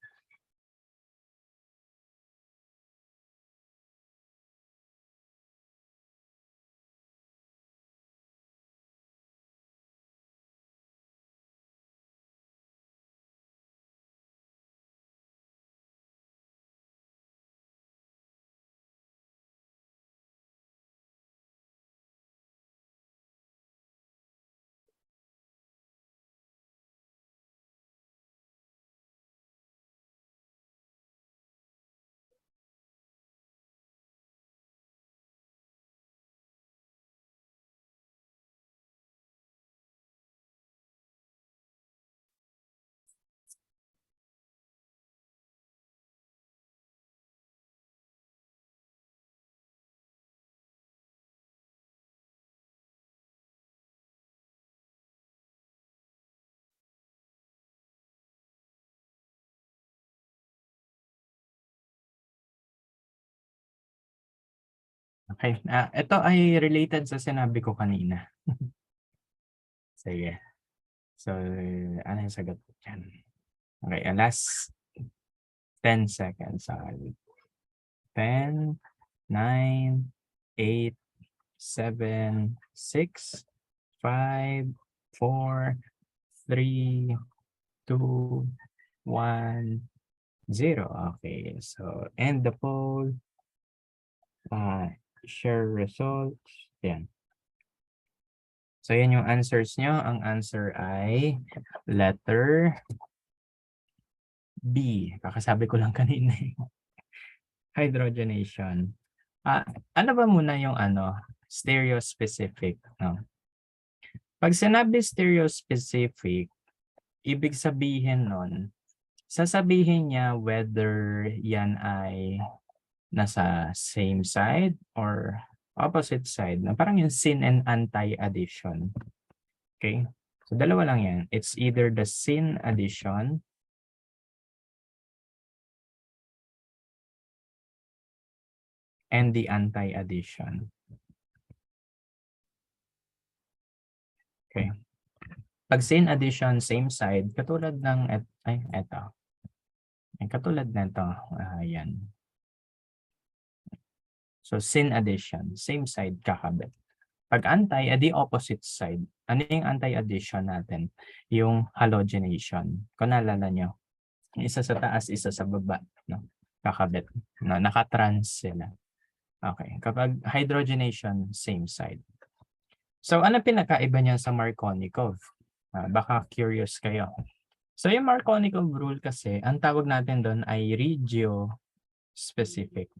Okay. Ito ay related sa sinabi ko kanina. Sige. So, ano yung sagot dyan? Okay, last 10 seconds. 10, 9, 8, 7, 6, 5, 4, 3, 2, 1, 0. Okay, so end the poll. Share results. Yan. So yan yung answers nyo. Ang answer ay letter B. Kakasabi ko lang kanina. Hydrogenation. Ano ba muna yung stereospecific? No? Pag sinabi stereospecific, ibig sabihin nun, sasabihin niya whether yan ay nasa same side or opposite side. Na parang yung syn and anti-addition. Okay? So dalawa lang yan. It's either the syn addition and the anti-addition. Okay. Pag syn addition, same side, katulad ng, eto. Katulad nito, yan. So, syn addition, same side kakabit. Pag anti, edi opposite side. Ano yung anti-addition natin? Yung halogenation. Kung naalala nyo, isa sa taas, isa sa baba. No? Kakabit. No? Nakatrans sila. Okay. Kapag hydrogenation, same side. So, ano pinakaiba niya sa Markovnikov? Baka curious kayo. So, yung Markovnikov rule kasi, ang tawag natin doon ay regio-specific.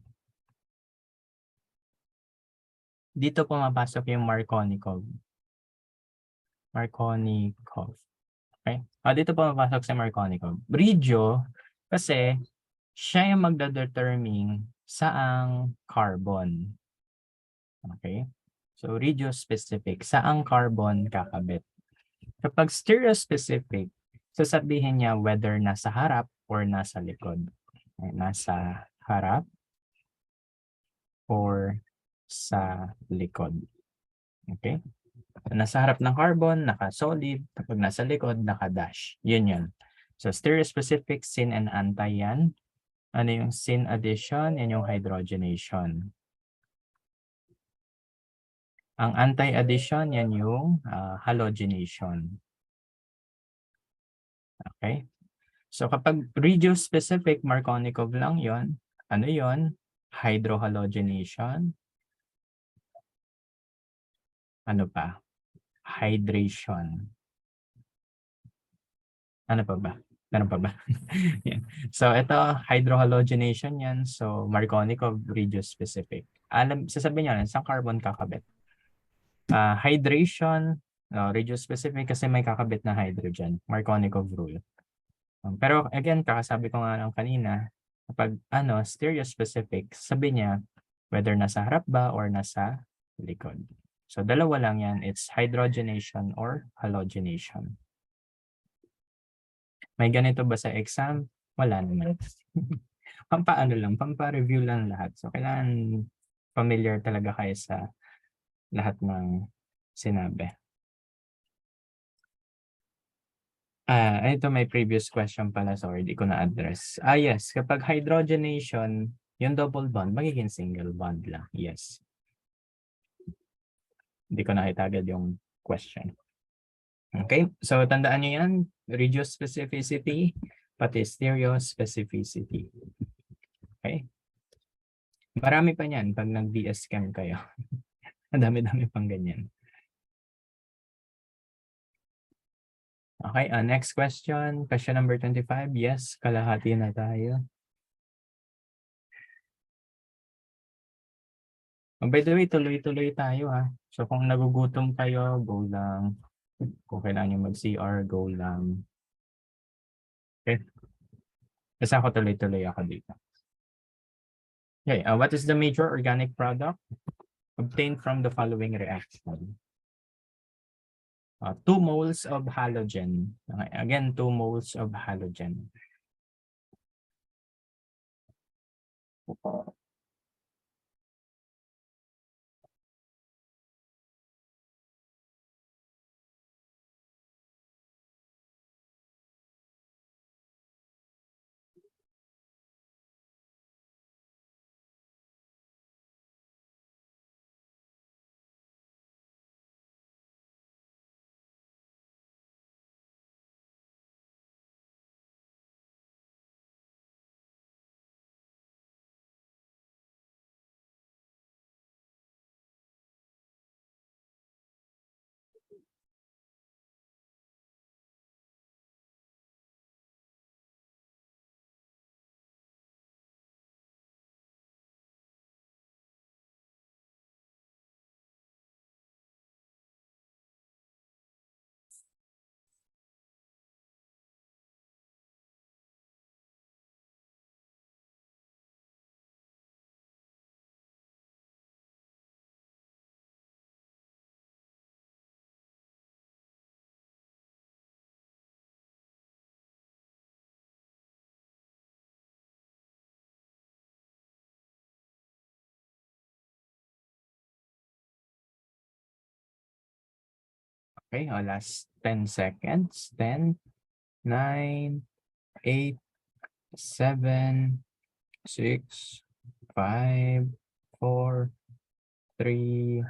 Dito pumapasok yung Markovnikov. Markovnikov. Okay? Dito pumapasok si Markovnikov. Regio, kasi siya yung magda-determine saang carbon. Okay? So, regio-specific. Saang carbon kakabit. Kapag stereospecific, sasabihin niya whether nasa harap or nasa likod. Nasa harap or sa likod. Okay? Nasa harap ng carbon, naka-solid. Kapag nasa likod, naka-dash. Yun. So, stereospecific, syn and anti yan. Ano yung syn addition? Yan yung hydrogenation. Ang anti-addition, yan yung halogenation. Okay? So, kapag regio-specific, Markovnikov lang yon. Ano yon? Hydrohalogenation. Ano pa? Hydration. Ano pa ba? Meron pa ba? Yan. So, ito, hydrohalogenation yan. So, Markovnikov regio-specific. Sasabihin nyo, isang carbon kakabit. Hydration, regio-specific kasi may kakabit na hydrogen. Markovnikov rule. Pero again, kakasabi ko nga lang kanina, kapag stereospecific, sabi niya whether nasa harap ba or nasa likod. So, dalawa lang yan. It's hydrogenation or halogenation. May ganito ba sa exam? Wala naman. Pampa-review lang lahat. So, kailangan familiar talaga kayo sa lahat ng sinabi. Ito may previous question pala. Sorry, di ko na-address. Yes. Kapag hydrogenation, yung double bond, magiging single bond lang. Yes. Hindi ko nakita agad yung question. Okay. So, tandaan nyo yan. Regiospecificity, pati stereospecificity. Okay. Marami pa niyan pag nag-BS Chem kayo. Madami-dami pang ganyan. Okay, next question. Question number 25. Yes, kalahati na tayo. By the way, tuloy-tuloy tayo ha. So kung nagugutom kayo, go lang. Kung kailangan nyo mag-CR, go lang. Okay. Kasi ako tuloy-tuloy ako dito. Okay, what is the major organic product obtained from the following reaction? 2 moles of halogen. Okay, again, 2 moles of halogen. Okay, last 10 seconds. 10, 9, 8, 7, 6, 5, 4, 3,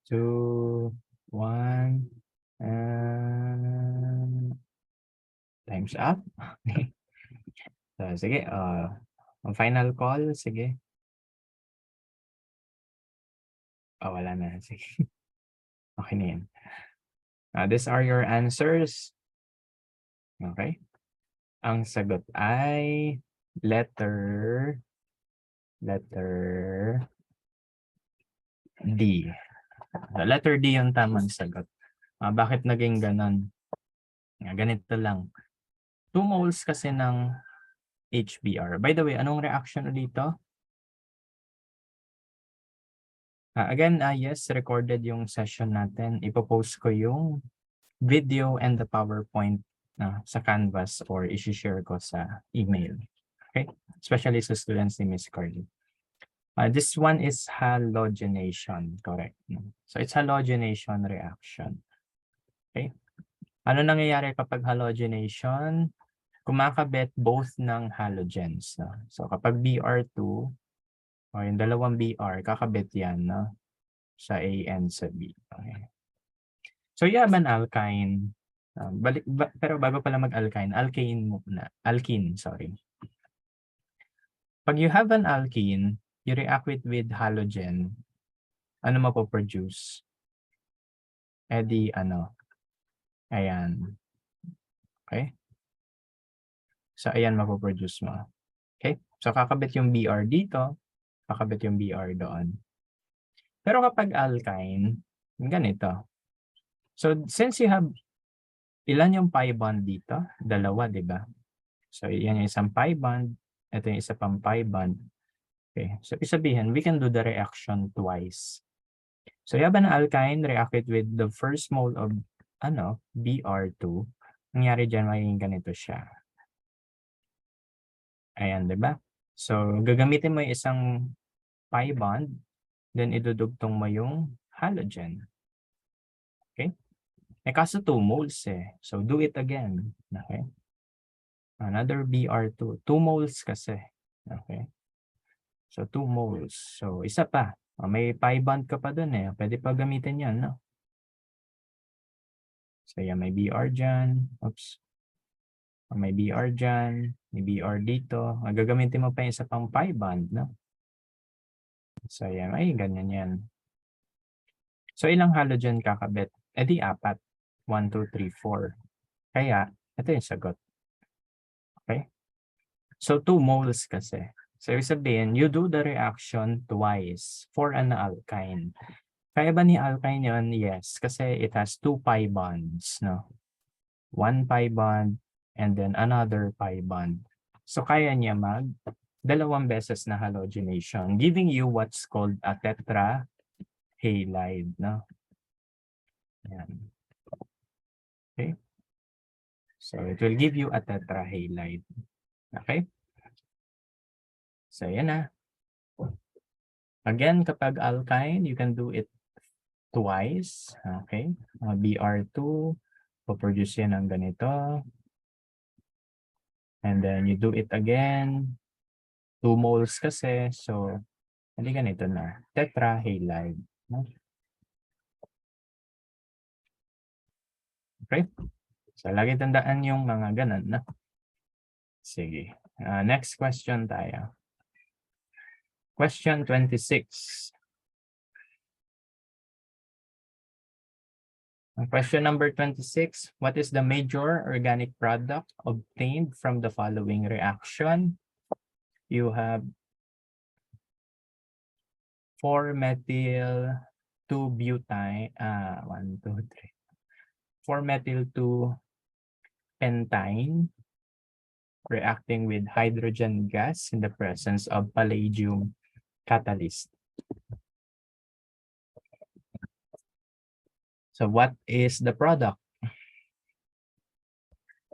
2, 1, and time's up. So, sige, ang final call, sige. Wala na. Sige. Okay na yan. These are your answers. Okay. Ang sagot ay letter D. Letter D yung tamang sagot. Bakit naging ganon? Ganito lang. 2 moles kasi ng HBr. By the way, anong reaction dito? Again, yes, recorded yung session natin. Ipopost ko yung video and the PowerPoint sa Canvas or isi-share ko sa email. Okay? Especially sa students ni Miss Carly. This one is halogenation, correct? So it's halogenation reaction. Okay? Ano nangyayari kapag halogenation? Kumakabit both ng halogens. So kapag Br2, o yung dalawang Br, kakabit yan sa A and sa B. Okay. So you have an alkyne. Pero bago pala mag-alkyne, alkene, sorry. Pag you have an alkene, you react with halogen, ano mapoproduce? Ayan. Okay? So ayan mapoproduce mo. Okay? So kakabit yung Br dito, kakabit yung Br doon. Pero kapag alkyne, ganito. So since you have, ilan yung pi bond dito? Dalawa, di ba? So yan yung isang pi bond, ito yung isa pang pi bond. Okay, so isabihin, we can do the reaction twice. So you have an alkyne reacted with the first mole of Br2. Nangyari dyan, magiging ganito siya. Ayan, di ba? So gagamitin mo yung isang pi bond, then idudugtong mo yung halogen. Okay? Kaso 2 moles eh. So do it again. Okay? Another Br2. 2 moles kasi. Okay? So 2 moles. So isa pa. May pi bond ka pa dun eh. Pwede pa gamitin yan, no? So yan, may Br dyan. Oops. May Br dyan. May Br dito. Gagamitin mo pa yung isa pang pi bond, no? So yan, ay ganyan yan. So ilang halogen kakabit? Di 4. 1, 2, 3, 4. Kaya, ito yung sagot. Okay? So 2 moles kasi. So ibig sabihin, you do the reaction twice for an alkyne. Kaya ba ni alkyne yun? Yes, kasi it has 2 pi bonds, no? 1 pi bond and then another pi bond. So kaya niya dalawang beses na halogenation, giving you what's called a tetrahalide, no? Ayan. Okay? So it will give you a tetrahalide. Okay? So yan na. Again, kapag alkyne, you can do it twice. Okay? Br2, produce yan ng ganito. And then you do it again. 2 moles kasi. So, hindi ganito na. Tetrahalide. Okay? So, lagi tandaan yung mga ganun, no? Sige. Next question tayo. Question 26. Question number 26. What is the major organic product obtained from the following reaction? You have 4-methyl-2-butyne, 4-methyl-2-pentyne reacting with hydrogen gas in the presence of palladium catalyst. So what is the product?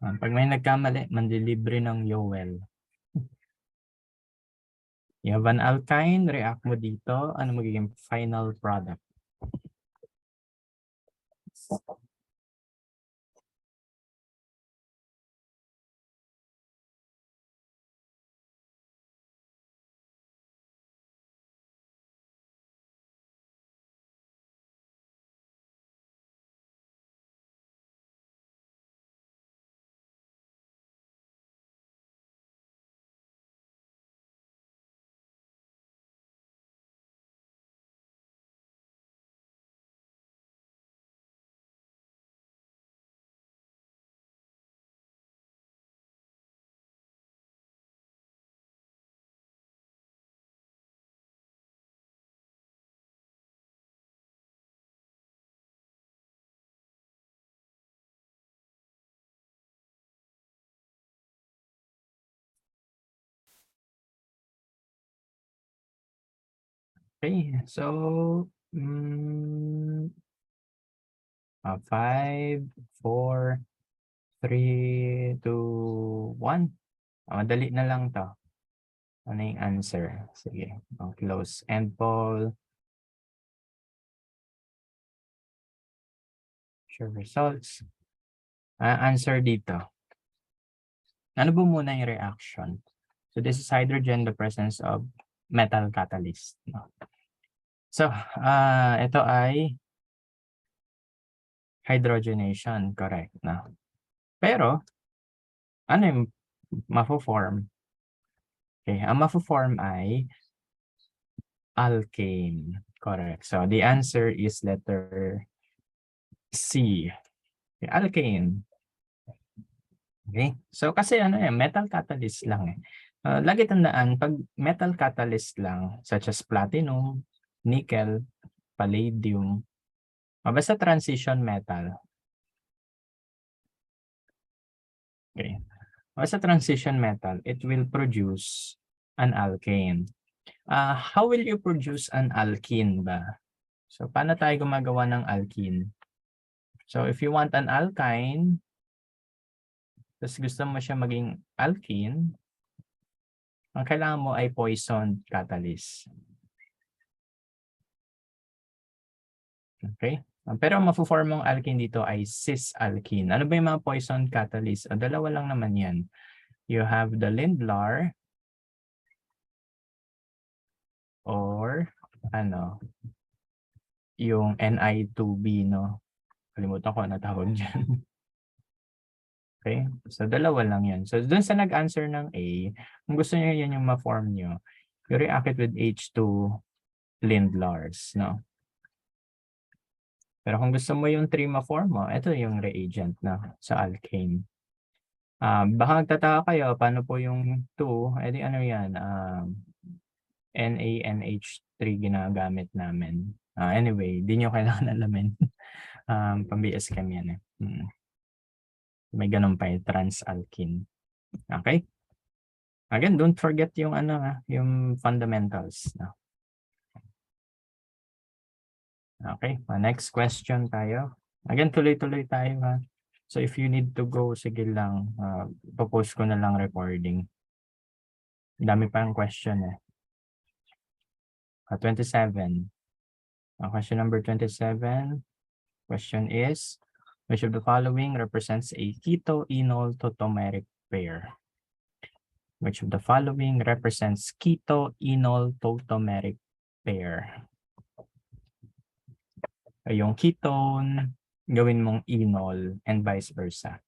Pag may nagkamali, mandilibre ng Yowel. You have an alkyne, react mo dito. Ano magiging final product? Okay, so 5, 4, 3, 2, 1. Madali na lang to. Ano yung answer? Sige, close end poll. Share results. Answer dito. Ano ba muna yung reaction? So this is hydrogen, the presence of metal catalyst. No? So, ito ay hydrogenation, correct. No? Pero, ano yung mafo-form? Okay, ang mafo-form ay alkane. Correct. So, the answer is letter C. Okay, alkane. Okay? So, kasi ano metal catalyst lang eh. Lagi tandaan, pag metal catalyst lang, such as platinum, nickel, palladium, basta transition metal. Okay. Basta transition metal, it will produce an alkane. How will you produce an alkene ba? So, paano tayo gumagawa ng alkene? So, if you want an alkyne, tapos gusto mo siya maging alkene, ang kailangan mo ay poisoned catalyst. Okay? Pero ang mafo-form mong alkene dito ay cis-alkene. Ano ba yung mga poison catalyst? Dalawa lang naman yan. You have the Lindlar or yung Ni2B, no? Kalimutan ko na tawag dyan. Okay? So, dalawa lang yan. So, dun sa nag-answer ng A, kung gusto nyo yan yung ma-form nyo, you react it with H2 Lindlars, no? Pero kung gusto mo yung 3 ma-form mo, ito yung reagent na sa alkane. Baka nagtataka kayo, paano po yung 2? Eh di ano yan, NaNH3 ginagamit namin. Anyway, di nyo kailangan alamin. Pang-BS Chem yan eh. May ganun pa trans-alkene. Okay? Again, don't forget yung yung fundamentals. No? Okay, next question tayo. Again, tuloy-tuloy tayo ha. So if you need to go, sige lang, popost ko na lang recording. Dami pa ang question eh. 27. Question number 27. Question is, which of the following represents a keto-enol tautomeric pair? Which of the following represents keto-enol tautomeric pair? Yung ketone, gawin mong enol and vice versa.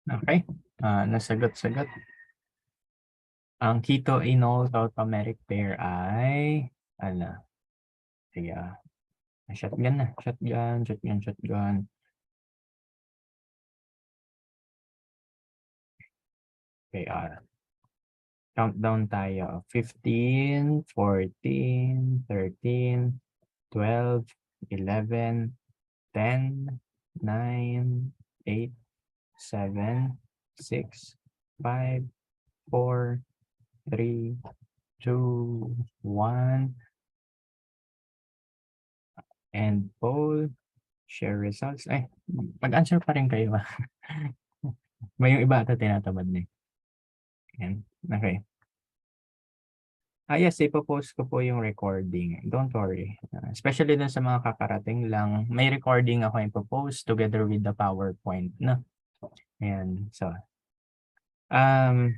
Okay, nasagot-sagot. Ang keto-enol tautomeric pair ay, sige shotgun na, shotgun. Okay, countdown tayo. 15, 14, 13, 12, 11, 10, 9, 8, 7, 6, 5, 4, 3, 2, 1. And poll, share results. Mag-answer pa rin kayo. May yung iba ata tinatamad na. Yan. Okay. Yes, ipopost ko po yung recording. Don't worry. Especially dun sa mga kakarating lang, may recording ako ipopost together with the PowerPoint, no? Ayan, so. Ano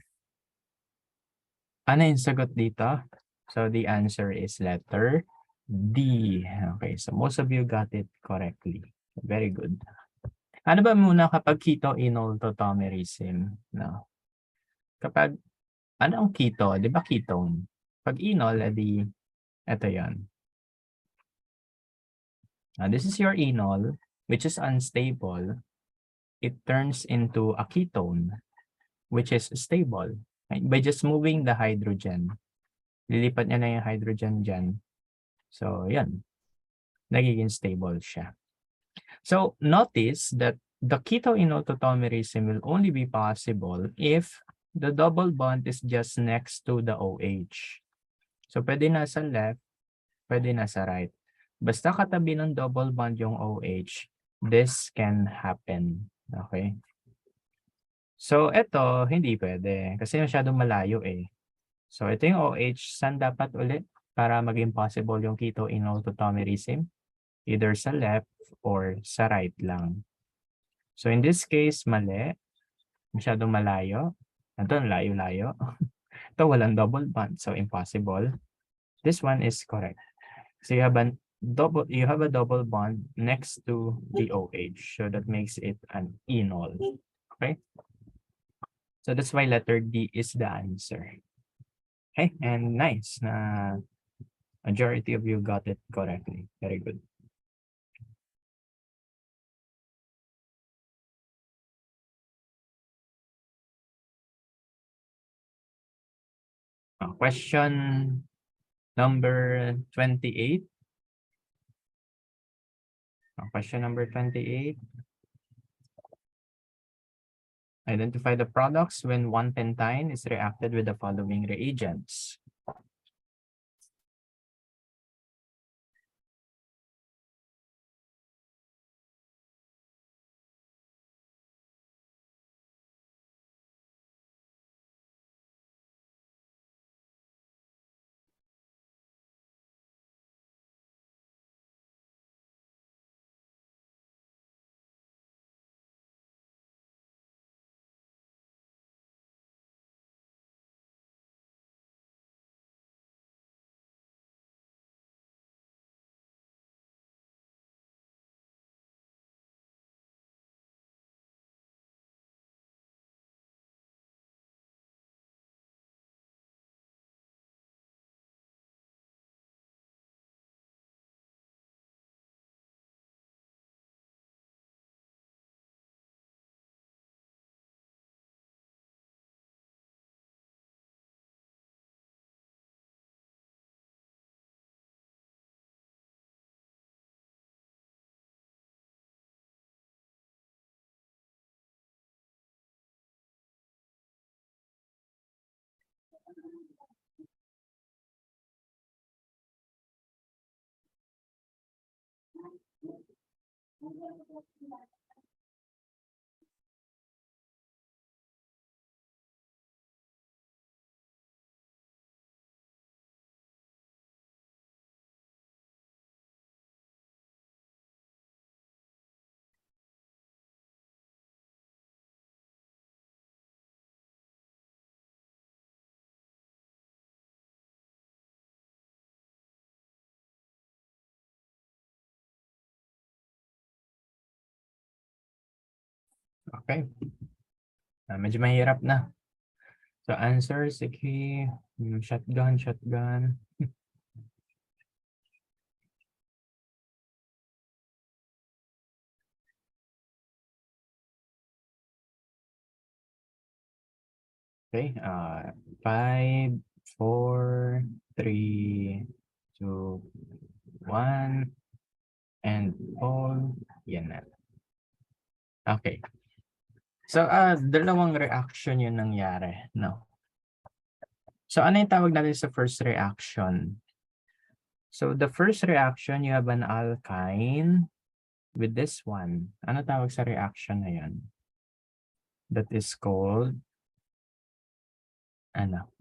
yung sagot dito? So, the answer is letter D. Okay, so most of you got it correctly. Very good. Ano ba muna kapag keto-enol tautomerism? No? Kapag, ano ang keto? Di ba ketone? Pag enol, edi, ito yan. Now, this is your enol, which is unstable. It turns into a ketone, which is stable. Right? By just moving the hydrogen, lilipat niya na yung hydrogen dyan. So, yan. Nagiging stable siya. So, notice that the keto-enol tautomerism will only be possible if the double bond is just next to the OH. So, pwede nasa left, pwede nasa right. Basta katabi ng double bond yung OH, this can happen. Okay? So, ito, hindi pwede. Kasi masyadong malayo eh. So, ito yung OH. Saan dapat ulit para maging possible yung keto-enol tautomerism? Either sa left or sa right lang. So, in this case, mali. Masyadong malayo. Ito, layo-layo. Ito, walang double bond. So, impossible. This one is correct. So, you have a double bond next to the OH. So, that makes it an enol. Okay? So, that's why letter D is the answer. Okay? And nice na majority of you got it correctly. Very good. Question number 28. Question number 28. Identify the products when 1-pentine is reacted with the following reagents. Okay. Medyo mahirap na. So answer, sige. Shotgun. Okay. 5, 4, 3, 2, 1, and all. Yan na. Okay. So, dalawang reaction yung nangyari, no? So, ano yung tawag natin sa first reaction? So, the first reaction, you have an alkyne with this one. Ano tawag sa reaction na yan? That is called, ano?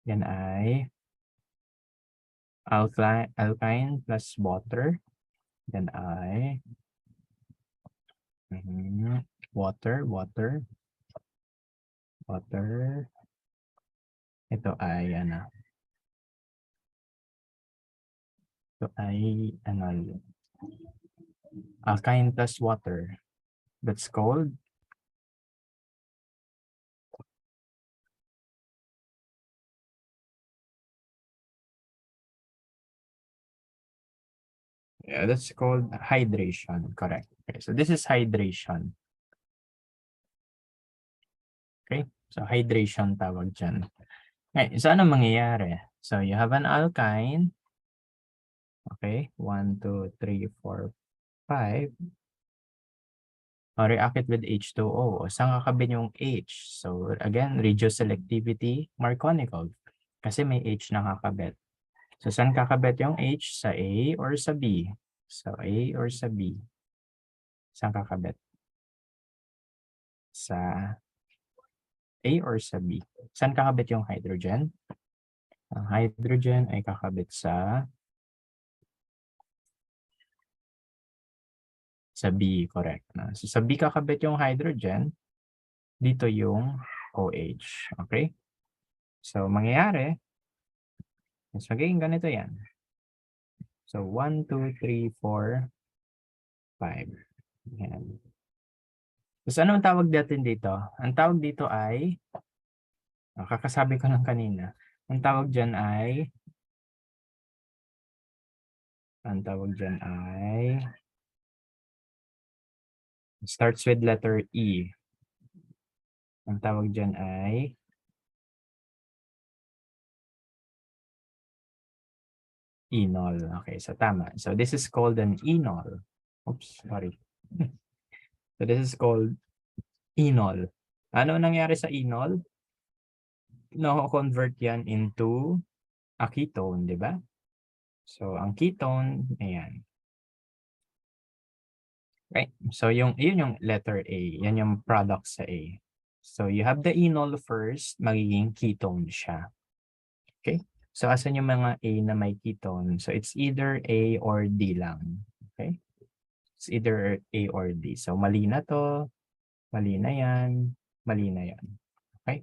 Yan ay alkyne plus water. Then I water. Ito ay ano? Ito ay ano? Alkyne plus water. That's called that's called hydration. Correct. Okay, so this is hydration. Okay, so hydration tawag dyan. Okay, so ano mangyayari? So you have an alkyne. Okay, 1, 2, 3, 4, 5. React it with H2O. Saan kakabit yung H? So again, reduce selectivity, Marconical. Kasi may H na kakabit. So saan kakabit yung H? Sa A or sa B? So A or sa B? Saan kakabit? Sa A or sa B? Saan kakabit yung hydrogen? Ang hydrogen ay kakabit sa B, correct. So sa B kakabit yung hydrogen, dito yung OH. Okay? So mangyayari, mas magiging ganito yan. So 1, 2, 3, 4, 5. Yan. So ano ang tawag natin dito? Ang tawag dito ay, kakasabi ko lang kanina, ang tawag dyan ay starts with letter E. Ang tawag dyan ay enol. Okay, so tama. So this is called an enol. Oops, sorry. So this is called enol. Ano nangyari sa enol? No-convert yan into a ketone, di ba? So ang ketone, ayan. Right? So yun yung letter A. Yan yung product sa A. So you have the enol first, magiging ketone siya. Okay? So asan yung mga A na may ketone? So it's either A or D lang. Okay? It's either A or D. So mali na to, mali na yan, mali na yan. Okay?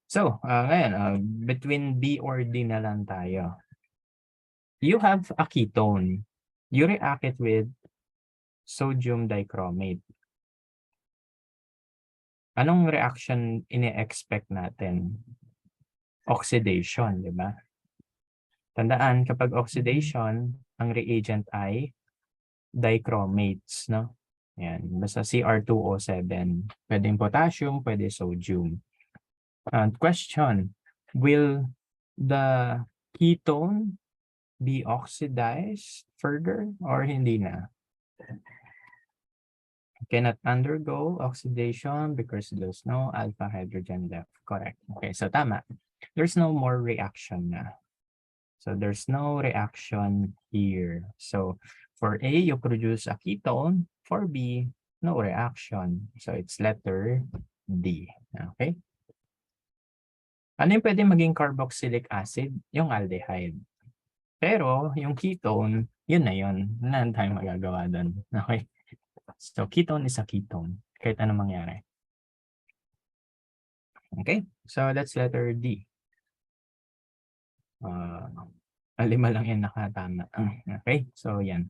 So ngayon, between B or D na lang tayo. You have a ketone. You react it with sodium dichromate. Anong reaction ini-expect natin? Oxidation, di ba? Tandaan, kapag oxidation, ang reagent ay dichromates, no? Yan, basta Cr2O7. Pwedeng potassium, pwede sodium. Question, will the ketone be oxidized further or hindi na? Cannot undergo oxidation because there's no alpha hydrogen left. Correct. Okay, so tama. There's no more reaction na. So there's no reaction here. So for A, you produce a ketone. For B, no reaction. So it's letter D. Okay? Ano yung pwede maging carboxylic acid? Yung aldehyde. Pero yung ketone, yun na yun. Wala na tayong magagawa doon. Okay? So ketone is a ketone. Kahit anong mangyari. Okay? So that's letter D. 5 lang yan nakatama. Okay? So yan.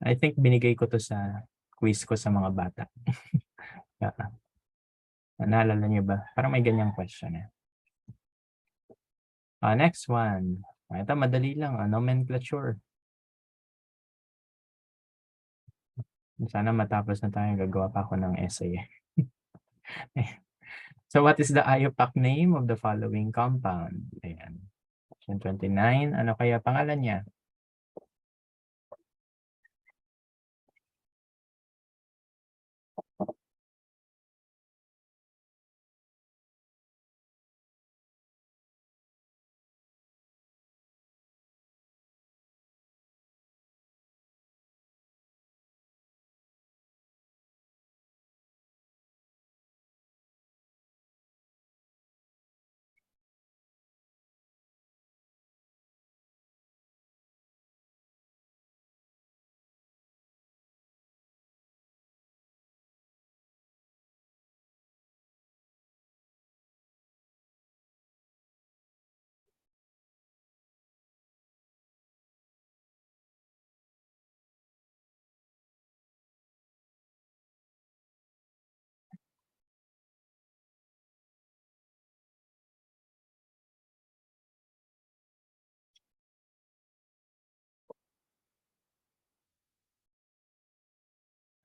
I think binigay ko to sa quiz ko sa mga bata. Naalala niyo ba? Parang may ganyang question eh. Next one. Ito madali lang. Nomenclature. Sana matapos na tayo. Gagawa pa ako ng essay. So what is the IUPAC name of the following compound? Ayan. Question 29. Ano kaya pangalan niya?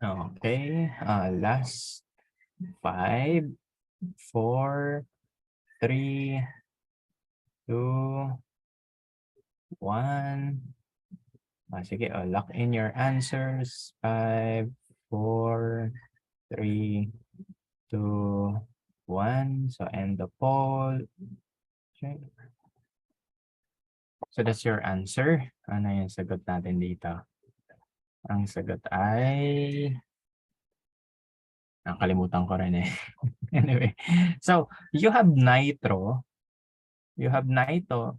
Okay, last 5, 4, 3, 2, 1. Sige, lock in your answers. 5, 4, 3, 2, 1. So end the poll. Okay. So that's your answer. Ano yung sagot natin dito? Ang sagot ay... Nakalimutan ko rin eh. Anyway, so you have nitro, you have nitro,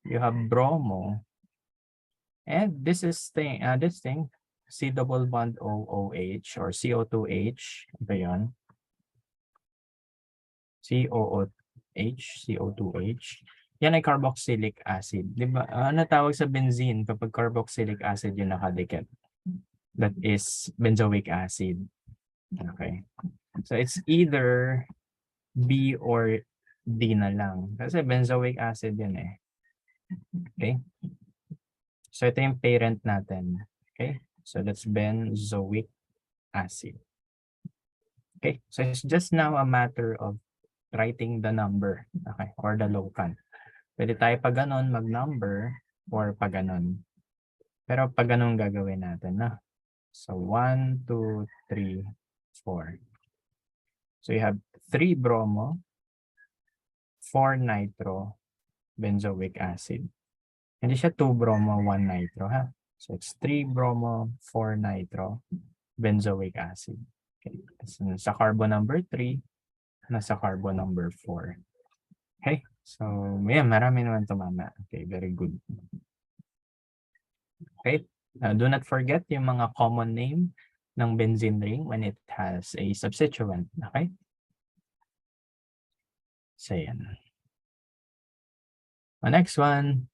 you have bromo, and this thing, C double bond OOH or CO2H, ito yun. CO2H. Yan ay carboxylic acid. Di ba? Ano tawag sa benzene kapag carboxylic acid yung nakadikit? That is benzoic acid. Okay. So it's either B or D na lang. Kasi benzoic acid yun eh. Okay. So ito yung parent natin. Okay. So that's benzoic acid. Okay. So it's just now a matter of writing the number. Okay. Or the locant. Pwede tayo pag ganon mag-number or pag ganon. Pero pag ganon gagawin natin na. So 1, 2, 3, 4. So you have 3 bromo, 4 nitro, benzoic acid. Hindi siya 2 bromo, 1 nitro ha. So it's 3 bromo, 4 nitro, benzoic acid. Okay. So, sa carbon number 3, nasa carbon number 4. Okay. So, yan, marami naman tumama. Okay, very good. Okay. Do not forget yung mga common name ng benzene ring when it has a substituent. Okay. So, yan. The next one.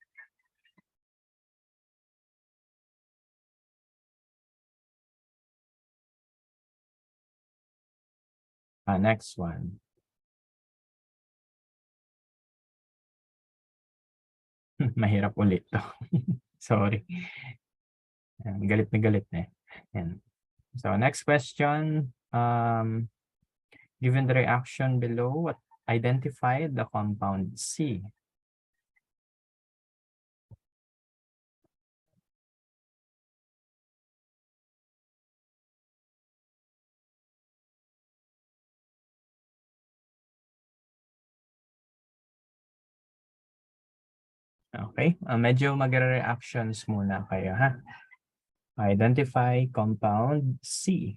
Next one. Mahirap ulit to. Sorry. Galit na galit na eh. Yan. So next question. Given the reaction below, identify the compound C. Okay, medyo magre-reactions muna kayo ha. Identify compound C.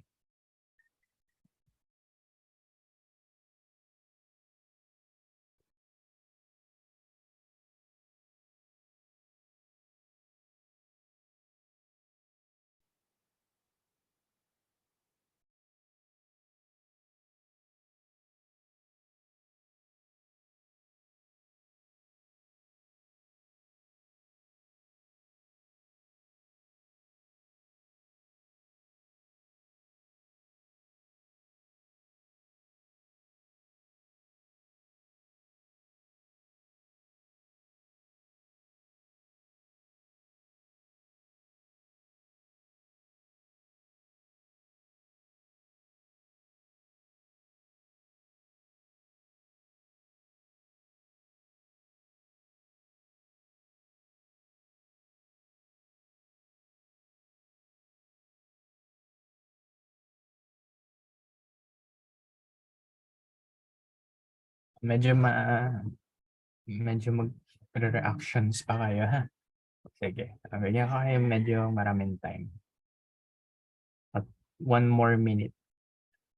Medyo mag-reactions pa kayo ha. Sige, ganyan kayo medyo maraming time. At 1 more minute.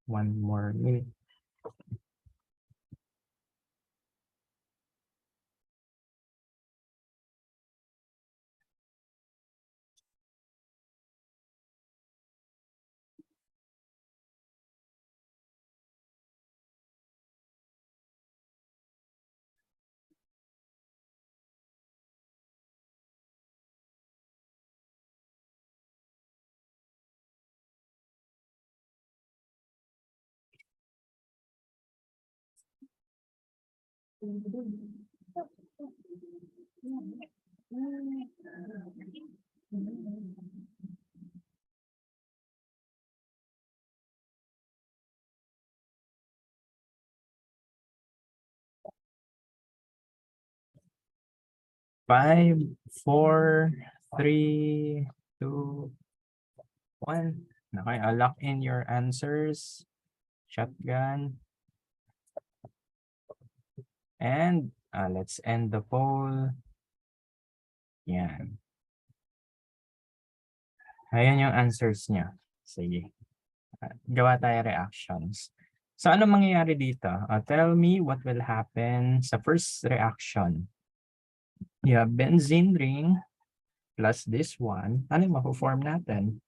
1 more minute. 5, 4, 3, 2, 1. Okay, I'll lock in your answers. Shotgun. And let's end the poll. Yan. Ayan yung answers niya. Sige. Gawa tayo reactions. So, ano mangyayari dito? Tell me what will happen sa first reaction. You have benzene ring plus this one. Ano yung mapo-form natin?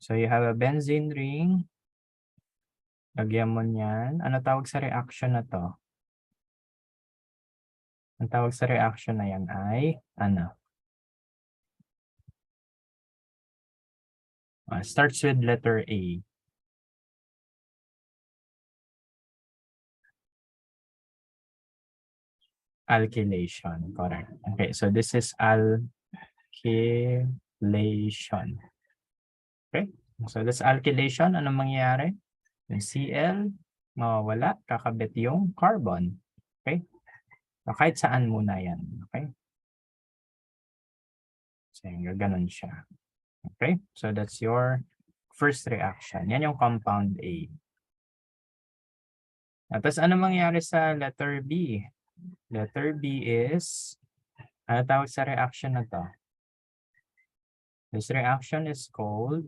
So, you have a benzene ring. Lagyan mo niyan. Ano tawag sa reaction na to? Ang tawag sa reaction na yan ay, ano? Starts with letter A. Alkylation, correct. Okay, so this is alkylation. Okay, so this alkylation, anong mangyayari? Yung Cl, mawawala, kakabit yung carbon. Okay, so kahit saan muna yan. Okay, so gaganon siya. Okay, so that's your first reaction. Yan yung compound A. Tapos ano mangyayari sa letter B? Letter B is, ano tawag sa reaction na to? This reaction is called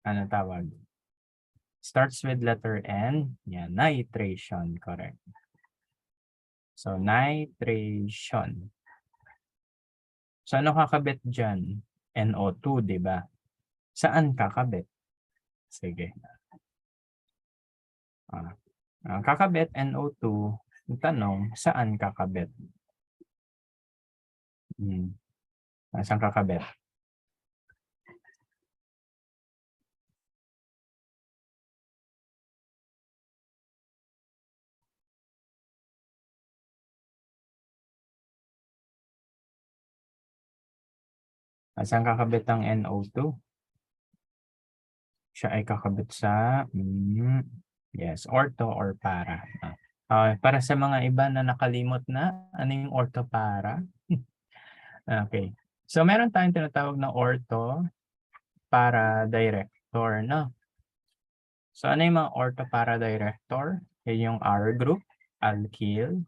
ano tawag? Starts with letter N. Yan, nitration, correct. So, nitration. So, ano kakabit dyan? NO2, di ba? Saan kakabit? Sige. Kakabit NO2, yung tanong, saan kakabit? Saan kakabit? Saan kakabit ang NO2? Siya ay kakabit sa, yes, ortho or para. Para sa mga iba na nakalimot na, ano yung ortho para? Okay. So, meron tayong tinatawag na ortho para director, no? So, ano yung mga ortho para director? Yan yung R group, alkyl.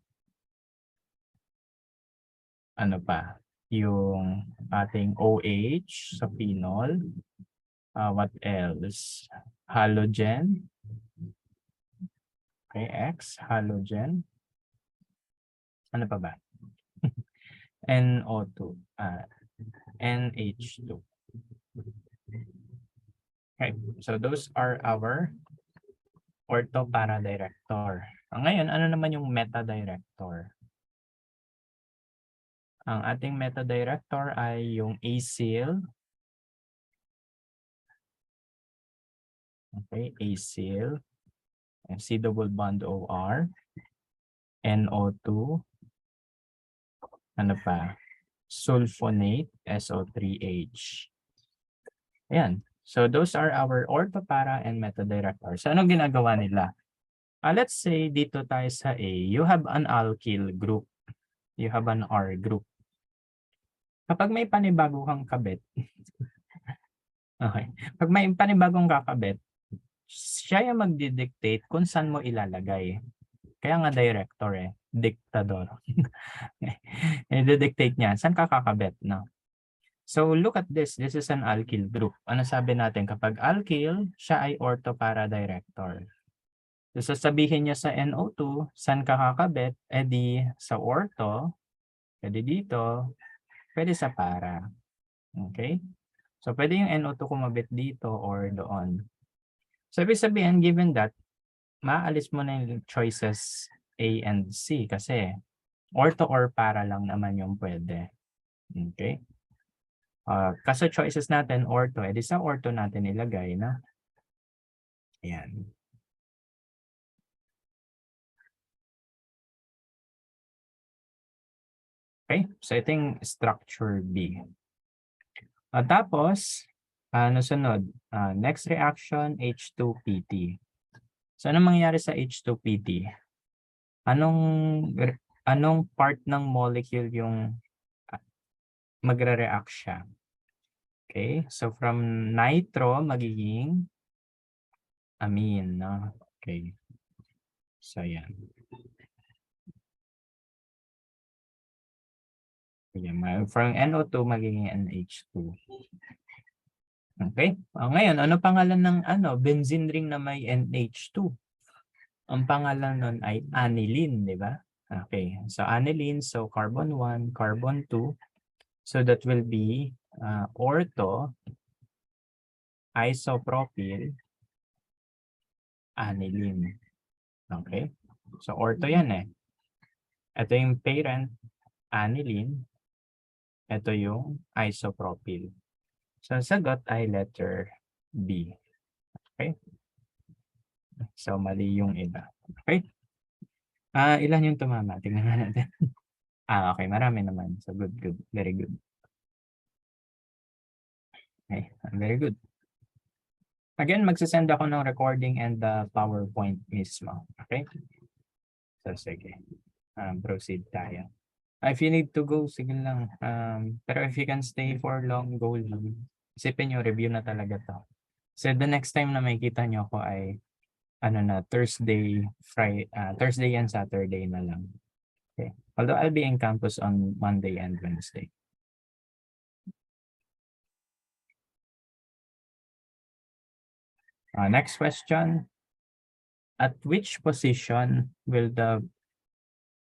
Ano pa? Yung ating OH sa phenol. What else? Halogen. Okay, X, halogen. Ano pa ba? NO2. NH2. Okay, so those are our ortho para director. Ngayon, ano naman yung meta director? Ang ating meta director ay yung acyl. Okay, acyl. C double bond OR. NO2. Ano pa? Sulfonate, SO3H. Ayan. So those are our ortho para and meta directors. So anong ginagawa nila? Let's say dito tayo sa A, you have an alkyl group. You have an R group. Kapag may panibago kang kabit, okay. Pag may panibagong kakabit, siya yung magdidictate kung saan mo ilalagay. Kaya nga director diktador. I-dictate niya, saan ka kakabit, no? So look at this. This is an alkyl group. Ano sabi natin? Kapag alkyl, siya ay ortho para director. So sasabihin niya sa NO2, saan ka kakabit? Di sa ortho, pwede dito, pwede sa para. Okay? So pwede yung NO2 kumabit dito or doon. So ibig sabihin, given that, maalis mo na yung choices A and C kasi ortho or para lang naman yung pwede. Okay? Kasi choices natin ortho, edi sa ortho natin ilagay na. Ayan. Okay, so ito yung structure B. Tapos, nasunod, next reaction, H2PT. So, anong mangyayari sa H2PT? Anong part ng molecule yung magre-react siya? Okay, so from nitro magiging amine, no? Okay. So, yan. From NO2 magiging NH2. Okay? Ngayon, ano pangalan ng benzene ring na may NH2? Ang pangalan nun ay aniline, di ba? Okay. So, aniline, so carbon 1, carbon 2. So, that will be ortho isopropyl aniline. Okay? So, ortho yan eh. Ito yung parent aniline. Ito yung isopropyl. So, ang sagot ay letter B. Okay? So, mali yung iba. Okay? Ilan yung tumama? Tingnan nga natin. Okay. Marami naman. So, good, good. Very good. Okay. Very good. Again, magsasend ako ng recording and the PowerPoint mismo. Okay? So, sige. Proceed tayo. If you need to go, sige lang. Pero if you can stay for long, go lang. Isipin nyo, review na talaga to. So, the next time na makikita nyo ako ay Thursday, Thursday and Saturday na lang. Okay. Although I'll be in campus on Monday and Wednesday. Next question. At which position will the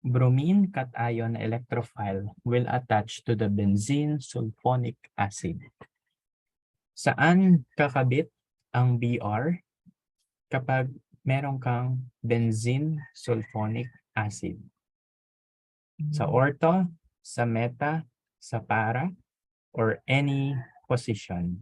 bromine cation electrophile will attach to the benzene sulfonic acid? Saan kakabit ang BR kapag meron kang benzene sulfonic acid? Sa ortho, sa meta, sa para, or any position?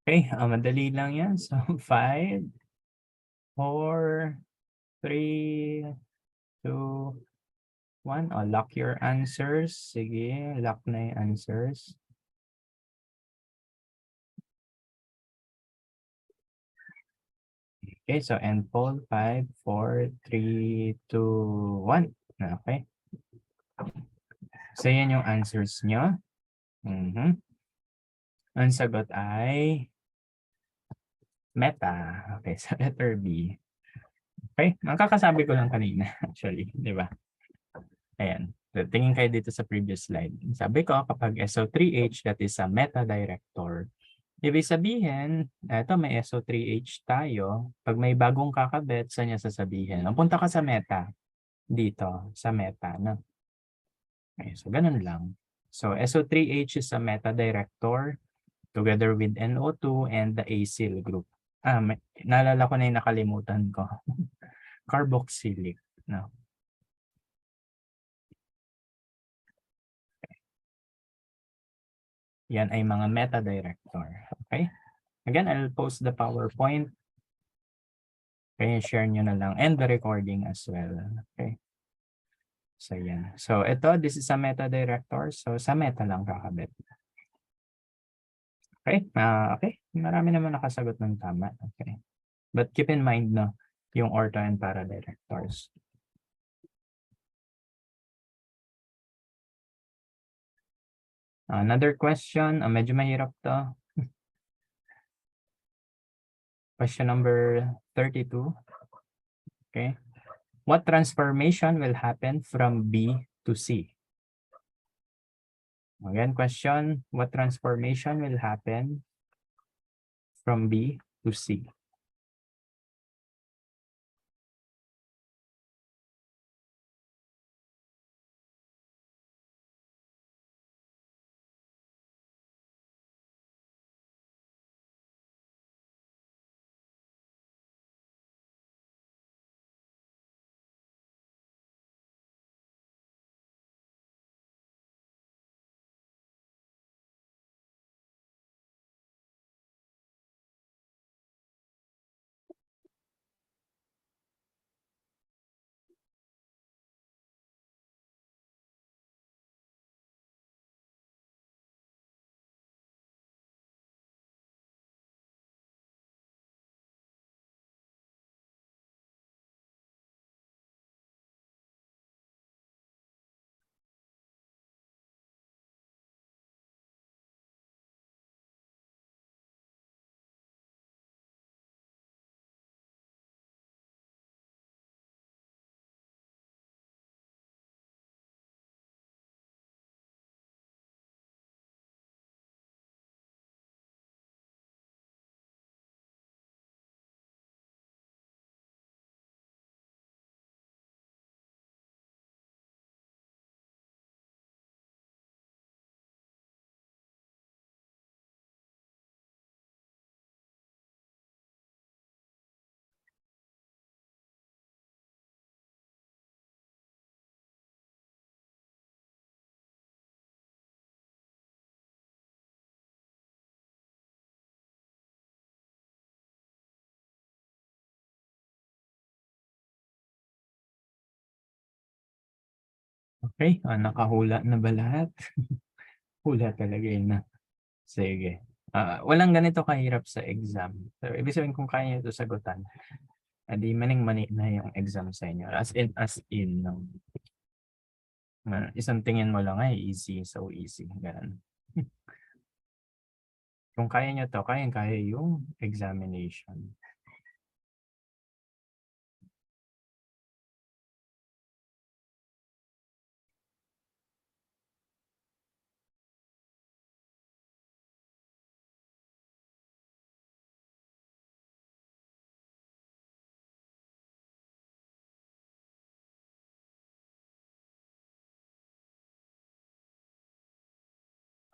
Okay, madali lang yan. So, 5, 4, 3, 2, 1. Lock your answers. Sige, lock na yung answers. Okay, so end poll 5, 4, 3, 2, 1. Okay. So, yan yung answers nyo. Ang sagot ay meta. Okay, so letter B. Okay, ang kakasabi ko lang kanina actually, di ba? Ayan. So, tingin kayo dito sa previous slide. Sabi ko, kapag SO3H, that is a meta-director. Ibig sabihin, eto may SO3H tayo. Pag may bagong kakabit, saan niya sasabihin? Punta ka sa meta. Dito, sa meta. No? Okay, so, ganun lang. So, SO3H is a meta-director together with NO2 and the acyl group. Naalala ko na yung nakalimutan ko. Carboxylic. No? Yan ay mga meta-director. Okay? Again, I'll post the PowerPoint. Okay, share nyo na lang. And the recording as well. Okay? So, yan. So, this is a meta-director. So, sa meta lang kakabit. Okay? Okay. Marami naman nakasagot ng tama. Okay. But keep in mind, no, yung ortho and para directors. Another question. Medyo mahirap to. Question number 32. Okay. What transformation will happen from B to C? Again, question. What transformation will happen from B to C? Okay, nakahula na ba lahat? Hula talaga yun na. Sige. Walang ganito kahirap sa exam. So, ibig sabihin kung kaya nyo ito sagutan, di maning-mani na yung exam sa inyo. As in. No? Isang tingin mo lang ay easy, so easy. Ganun. Kung kaya nyo to, kaya yung examination.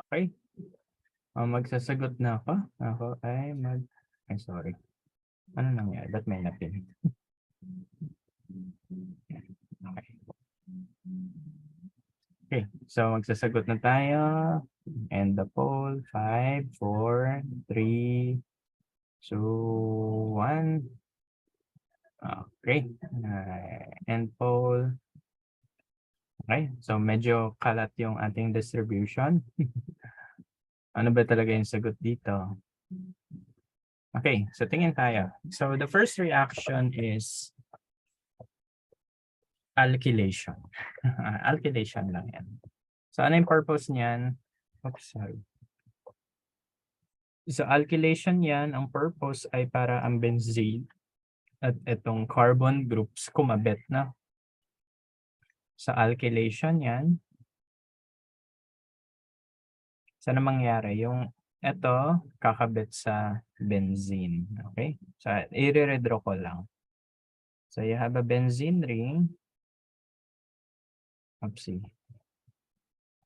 Okay? Magsasagot na ako. Ay, sorry. Ano nangyari? Ba't may napin? Okay. Okay, so magsasagot na tayo. End the poll. 5, 4, 3, 2, 1. Okay. End poll. Okay, so medyo kalat yung ating distribution. Ano ba talaga yung sagot dito? Okay, so tingin tayo. So the first reaction is alkylation. Alkylation lang yan. So ano yung purpose niyan? Oops, sorry. So alkylation yan, ang purpose ay para ang benzene at itong carbon groups kumabit na. Sa alkylation yan, saan mangyari? Yung ito kakabit sa benzene. Okay? So i-redraw ko lang. So you have a benzene ring. Oopsie.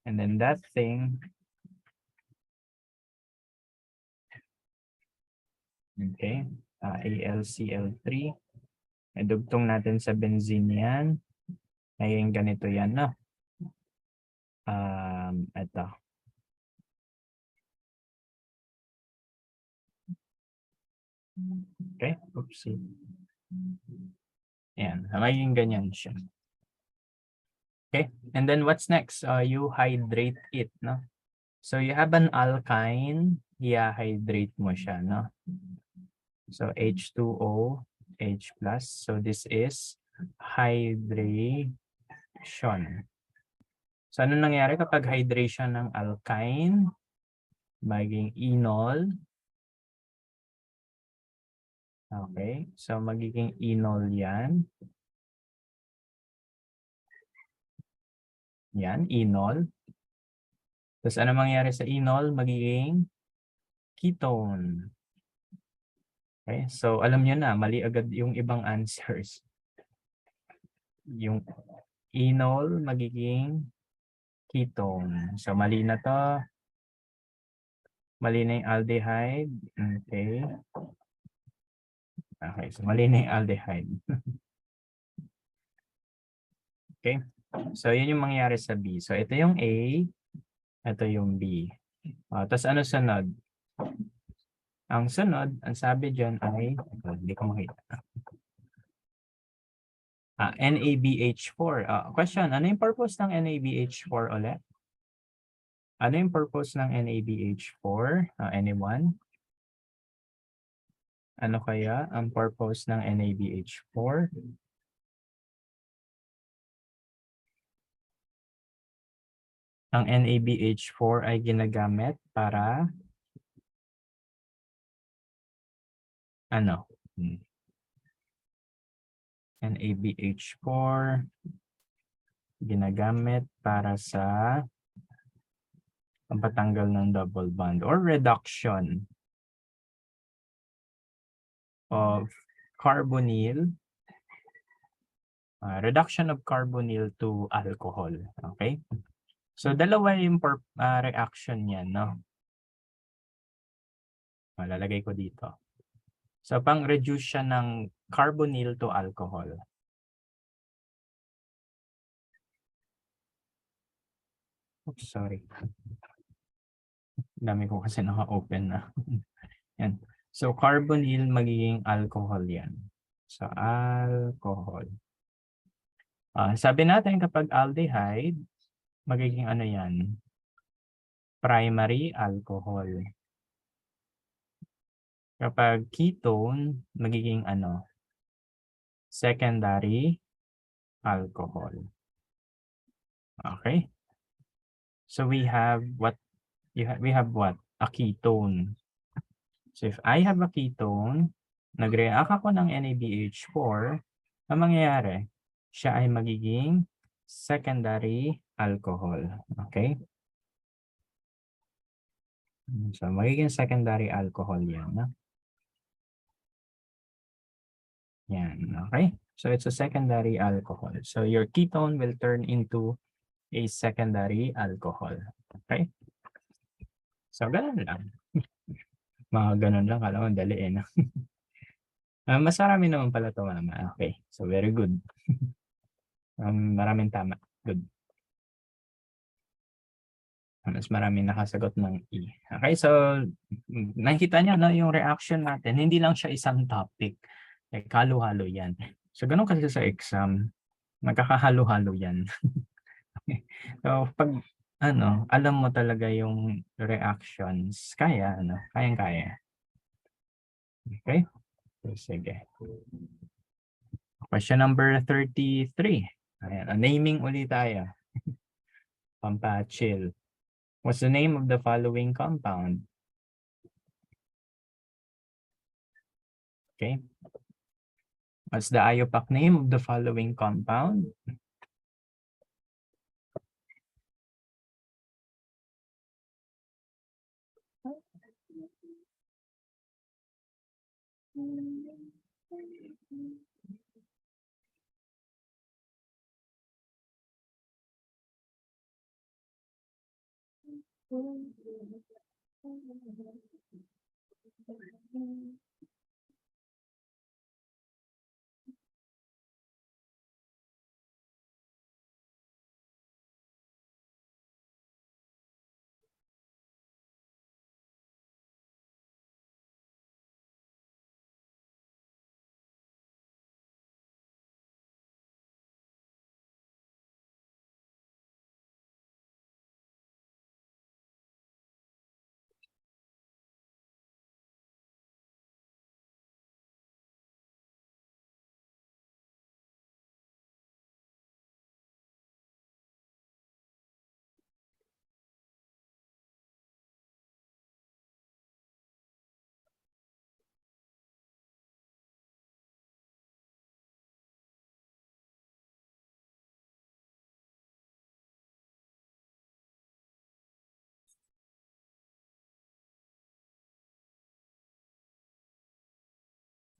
And then that thing, okay, AlCl3. Idugtong natin sa benzene yan. Ngayon ganito yan, no? Ito. Okay, oopsie. Yan, magiging ganyan siya. Okay, and then what's next? You hydrate it, no? So you have an alkyne, i-hydrate mo siya, no? So H2O, H+. So this is hydration. So ano nangyari kapag hydration ng alkyne? Magiging enol. Okay, so magiging enol yan. Yan, enol. Tapos ano mangyari sa enol? Magiging ketone. Okay, so alam niyo na, mali agad yung ibang answers. Yung enol magiging ketone. So mali na to. Mali na yung aldehyde. Okay. Okay, so mali na yung aldehyde. Okay. So yun yung mangyayari sa B. So ito yung A, ito yung B. Tapos ano sunod? Ang sunod, ang sabi dyan ay, hindi ko makita. NABH4. Question, ano yung purpose ng NABH4 ulit? Ano yung purpose ng NABH4? Anyone? Ano kaya ang purpose ng NABH4? Ang NABH4 ay ginagamit para ano? NABH4 ginagamit para sa pagpatanggal ng double bond or reduction of carbonyl, reduction of carbonyl to alcohol. Okay? So dalawa yung reaction niyan, no? Lalagay ko dito. So pang-reduce siya ng carbonyl to alcohol. Oops, sorry. Dami ko kasi naka-open na. Yan. So carbonyl magiging alcohol yan. So alcohol. Sabi natin kapag aldehyde, magiging ano yan? Primary alcohol. Kapag ketone, magiging ano? Secondary alcohol. Okay? So we have what? We have what? A ketone. So if I have a ketone, nag-react ako ng NaBH4, ang mangyayari, siya ay magiging secondary alcohol. Okay? So magiging secondary alcohol yan. No? Yan. Okay? So it's a secondary alcohol. So your ketone will turn into a secondary alcohol. Okay? So ganun lang. Mga ganun lang. Kala mo dali eh. No? Mas marami naman pala ito, mama. Okay. So very good. Maraming tama. Good. Mas maraming nakasagot ng E. Okay, so nakikita niyo no, yung reaction natin, hindi lang siya isang topic. Like, halo-halo yan. So, ganun kasi sa exam, magkakahalo-halo yan. So, pag alam mo talaga yung reactions, kayang-kaya. Okay? So, sige. Question number 33. Ayan, naming ulit tayo. Pampachill. What's the name of the following compound? Okay. What's the IUPAC name of the following compound?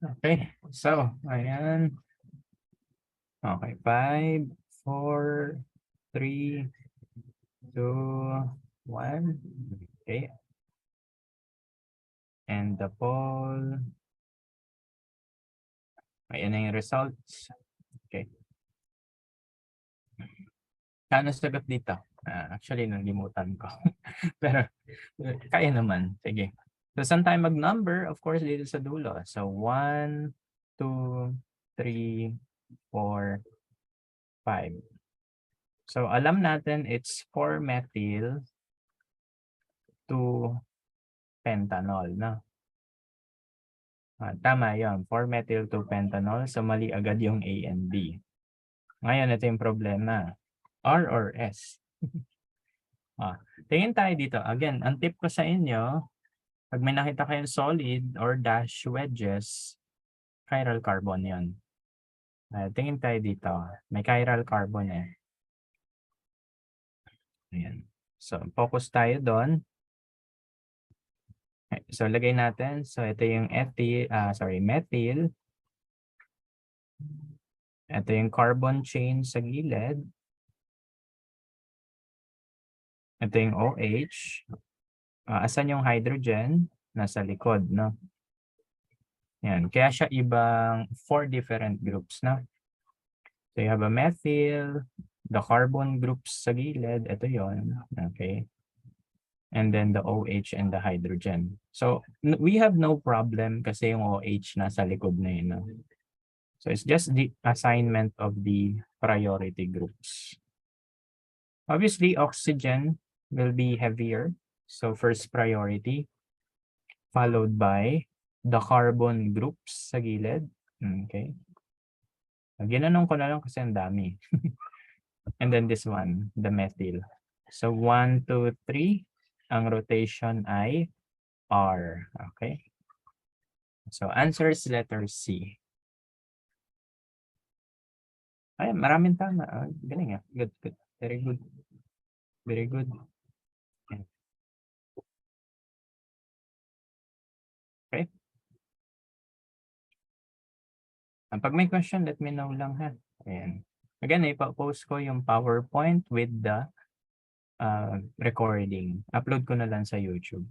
Okay, so, ayan. Okay, 5, 4, 3, 2, 1. Okay. And the poll. Ayan na yung results. Okay. Kano sagot dito? Actually, nalimutan ko. Pero, kaya naman. Sige. So, saan tayo mag-number? Of course, dito sa dulo. So, 1, 2, 3, 4, 5. So, alam natin it's 4-methyl 2-pentanol, no? Tama yun. 4-methyl 2-pentanol. So, mali agad yung A and B. Ngayon, ito yung problema. R or S? Tingin tayo dito. Again, ang tip ko sa inyo, pag may nakita kayong solid or dash wedges, chiral carbon yun. Tingin tayo dito. May chiral carbon eh. Ayan. So, focus tayo doon. So, lagay natin. So, ito yung methyl. Ito yung carbon chain sa gilid. Ito yung OH. Asan yung hydrogen? Nasa likod, no? Yan. Kaya siya ibang 4 different groups, no? So, you have a methyl, the carbon groups sa gilid. Ito yon. Okay. And then the OH and the hydrogen. So, we have no problem kasi yung OH nasa likod na yun, no? So it's just the assignment of the priority groups. Obviously, oxygen will be heavier. So first priority, followed by the carbon groups sa gilid. Okay. Ginanong ko na lang kasi ang dami. And then this one, the methyl. So 1, 2, 3. Ang rotation ay R. Okay. So answer is letter C. Ay, maraming tama. Galing ah. Good, good. Very good. Very good. Okay. Pag may question, let me know lang ha. Ayan. Again, ipa-post ko yung PowerPoint with the recording. Upload ko na lang sa YouTube.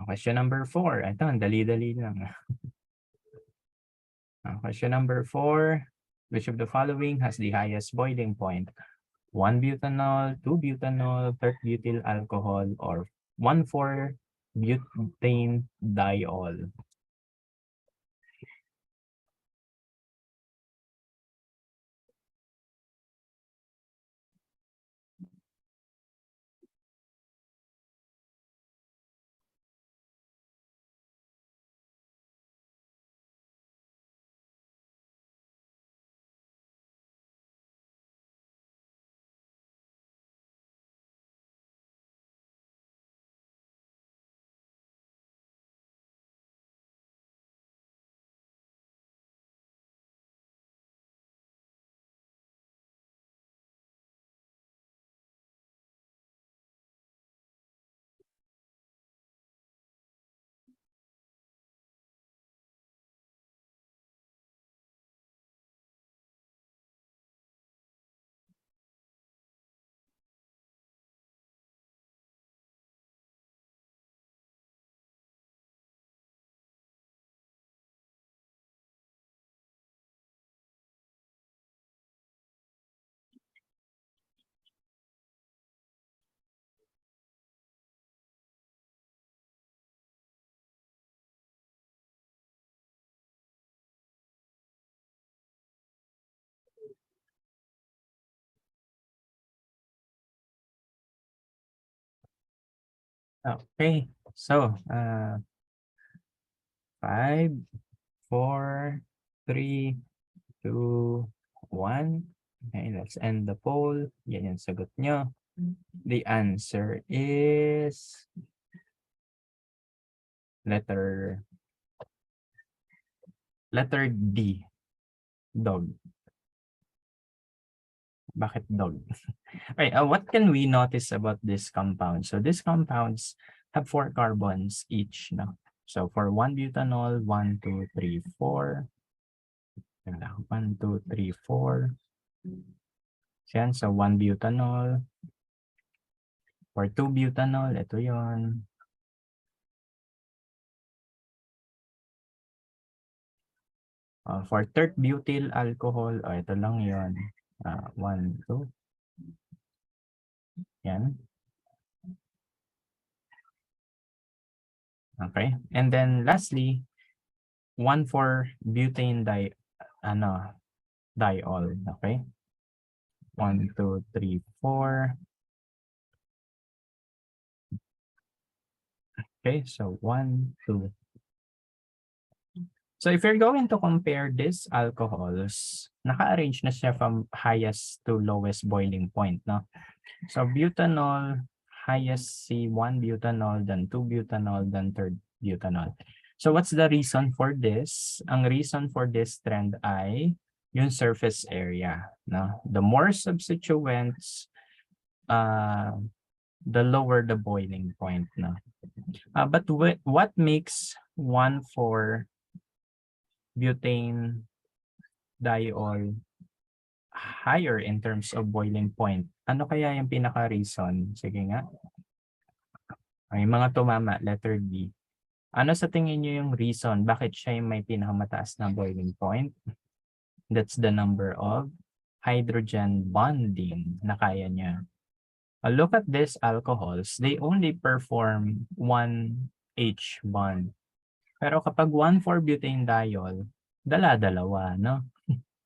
Question number 4. Ito, ang dali-dali lang. Question number 4. Which of the following has the highest boiling point? 1-butanol, 2-butanol, 3-butyl alcohol, or 1,4-butane diol? Okay, so 5, 4, 3, 2, 1. Okay, let's end the poll. Yan yung sagot nyo. The answer is letter D. Dog. Bakit dog? Okay, what can we notice about this compound? So these compounds have 4 carbons each. No? So for 1-butanol, 1, 2, 3, 4. 1, 2, 3, 4. Yan, so 1-butanol. For 2-butanol, ito yon. For 3-butyl alcohol, ito lang yon. 1, 2. Yan. Okay. And then lastly, 1,4-butane diol. Okay. 1, 2, 3, 4. Okay, so 1, 2. So if you're going to compare these alcohols, naka-arrange na siya from highest to lowest boiling point, no? So butanol, highest si 1-butanol, then 2-butanol, then 3-butanol. So what's the reason for this? Ang reason for this trend ay yung surface area, no? The more substituents, the lower the boiling point, no? But what makes 1,4-butane diol higher in terms of boiling point? Ano kaya yung pinaka-reason? Sige nga. Ay, mga tumama, letter D. Ano sa tingin nyo yung reason? Bakit siya yung may pinakamataas na boiling point? That's the number of hydrogen bonding na kaya niya. Look at these alcohols. They only perform one H bond. Pero kapag 1,4-butane diol, dala-dalawa, no?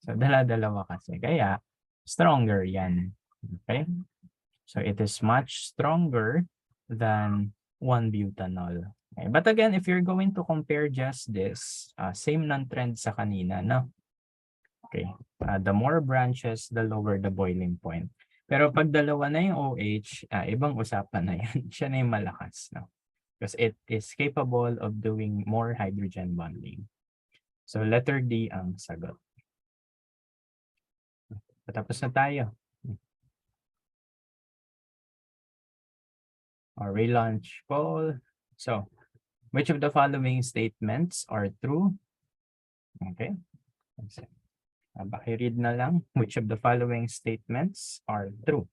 So, dala-dalawa kasi. Kaya, stronger yan. Okay? So, it is much stronger than 1-butanol. Okay? But again, if you're going to compare just this, same non-trend sa kanina, no? Okay. The more branches, the lower the boiling point. Pero pag dalawa na yung OH, ibang usapan na yan. Siya na yung malakas, no? Because it is capable of doing more hydrogen bonding. So, letter D ang sagot. Patapos na tayo. Or relaunch poll. So, which of the following statements are true? Okay. Baki-read na lang. Which of the following statements are true?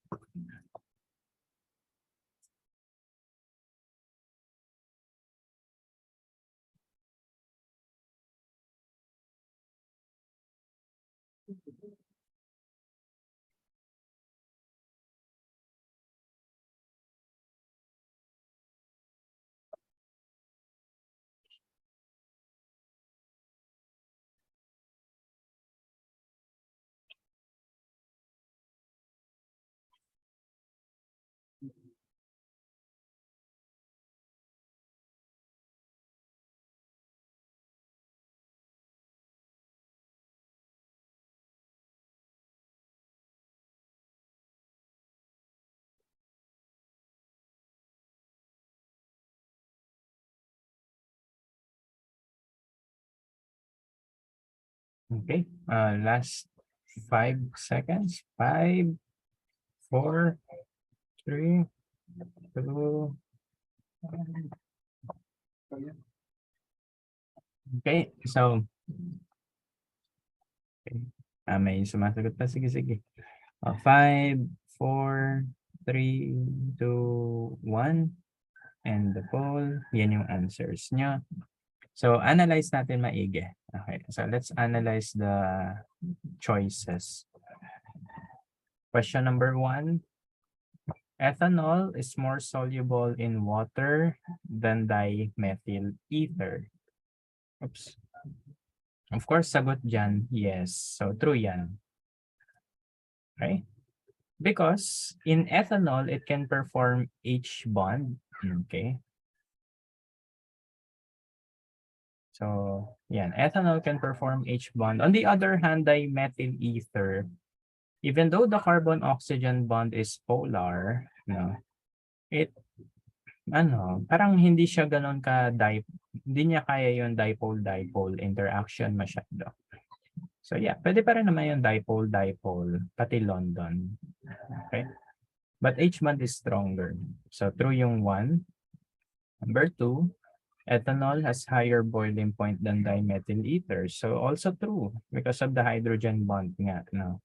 Okay. Last 5 seconds. 5, 4, 3, 2, 1. Okay. So, okay. May sumasagot pa. Sige, sige. 5, 4, 3, 2, 1. And the poll. Yan yung answers nyo. So, analyze natin maigi. Okay. So, let's analyze the choices. Question number 1. Ethanol is more soluble in water than dimethyl ether. Oops. Of course, sagot dyan, yes. So, true yan. Okay? Because in ethanol, it can perform H bond. Okay? So, yan. Ethanol can perform H bond. On the other hand, dimethyl ether, even though the carbon-oxygen bond is polar, no, it, parang hindi siya ganun hindi niya kaya yung dipole-dipole interaction masyado. So yeah, pwede pa rin naman yung dipole-dipole, pati London. Okay? But H bond is stronger. So true yung 1. Number 2, ethanol has higher boiling point than dimethyl ether. So also true because of the hydrogen bond nga. No?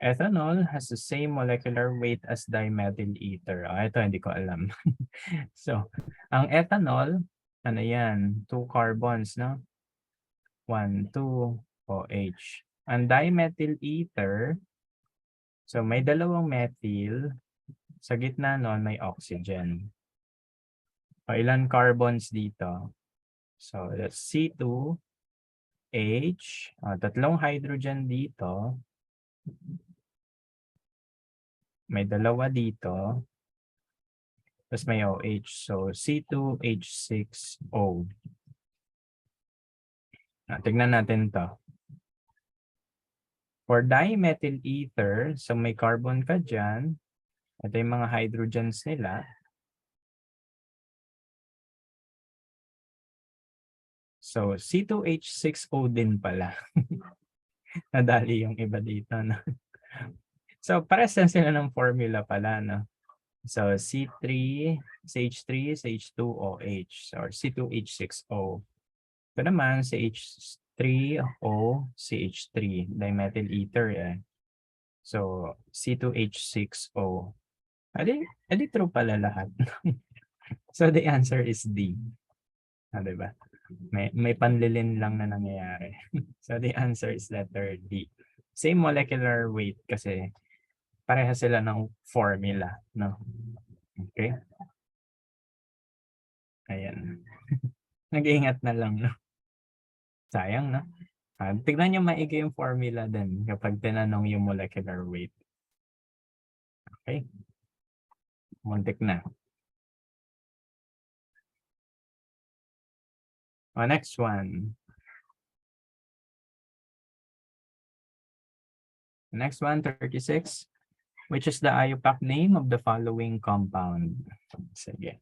Ethanol has the same molecular weight as dimethyl ether. Ito hindi ko alam. So, ang ethanol, ano yan? 2 carbons, no? 1, 2, OH. Ang dimethyl ether, so may dalawang methyl, sa gitna nun may oxygen. O ilan carbons dito? So that's C2, H, tatlong hydrogen dito, may dalawa dito, tapos may OH. So C2H6O. Tignan natin to. For dimethyl ether, so may carbon ka dyan. Ito yung mga hydrogens nila. So, C2H6O din pala. Nadali yung iba dito. No? So, pares na sila ng formula pala. No? So, C3, CH3, CH2OH, or C2H6O. Ito naman, CH3O, CH3, dimethyl ether. So, C2H6O. Adi true pala lahat. So, the answer is D. Diba? May panlilin lang na nangyayari. So, the answer is letter D. Same molecular weight kasi pareha sila ng formula. No? Okay? Ayan. Nag-iingat na lang. No? Sayang, no? Tignan nyo maigi yung formula din kapag tinanong yung molecular weight. Okay? Muntik na. Next one. Next one, 36. Which is the IUPAC name of the following compound? Sige.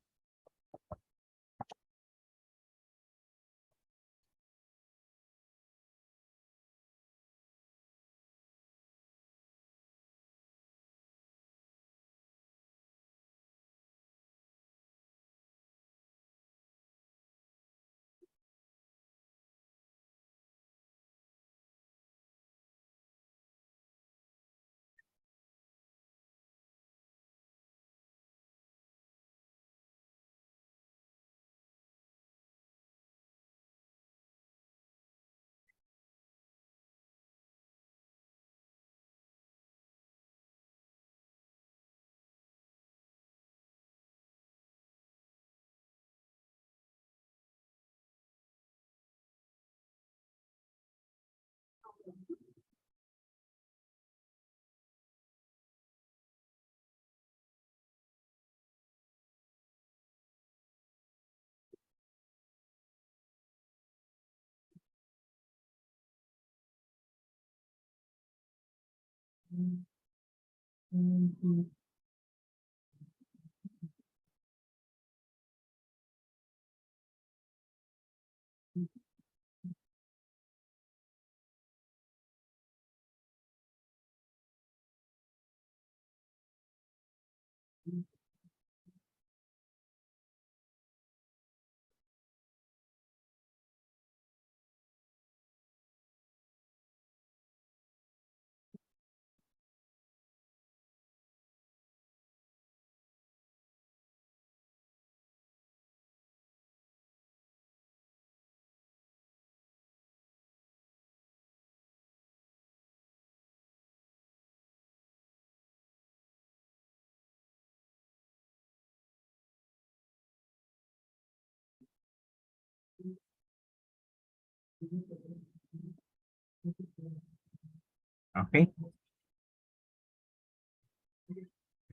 Okay.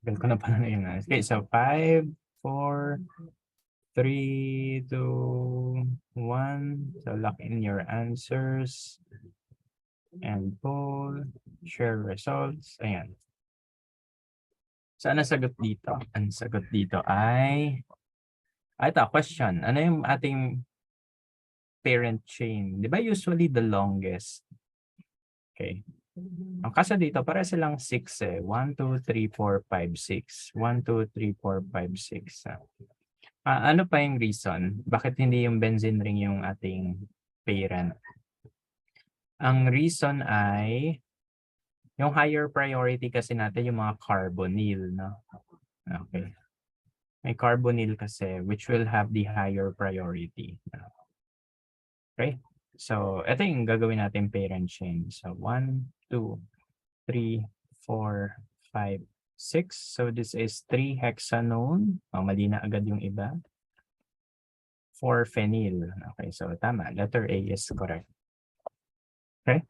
Tagal ko na pala na yun. Okay, so 5, 4, 3, 2, 1. So lock in your answers. And poll. Share results. Ayan. So ano sagot dito? Ang sagot dito ay... ito, question. Ano yung ating parent chain? Di ba usually the longest? Okay. Ang kaso dito, para silang 6 eh. 1, 2, 3, 4, 5, 6. 1, 2, 3, 4, 5, 6. Ano pa yung reason? Bakit hindi yung benzene ring yung ating parent? Ang reason ay yung higher priority kasi natin yung mga carbonyl, no? Okay. May carbonyl kasi which will have the higher priority. Okay? So, ito yung gagawin natin parent chain. So, 1, 2, 3, 4, 5, 6. So, this is 3 hexanone. Mali na agad yung iba. 4 phenyl. Okay, so tama. Letter A is correct. Okay?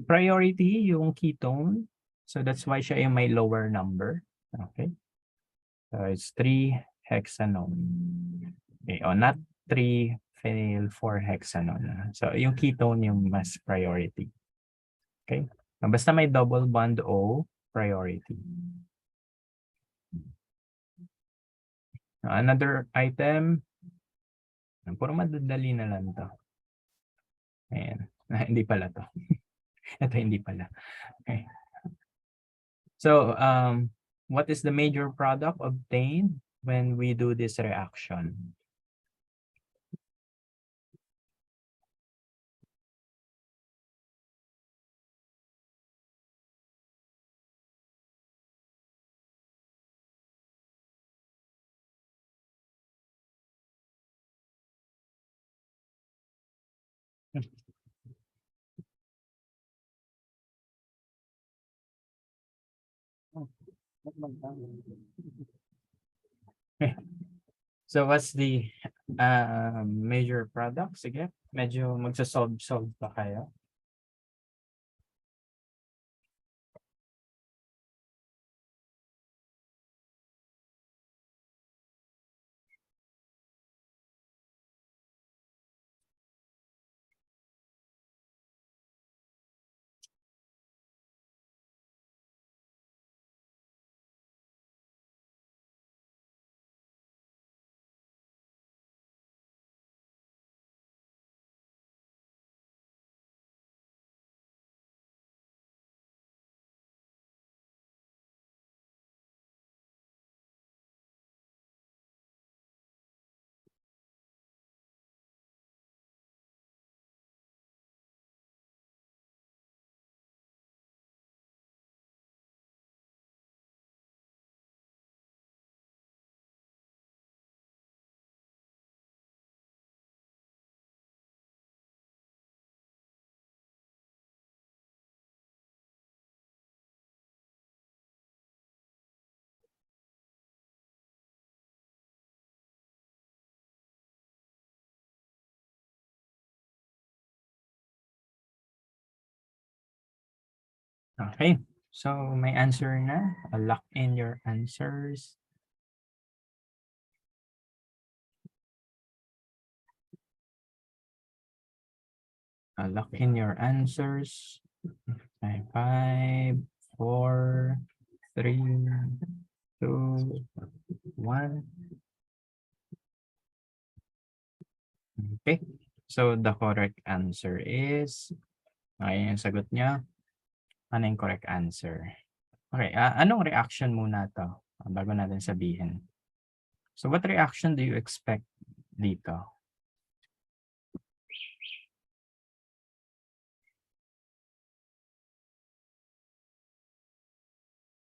Priority yung ketone. So, that's why siya yung may lower number. Okay? So, it's 3 hexanone. Okay, not 3 phenyl 4 hexanone. So, yung ketone yung mas priority. Okay? Basta may double bond O, priority. Another item. Puro madadali na lang to. Ayan. Hindi pala to. Ito hindi pala. Okay. So, what is the major product obtained when we do this reaction? So what's the Major product, sige. Medyo magsasolve pa kayo. Okay. So, may answer na. Lock in your answers. Lock in your answers. 5, 4, 3, 2, 1. Okay. So, the correct answer is, okay, yung sagot niya. Ano yung correct answer? Okay, anong reaction muna to bago natin sabihin? So, what reaction do you expect dito?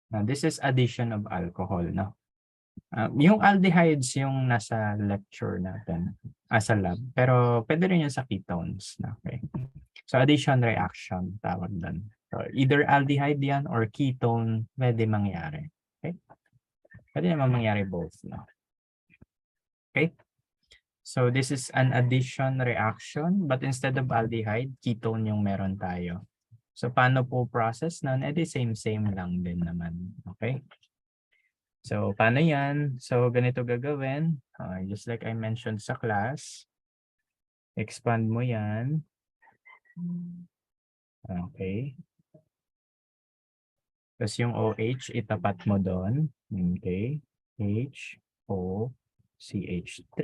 Now, this is addition of alcohol, no? Yung aldehydes yung nasa lecture natin sa lab, pero pwede rin yun sa ketones. Okay. So, addition reaction, tawag doon. So, either aldehyde yan or ketone, pwede mangyari. Okay? Pwede naman mangyari both. No? Okay? So, this is an addition reaction, but instead of aldehyde, ketone yung meron tayo. So, paano po process nun? Same lang din naman. Okay? So, paano yan? So, ganito gagawin. Just like I mentioned sa class, expand mo yan. Okay. Tapos yung OH, itapat mo doon. Okay. HOCH3.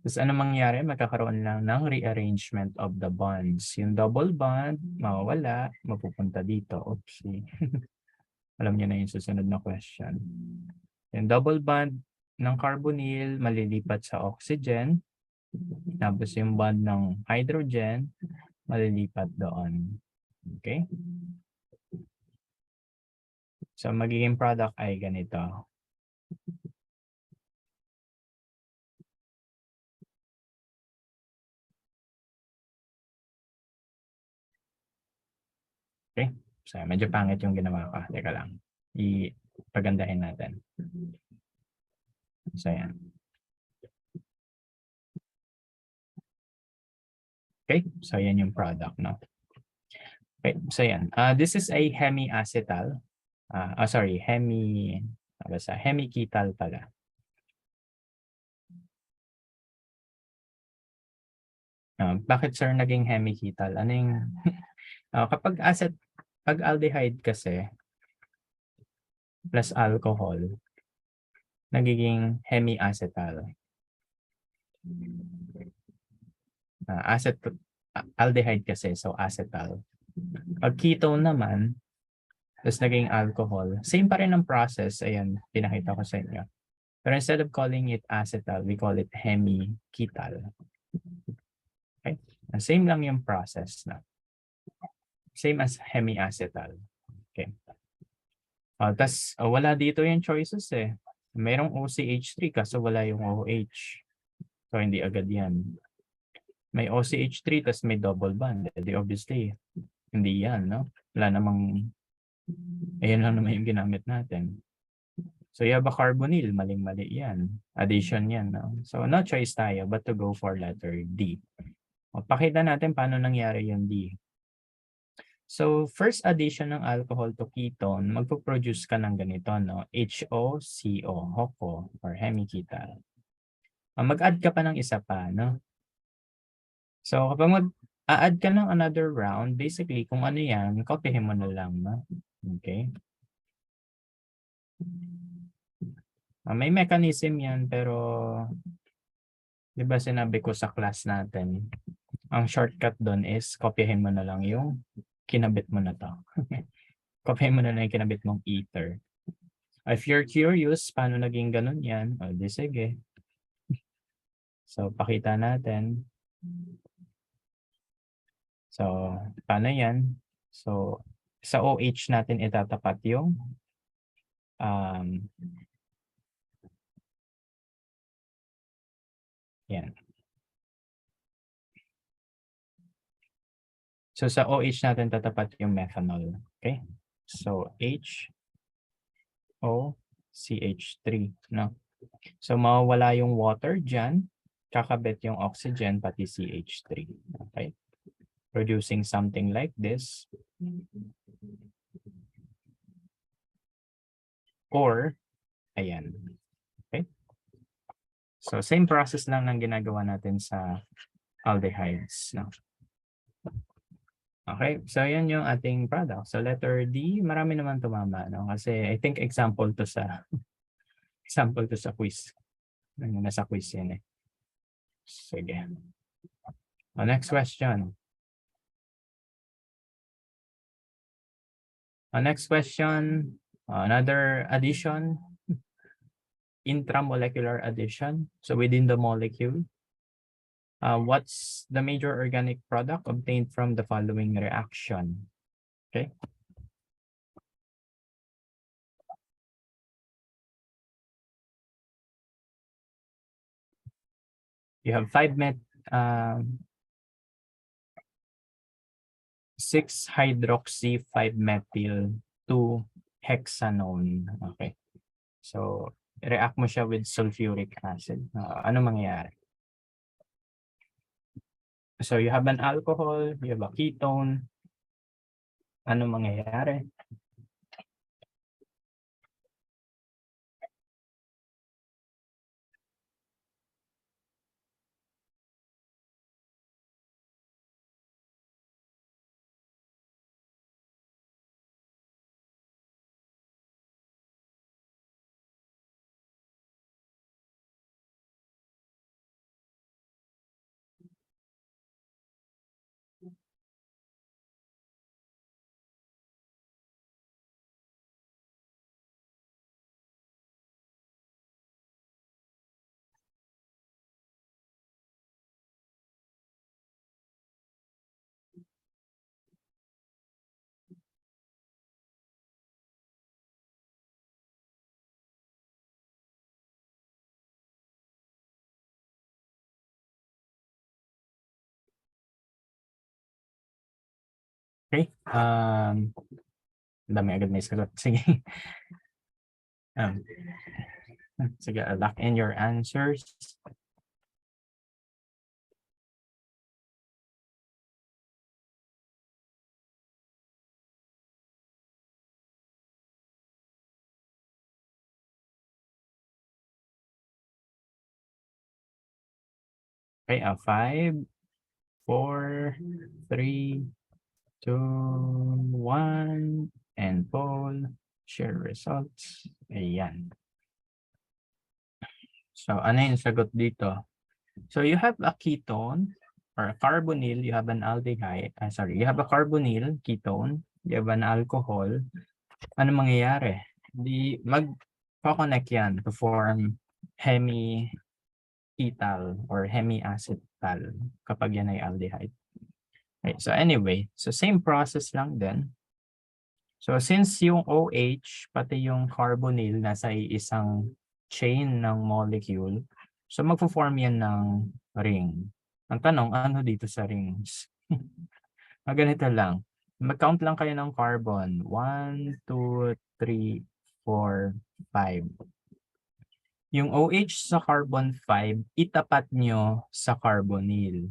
Tapos ano mangyari? Magkakaroon lang ng rearrangement of the bonds. Yung double bond, mawawala, mapupunta dito. Oopsie. Alam niyo na yung susunod na question. Yung double bond ng carbonyl malilipat sa oxygen. Tapos yung bond ng hydrogen malilipat doon. Okay? So magiging product ay ganito. Okay? So medyo pangit yung ginawa ko. Teka lang. Ipagandahin natin. So yan. Okay? So yan yung product, no? Okay, so yan. This is a hemiacetal. Hemiketal pala. Bakit sir naging hemiketal? Ano yung pag aldehyde kasi plus alcohol nagiging hemiacetal. Aldehyde kasi, so acetal. Pag ketone naman, tapos naging alcohol, same pa rin ang process. Ayan, pinakita ko sa inyo. Pero instead of calling it acetal, we call it hemiketal. Okay? Same lang yung process na. Same as hemiacetal. Okay. Tapos wala dito yung choices eh. Mayroong OCH3 kaso wala yung OH. So hindi agad yan. May OCH3 tapos may double bond. Di obviously, hindi yan, no? Wala namang, ayan lang naman yung ginamit natin. So you have a carbonyl, maling-mali yan. Addition yan. No? So no choice tayo but to go for letter D. O, pakita natin paano nangyari yung D. So first addition ng alcohol to ketone, magpo-produce ka ng ganito, no? HOCO, HOCO, or hemiketal. Mag-add ka pa ng isa pa, no? So kapag mag-add ka ng another round, basically kung ano yan, kopyahin mo na lang, no? Okay? May mechanism yan, pero di ba sinabi ko sa class natin, ang shortcut doon is kopyahin mo na lang yung kinabit mo na to. Kopyahin mo na lang yung kinabit mong ether. If you're curious, paano naging ganun yan? O, di sige. So, pakita natin. So, paano yan? So, sa OH natin itatapat yung yan. So, sa OH natin tatapat yung methanol. Okay? So, HOCH3. No? So, mawawala yung water dyan. Kakabit yung oxygen pati CH3. Okay? Producing something like this. Or, ayan. Okay? So, same process lang ng ginagawa natin sa aldehydes. No? Okay, so yan yung ating product. So letter D, marami naman tumama, no? Kasi I think example to sa quiz. Nasa quiz yan eh. Sige. Next question. Next question, another addition, intramolecular addition. So within the molecule, what's the major organic product obtained from the following reaction? Okay. You have 6-hydroxy-5-methyl-2-hexanone. Okay. So, react mo siya with sulfuric acid. Ano mangyayari? So, you have an alcohol, you have a ketone. Ano mangyayari? Okay. Dami agad may sagot. Sige. Sige, lock in your answers. Okay, 5, 4, 3, 2, 1, and poll. Share results. Ayan. So, ano yung sagot dito? So, you have a ketone or a carbonyl, you have an aldehyde. You have a carbonyl, ketone, you have an alcohol. Ano mangyayari? Di mag-connect yan to form hemiketal or hemiacetal kapag yan ay aldehyde. Okay, so anyway, so same process lang din. So since yung OH pati yung carbonyl nasa isang chain ng molecule, so magpo-form yan ng ring. Ang tanong, ano dito sa rings? Ganito lang. Mag-count lang kayo ng carbon. 1, 2, 3, 4, 5. Yung OH sa carbon 5, itapat nyo sa carbonyl.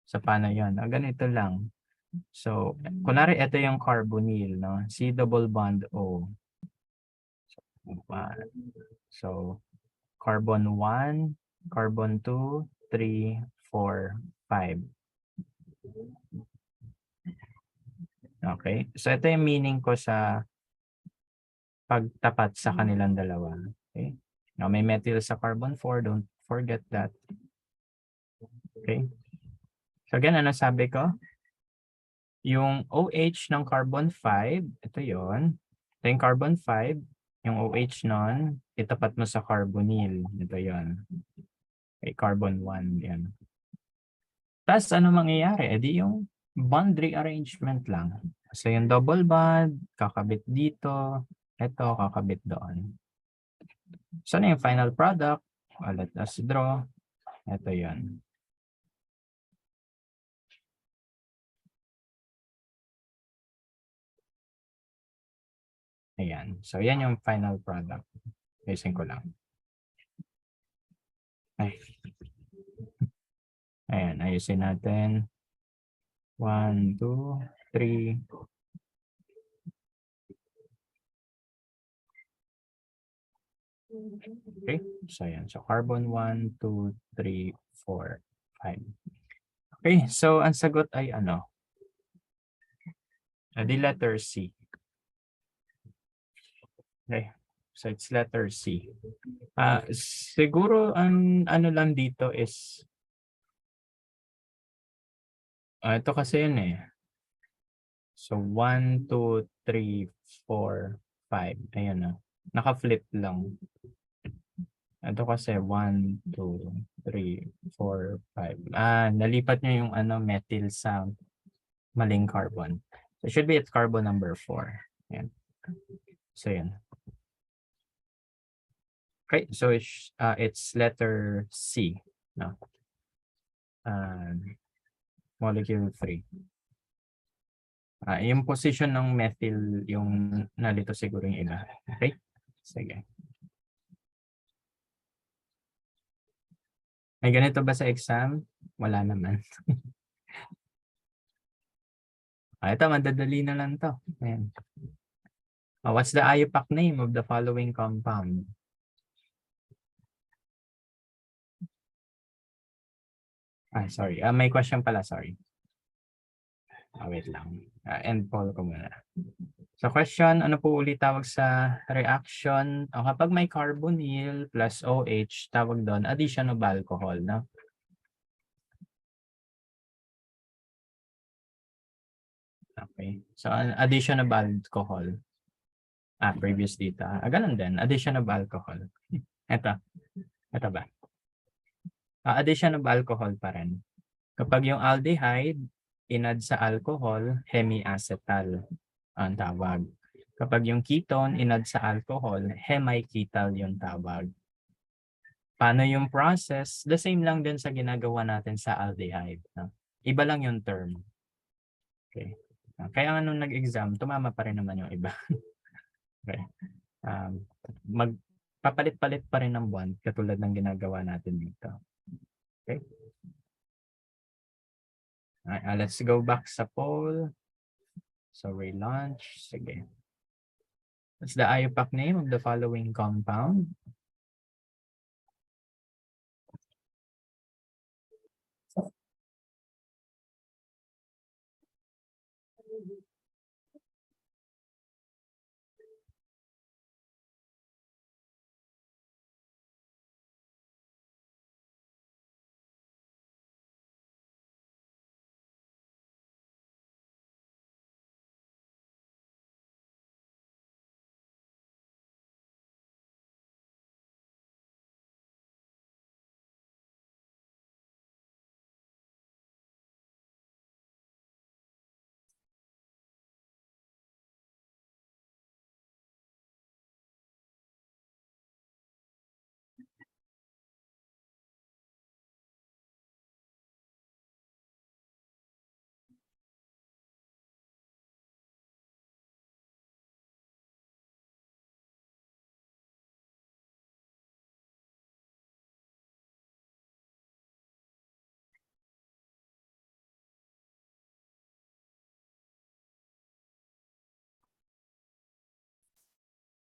So, paano yun? Ganito lang. So, kunwari, ito yung carbonyl, no? C double bond O. So, carbon 1, carbon 2, 3, 4, 5. Okay? So, ito yung meaning ko sa pagtapat sa kanilang dalawa. Okay? Now, may methyl sa carbon 4. Don't forget that. Okay? So, again, ano sabi ko? Yung OH ng carbon 5, ito yon. Ito yung carbon 5. Yung OH nun, itapat mo sa carbonyl. Ito yon. Okay, carbon 1. Yan. Tapos, ano mangyayari? E di yung bond rearrangement lang. So, yung double bond, kakabit dito. Ito, kakabit doon. So, ano yung final product? Let us draw. Ito yon. Ayan. So, yan yung final product. Ayusin ko lang. Ay. Ayan. Ayusin natin. 1, 2, 3. Okay. So, ayan. So, carbon 1, 2, 3, 4, 5. Okay. So, ang sagot ay ano? The letter C. Okay. So, it's letter C. Siguro, ang ano lang dito is ito kasi yun eh. So, 1, 2, 3, 4, 5. Ayan na. Naka-flip lang. Ito kasi 1, 2, 3, 4, 5. Nalipat nyo yung methyl sa maling carbon. So, it should be at carbon number 4. Ayan. So, yan. Okay, so it's letter C. No? Molecule 3. Yung position ng methyl, yung nalito siguro yung iba. Okay? Sige. May ganito ba sa exam? Wala naman. Ito, madadali na lang to. Ayan. What's the IUPAC name of the following compound? Sorry. May question pala, sorry. Wait lang. End poll ko muna. So question, ano po ulit tawag sa reaction? Kapag may carbonyl plus OH, tawag doon addition of alcohol, no? Okay. So addition of alcohol. Previous dito. Ganun din. Addition of alcohol. Ito ba? Addition of alcohol pa rin. Kapag yung aldehyde, inad sa alcohol, hemiacetal ang tawag. Kapag yung ketone, inad sa alcohol, hemiketal yung tawag. Paano yung process? The same lang din sa ginagawa natin sa aldehyde. No? Iba lang yung term. Okay. Kaya nga nung nag-exam, tumama pa rin naman yung iba. Okay. Magpapalit-palit pa rin ng bond katulad ng ginagawa natin dito. Okay. Let's go back sa poll. So relaunch. Sige. What's the IUPAC name of the following compound?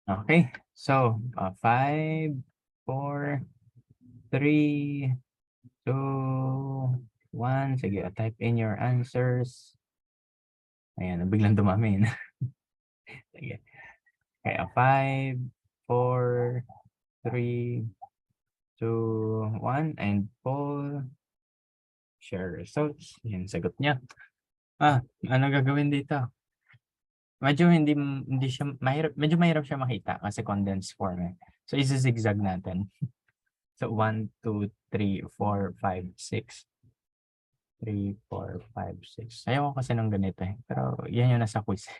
Okay, so 5, 4, 3, 2, 1. Sige, type in your answers. Ayan, biglang dumami na. Sige. Okay, 5, 4, 3, 2, 1. And Paul, share results. Yan, sagot niya. Ano gagawin dito? Medyo hindi siya mahirap, medyo mahirap siya makita kasi condensed form eh. So isi-zigzag natin. So 1, 2, 3, 4, 5, 6. 3, 4, 5, 6. Ayaw ko kasi ng ganito eh. Pero yan yung nasa quiz.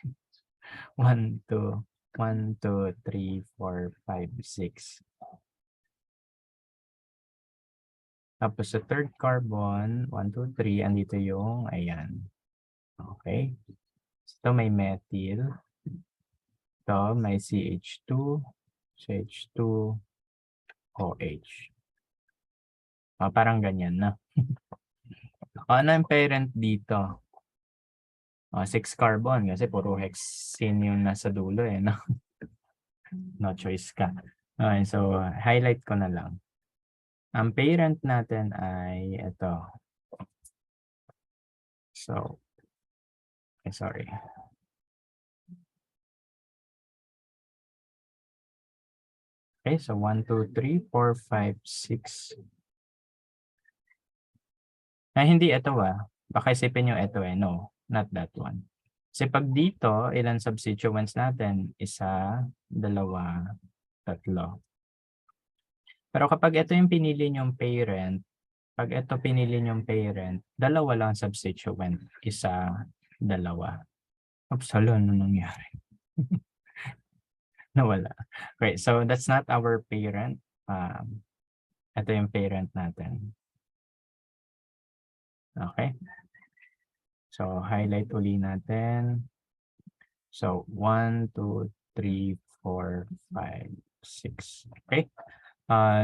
1, 2, 1, 2, 3, 4, 5, 6. Tapos sa third carbon, 1, 2, 3, andito yung, ayan. Okay. Ito may methyl. Ito may CH2, CH2, OH. Parang ganyan na. Ano yung parent dito? 6 carbon kasi puro hexene yung nasa dulo eh. No, no choice ka. Okay, so highlight ko na lang. Ang parent natin ay ito. So, sorry. Okay, so 1, 2, 3, 4, 5, 6. Hindi ito Baka isipin nyo ito eh. No, not that one. Kasi pag dito, ilan substituents natin? 1, 2, 3. Pero kapag ito yung pinili nyong parent, pag ito pinili nyong parent, 2 lang substituent. 1, 2. Oops, hala, ano nangyari? Nawala. Okay, so that's not our parent. Ito yung parent natin. Okay. So, highlight uli natin. So, 1, 2, 3, 4, 5, 6. Okay.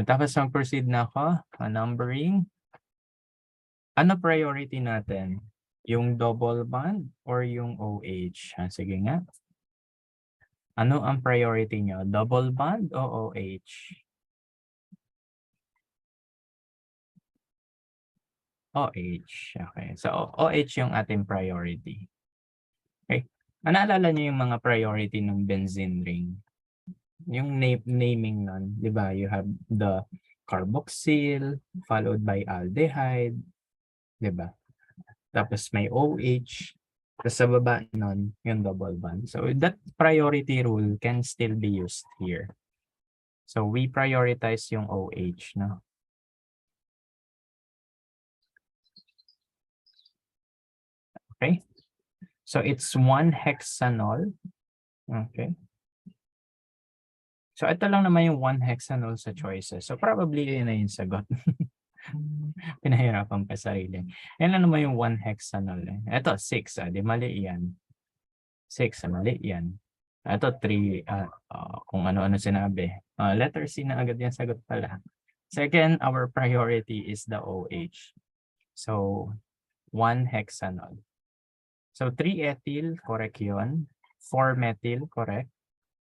Tapos mag-proceed na ako. Numbering. Ano priority natin? Yung double bond or yung OH? Sige nga. Ano ang priority nyo? Double bond o OH? OH. Okay. So, OH yung ating priority. Okay. Naalala niyo yung mga priority ng benzene ring? Yung naming nun, di ba? You have the carboxyl, followed by aldehyde, di ba? Tapos may OH, tapos sa baba nun, yung double bond. So that priority rule can still be used here. So we prioritize yung OH, no? Okay. So it's 1 hexanol. Okay. So ito lang naman yung 1 hexanol sa choices. So probably yun na yung sagot. Pinahirapan pa sarili. Yan lang naman yung 1 hexanol. Ito 6, di mali yan. 6, mali yan. Ito 3, kung ano-ano sinabi. Letter C na agad yung sagot pala. Second, our priority is the OH. So 1 hexanol. So 3-ethyl, correct yun. 4-methyl, correct.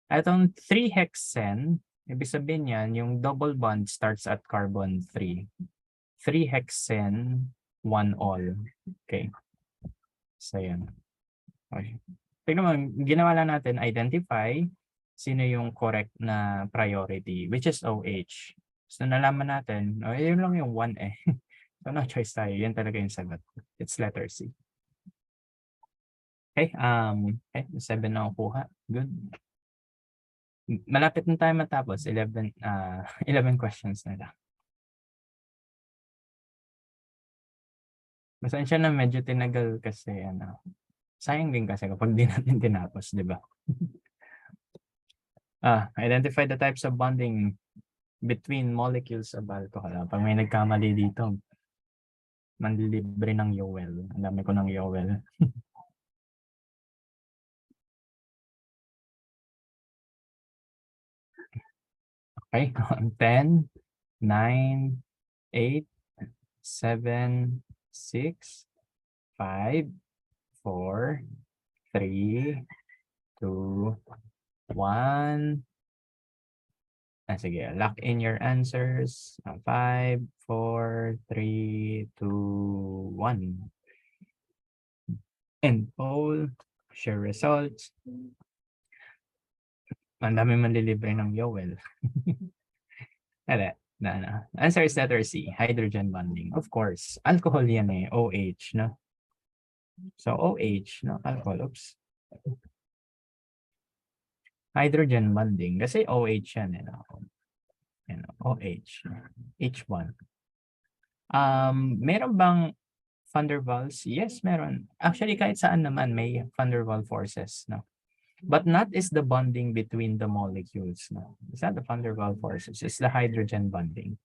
Itong 3-hexene, ibig sabihin yan, yung double bond starts at carbon 3. 3-hexene, 1-ol. Okay. So yan. Okay. Tignan mo, ginawa lang natin, identify sino yung correct na priority, which is OH. So nalaman natin, yun lang yung 1 eh. So no choice tayo, yan talaga yung sagot. It's letter C. Okay, 7 na kuha. Good. Malapit na tayo matapos, 11 questions na lang. Pasensya na medyo tinagal kasi sayang din kasi kapag di natin tinapos, di ba? Identify the types of bonding between molecules of alcohol. Pag may nagkamali dito, manlilibre ng Yowel. Ang dami ko ng Yowel. Okay, 10, 9, 8, 7, 6, 5, 4, 3, 2, 1, Sige, lock in your answers. 5, 4, 3, 2, 1. End poll. Share results. Ang dami manlilibre ng Yowel. Answer is letter C, hydrogen bonding. Of course, alcohol yan eh, OH, no? So, OH, no? Alcohol, oops. Hydrogen bonding, kasi OH yan eh, no? Yan, OH, H1. Meron bang van der Waals? Yes, meron. Actually, kahit saan naman may van der Waals forces, no? But not is the bonding between the molecules, no? It's not the van der Waals forces, it's the hydrogen bonding.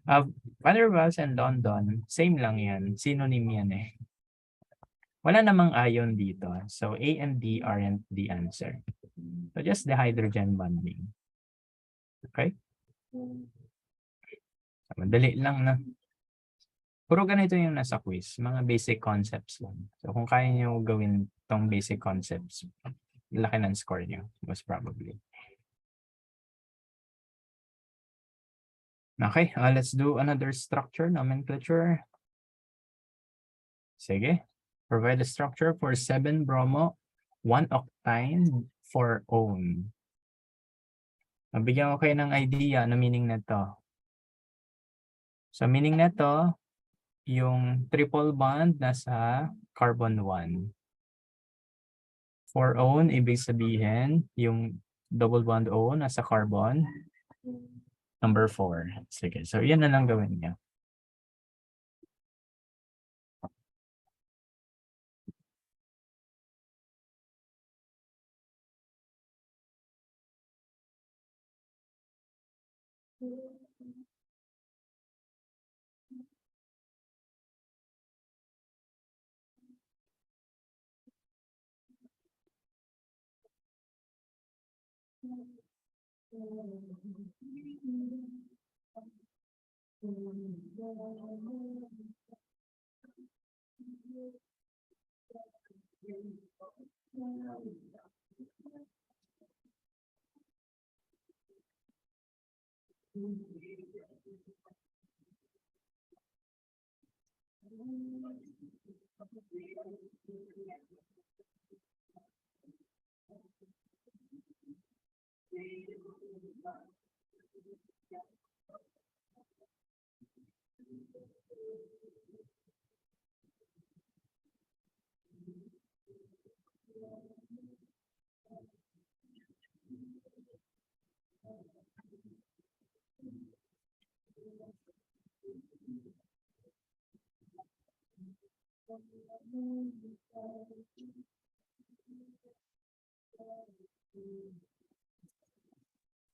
Van der Waals and London, same lang yan. Synonym yan eh. Wala namang ion dito. So, A and D aren't the answer. So, just the hydrogen bonding. Okay? So, madali lang na. Puro ganito yung nasa quiz. Mga basic concepts lang. So, kung kaya nyo gawin tong basic concepts, laki ng score nyo, most probably. Okay, let's do another structure, nomenclature. Sige. Provide a structure for 7-bromo, 1-octine, 4-one. Mabigyan ko kayo ng idea na meaning na to. So, meaning na to, yung triple bond nasa carbon 1. 4-one, ibig sabihin, yung double bond O nasa carbon number 4. Sige, so yan na lang gawin niyo.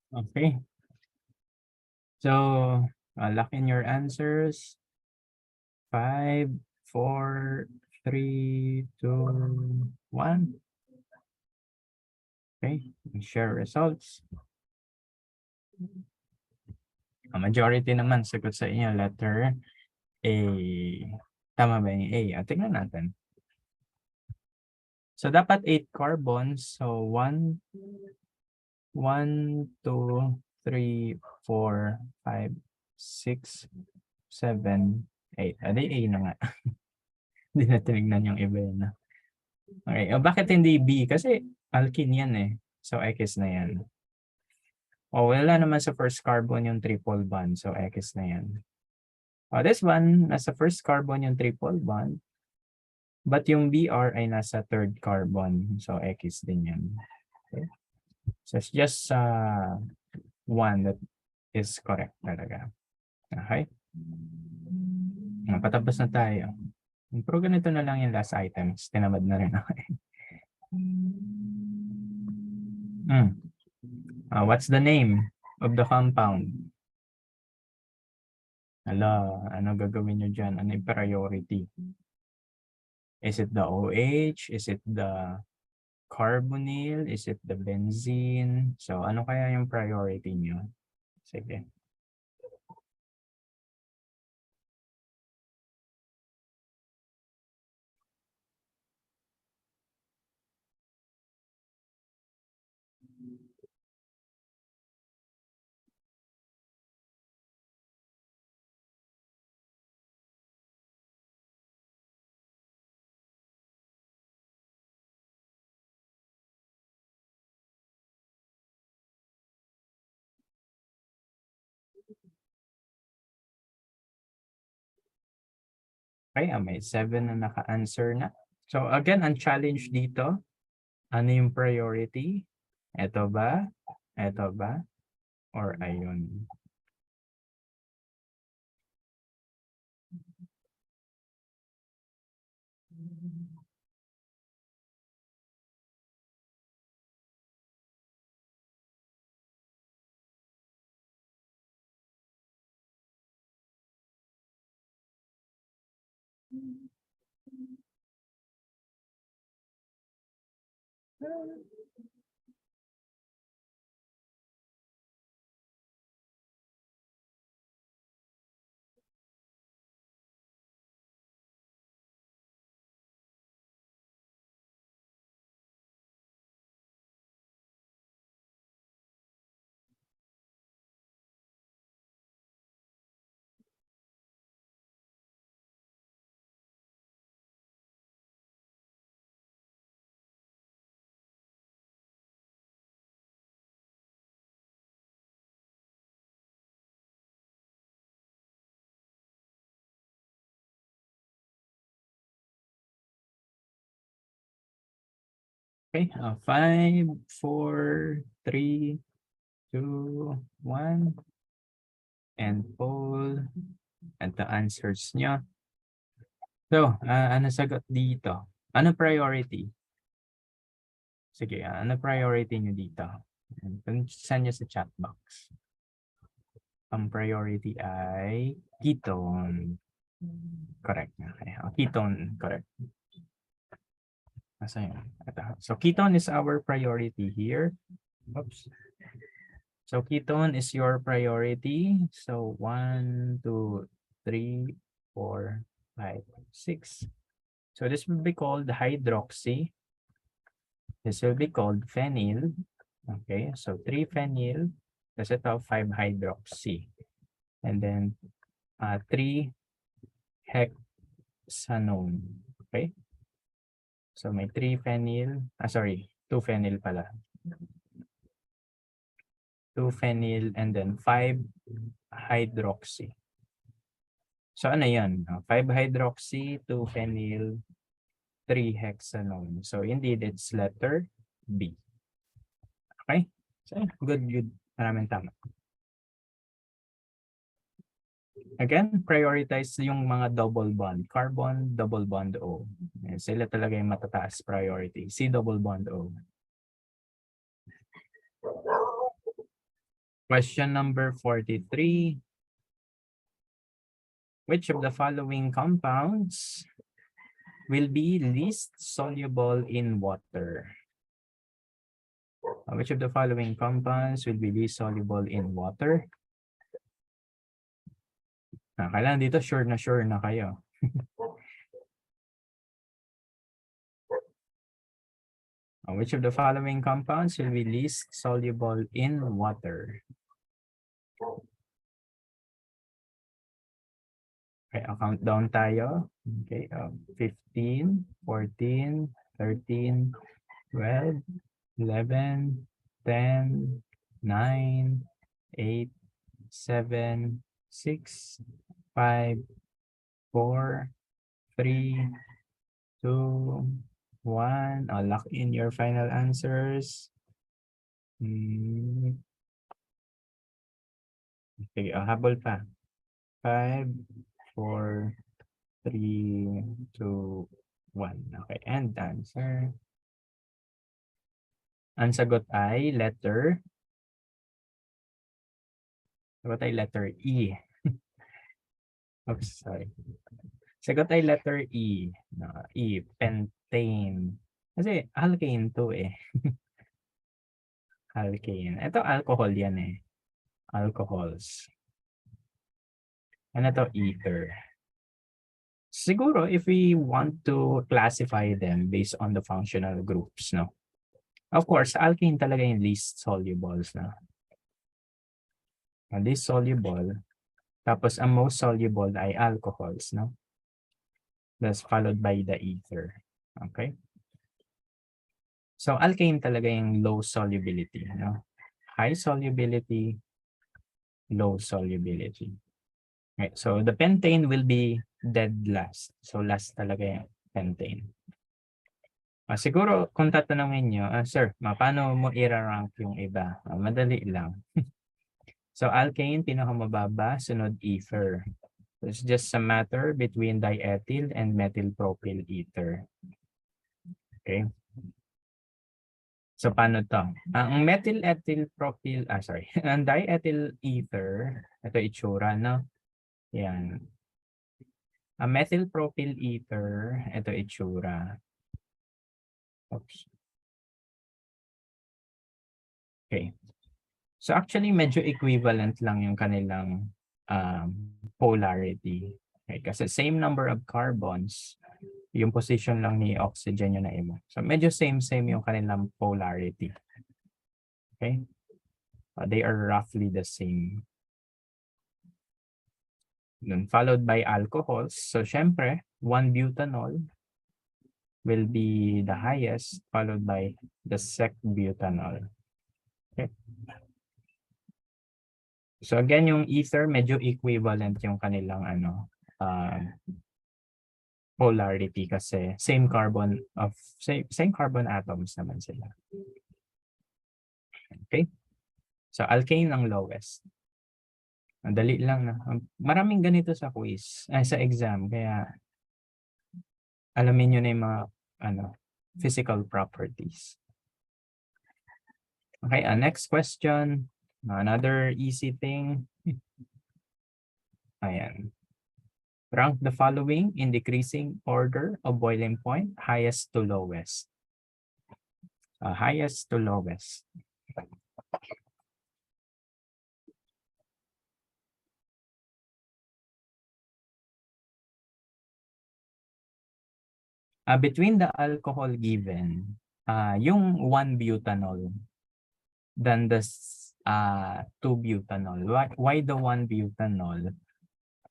Okay. So, lock in your answers. 5, 4, 3, 2, 1. Okay, share results. Majority naman sagot sa inyo, letter A. Tama ba yung A? Tingnan natin. So, dapat 8 carbons. So, 1, 2, 3, 4, 5, 6, 7, 8. Adi A na nga. Hindi na tinignan yung iba yun. Okay, bakit hindi B? Kasi alkene yan eh. So, X na yan. Wala naman sa first carbon yung triple bond. So, X na yan. This one, nasa first carbon yung triple bond. But yung Br ay nasa third carbon. So, X din yan. Okay. So, it's just one that is correct talaga. Okay? Patapos na tayo. Pero ganito na lang yung last items. Tinamad na rin ako. What's the name of the compound? Hala, ano gagawin nyo dyan? Ano yung priority? Is it the OH? Is it the carbonyl? Is it the benzene? So, ano kaya yung priority nyo? Sige. Okay, may 7 na naka-answer na. So again, ang challenge dito, ano yung priority? Ito ba? Ito ba? Or ayun? Okay, 5, 4, 3, 2, 1. And poll. And the answers nyo. So, ano sagot dito? Ano priority? Sige, ano priority nyo dito? Send nyo sa chat box. Ang priority ay ketone. Correct. Okay. Ketone, correct. Asa yun? Ito. So, ketone is our priority here. Oops. So, ketone is your priority. So, 1, 2, 3, 4, 5, 6. So, this will be called hydroxy. This will be called phenyl. Okay, so 3-phenyl. Kasi ito 5-hydroxy. And then 3-hexanone. Okay. So may 3-phenyl. 2-phenyl pala. 2-phenyl and then 5-hydroxy. So ano yan? 5-hydroxy, 2-phenyl, 3-hexanone. So indeed, it's letter B. Okay? So good. Maraming tama. Again, prioritize yung mga double bond. Carbon, double bond O. Sila talaga yung matataas priority. C double bond O. Question number 43. Which of the following compounds will be least soluble in water? Which of the following compounds will be least soluble in water? Kailangan dito sure na kayo. Which of the following compounds will be least soluble in water? Okay, countdown tayo. Okay, 15, 14, 13, 12, 11, 10, 9, 8, 7, 6, 5, 4, 3, 2, 1. Lock in your final answers. Okay, habol pa. 5, 4, 3, 2, 1. Okay, and answer. Ang sagot ay letter. Sagot ay letter E. Oops, sorry. Sagot ay letter E. E, pentane. Kasi alkane to eh. Alkane. Ito alcohol yan eh. Alcohols. Ano to? Ether. Siguro if we want to classify them based on the functional groups, no? Of course, alkane talaga yung least solubles na. Least soluble. Tapos ang most soluble ay alcohols, no? That's followed by the ether. Okay? So alkane talaga yung low solubility, no? High solubility, low solubility. Right, so the pentane will be dead last. So last talaga yung pentane. Siguro kung tatanungin nyo, sir, paano mo i-rank yung iba? Madali lang. So alkane, pinakamababa, sunod ether. It's just a matter between diethyl and methylpropyl ether. Okay. So paano to? Ang methyl-ethyl-propyl, ang diethyl ether, ito itsura, no? Yan. Ang methylpropyl ether, ito itsura. Oops. Okay. So actually, medyo equivalent lang yung kanilang polarity. Okay? Kasi same number of carbons, yung position lang ni oxygen yung naiba. So medyo same-same yung kanilang polarity. Okay? They are roughly the same. Then followed by alcohols. So syempre, 1-butanol will be the highest, followed by the sec-butanol. Okay. So again, yung ether, medyo equivalent yung kanilang polarity kasi same carbon atoms naman sila. Okay? So alkane ang lowest. Ang dali lang na. Maraming ganito sa quiz, sa exam, kaya alamin niyo na yung mga physical properties. Okay, next question. Another easy thing. Ayan. Rank the following in decreasing order of boiling point, highest to lowest. Highest to lowest. Between the alcohol given, yung 1-butanol than the 2-butanol. Why the 1-butanol?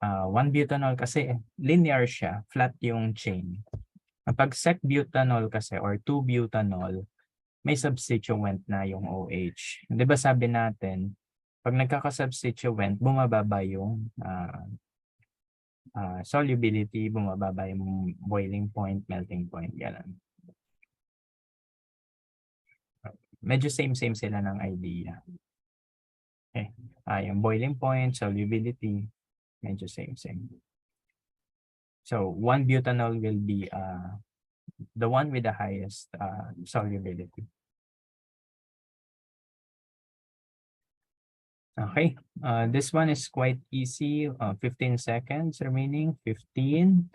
1-butanol kasi linear siya, flat yung chain. Kapag sec-butanol kasi or 2-butanol, may substituent na yung OH. Di ba sabi natin, pag nagkaka-substituent, bumababa yung solubility, bumababa yung boiling point, melting point, gano'n. Medyo same-same sila ng idea. Okay. Yung boiling point, solubility, medyo same-same. So 1-butanol will be the one with the highest solubility. Okay, this one is quite easy. 15 seconds remaining. 15,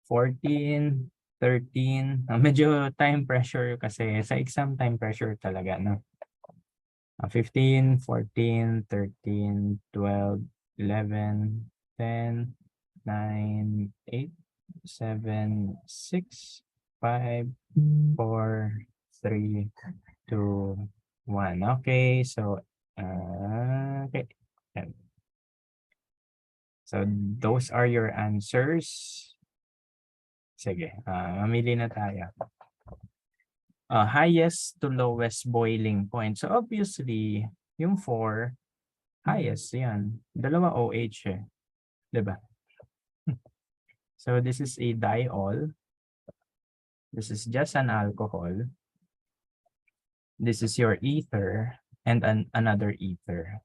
14, 13. Medyo time pressure kasi sa exam time pressure talaga, no? 15, 14, 13, 12, 11, 10, 9, 8, 7, 6, 5, 4, 3, 2, 1. Okay, so okay. So those are your answers. Sige, mamili na tayo. Highest to lowest boiling point. So obviously, yung 4, highest yan. Dalawa OH eh. Diba? So this is a diol. This is just an alcohol. This is your ether and another ether.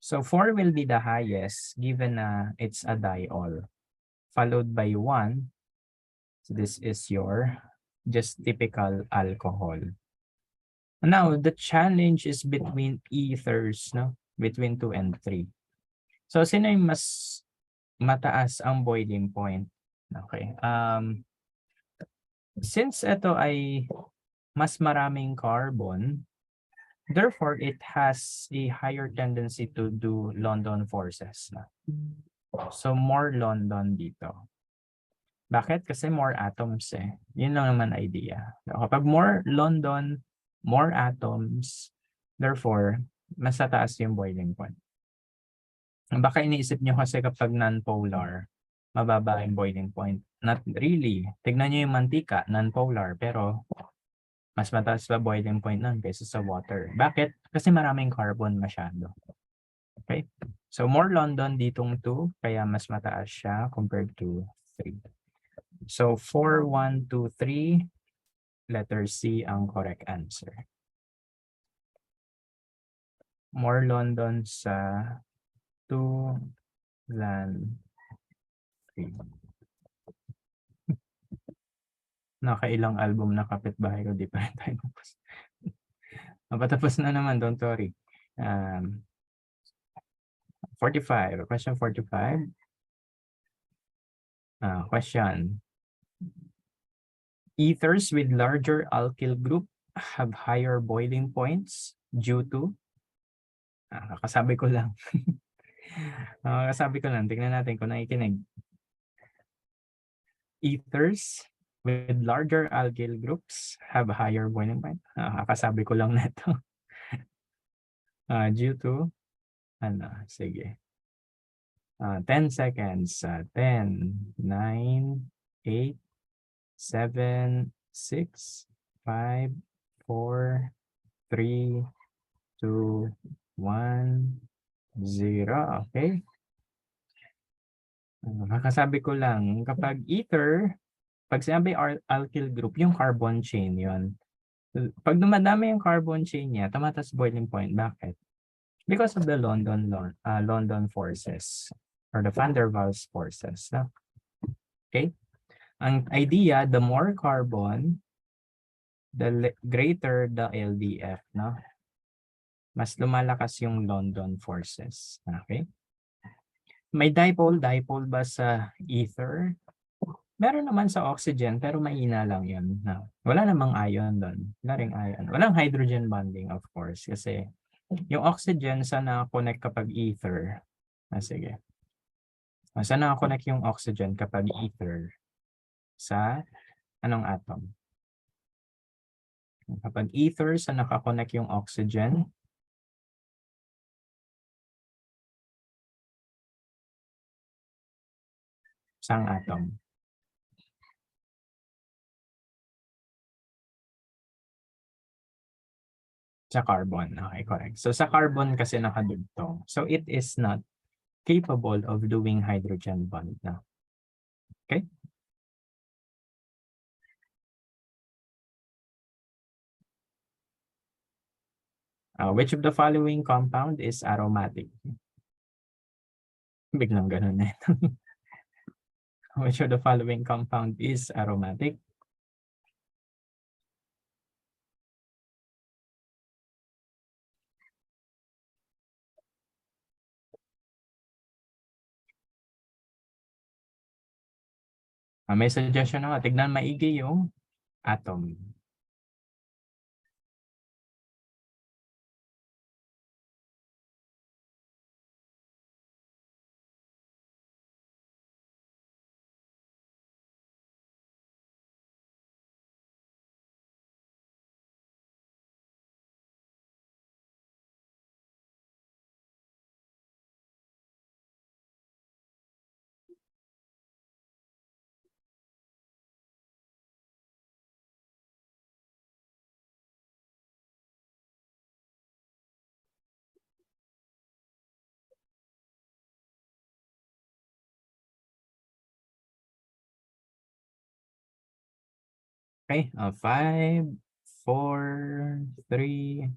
So 4 will be the highest given na it's a diol. Followed by 1. So this is your just typical alcohol. Now, the challenge is between ethers, no? Between 2 and 3. So, sino yung mas mataas ang boiling point? Okay. Since ito ay mas maraming carbon, therefore, it has a higher tendency to do London forces. No? So, more London dito. Bakit? Kasi more atoms eh. Yun lang naman idea. Kapag more London, more atoms, therefore, mas tataas yung boiling point. Baka iniisip nyo kasi kapag non-polar, mababa yung boiling point. Not really. Tignan nyo yung mantika, non-polar, pero mas mataas pa boiling point nun kaysa sa water. Bakit? Kasi maraming carbon masyado. Okay? So more London ditong 2, kaya mas mataas siya compared to 3. So 4, 1, 2, 3, letter C ang correct answer. More London sa 2 than 3. Nakailang album na kapitbahay ko, di pa rin tayo tapos. Patapos na naman, don't worry. 45, question 45. Question. Ethers with larger alkyl group have higher boiling points due to? Kasabi ko lang. Kasabi ko lang, tingnan natin kung nakikinig. Ethers with larger alkyl groups have higher boiling point. Kasabi ko lang neto. Due to, sige. 10 seconds. 10, 9, 8, 7, 6, 5, 4, 3, 2, 1, 0. Okay? Kakasabi ko lang, kapag ether, pag sinabi alkyl group, yung carbon chain yon. Pag dumadami yung carbon chain niya, tumatas boiling point. Bakit? Because of the London forces or the van der Waals forces. No? Okay? Ang idea, the more carbon, the greater the LDF. No? Mas lumalakas yung London forces. Okay? May dipole ba sa ether? Meron naman sa oxygen, pero mahina lang yun. No? Wala namang ion doon. Wala ring ion. Walang hydrogen bonding, of course. Kasi yung oxygen, saan na-connect kapag ether? Sige. Saan na-connect yung oxygen kapag ether? Sa anong atom? Kapag ether, saan nakakonect yung oxygen? Sang atom? Sa carbon. Okay, correct. So sa carbon kasi nakadugtong. So it is not capable of doing hydrogen bond na. Okay? Which of the following compound is aromatic? Biglang ganun na ito. Which of the following compound is aromatic? May suggestion ako. Tignan maigi yung atom. Okay, 5, 4, 3,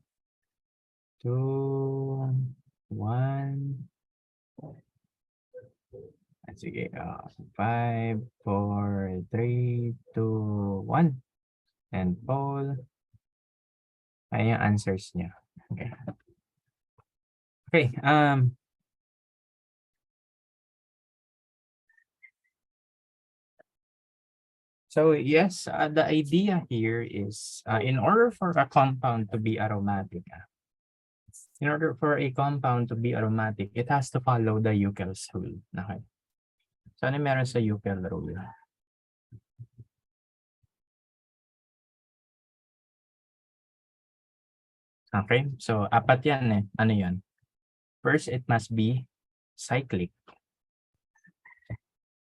2, 1. Sige, 5, 4, 3, 2, 1. And Paul. Ay, yung answers niya. Okay. Okay, so yes, the idea here is in order for a compound to be aromatic, it has to follow the Euclid's rule. Okay. So ano meron sa Euclid's rule? Okay, so apat yan eh. Ano yan? First, it must be cyclic.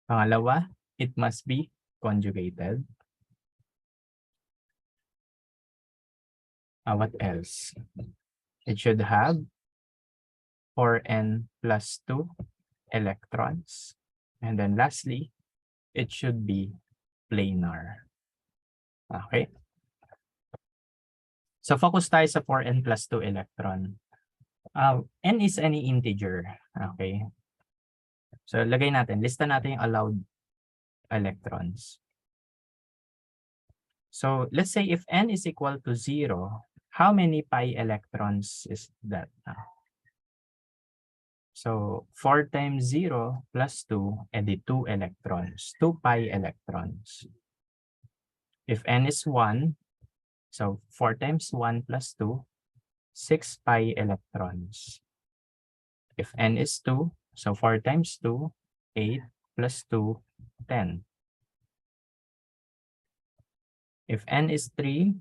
Pangalawa, it must be conjugated. What else? It should have 4n plus 2 electrons. And then lastly, it should be planar. Okay? So focus tayo sa 4n plus 2 electron. N is any integer. Okay? So lagay natin, lista natin yung allowed electrons. So let's say if n is equal to 0, how many pi electrons is that? So 4 times 0 plus 2, edi 2 electrons, 2 pi electrons. If n is 1, so 4 times 1 plus 2, 6 pi electrons. If n is 2, so 4 times 2, 8 plus 2, 10. If n is 3,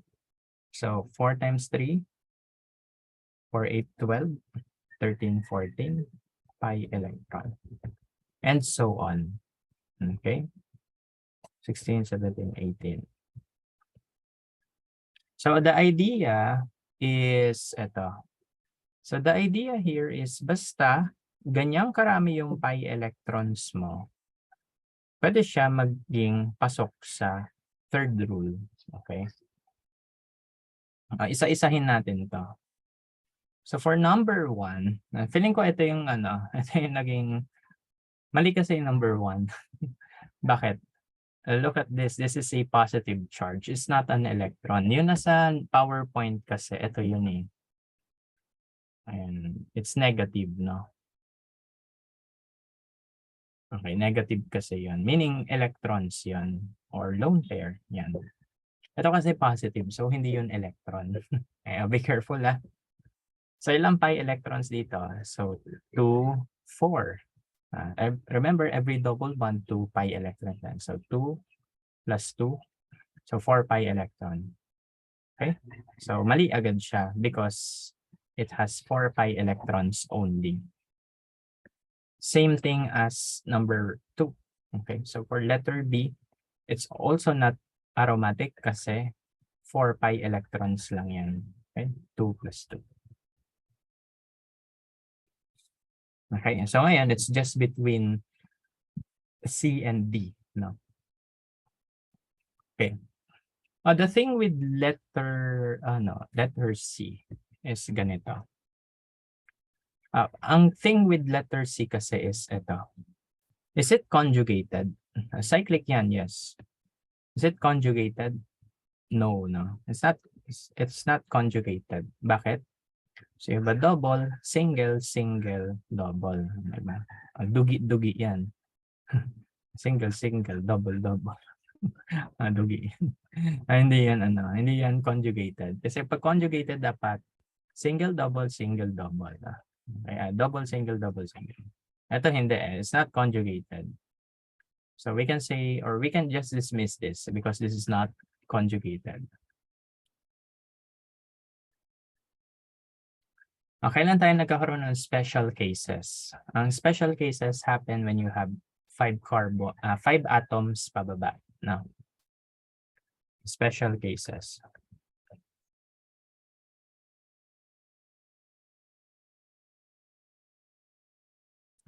so 4 times 3, 4, 8, 12, 13, 14 pi electron. And so on. Okay? 16, 17, 18. So the idea is ito. So the idea here is basta ganyang karami yung pi electrons mo, pwede siya maging pasok sa third rule. Okay? Isa-isahin natin to. So for number 1, feeling ko ito yung ito yung naging mali kasi yung number 1. Bakit? Look at this. This is a positive charge. It's not an electron. Yun nasa PowerPoint kasi. Ito yun eh. Ayan. It's negative, no? Okay, negative kasi yun. Meaning electrons yun. Or lone pair. Yan. Ito kasi positive. So, hindi yun electron. Be careful ah. So, ilang pi electrons dito? So, 2, 4. Remember, every double bond, 2 pi electrons. So, 2 plus 2. So, 4 pi electron. Okay? So, mali agad siya because it has 4 pi electrons only. Same thing as number 2. Okay? So, for letter B, it's also not aromatic kasi 4 pi electrons lang yan. Okay? 2 plus 2. Okay, so ngayon, it's just between C and D. No? Okay. The thing with letter C is ganito. Ang thing with letter C kasi is ito. Is it conjugated? Cyclic yan, yes. Is it conjugated? No, no. It's not conjugated. Bakit? So, you have a double, single, single, double. Diba? Dugi-dugi yan. Single, single, double, double. Dugi. Hindi yan conjugated. Kasi pag conjugated dapat single, double, single, double. Okay, double, single, double, single. Ito hindi eh. It's not conjugated. So we can say, or we can just dismiss this because this is not conjugated. Kailan tayo nagkakaroon ng special cases? Ang special cases happen when you have 5 atoms pababa. No. Special cases.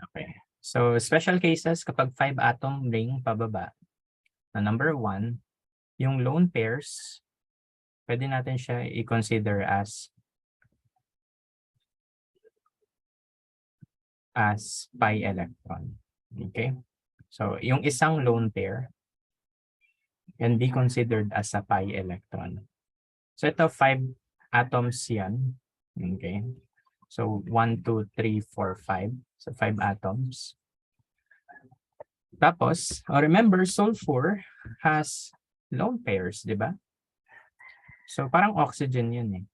Okay. So special cases kapag 5 atom ring pababa. Na number 1, yung lone pairs, pwede natin siya i-consider as pi electron. Okay? So, yung isang lone pair can be considered as a pi electron. So, ito 5 atoms yan. Okay? So, 1, 2, 3, 4, 5. So, 5 atoms. Tapos, remember, sulfur has lone pairs, di ba? So, parang oxygen yun eh.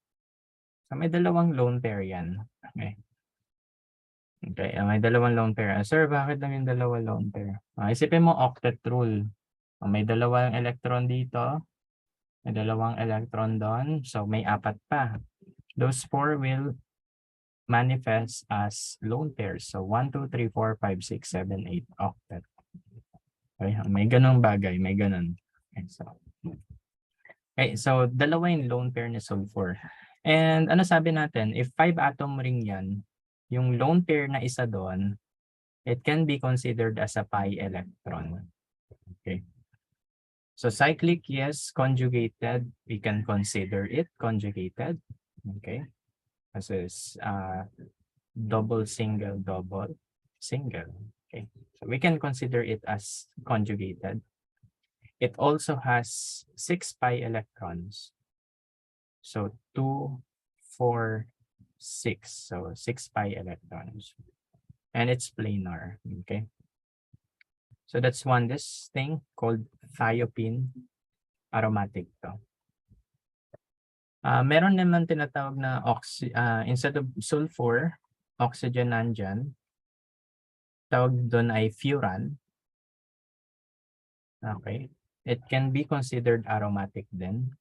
So, may dalawang lone pair yan. Okay. Okay, may dalawang lone pair. Sir, bakit lang yung dalawang lone pair? Isipin mo octet rule. May dalawang electron dito. May dalawang electron doon. So, may 4 pa. Those 4 will manifest as lone pairs. So, 1, 2, 3, 4, 5, 6, 7, 8 octet. Okay, may ganung bagay. May ganun. Okay, so dalawa yung lone pair ni sulfur. And ano sabi natin? If 5 atom ring yan, yung lone pair na isa doon, it can be considered as a pi electron. Okay. So cyclic, yes, conjugated, we can consider it conjugated. Okay. As is double, single, double, single. Okay. So we can consider it as conjugated. It also has 6 pi electrons. So 2, 4, 6. So 6 pi electrons. And it's planar. Okay. So that's this thing called thiophene aromatic to. Meron naman tinatawag na instead of sulfur, oxygen nandyan. Tawag doon ay furan. Okay. It can be considered aromatic din.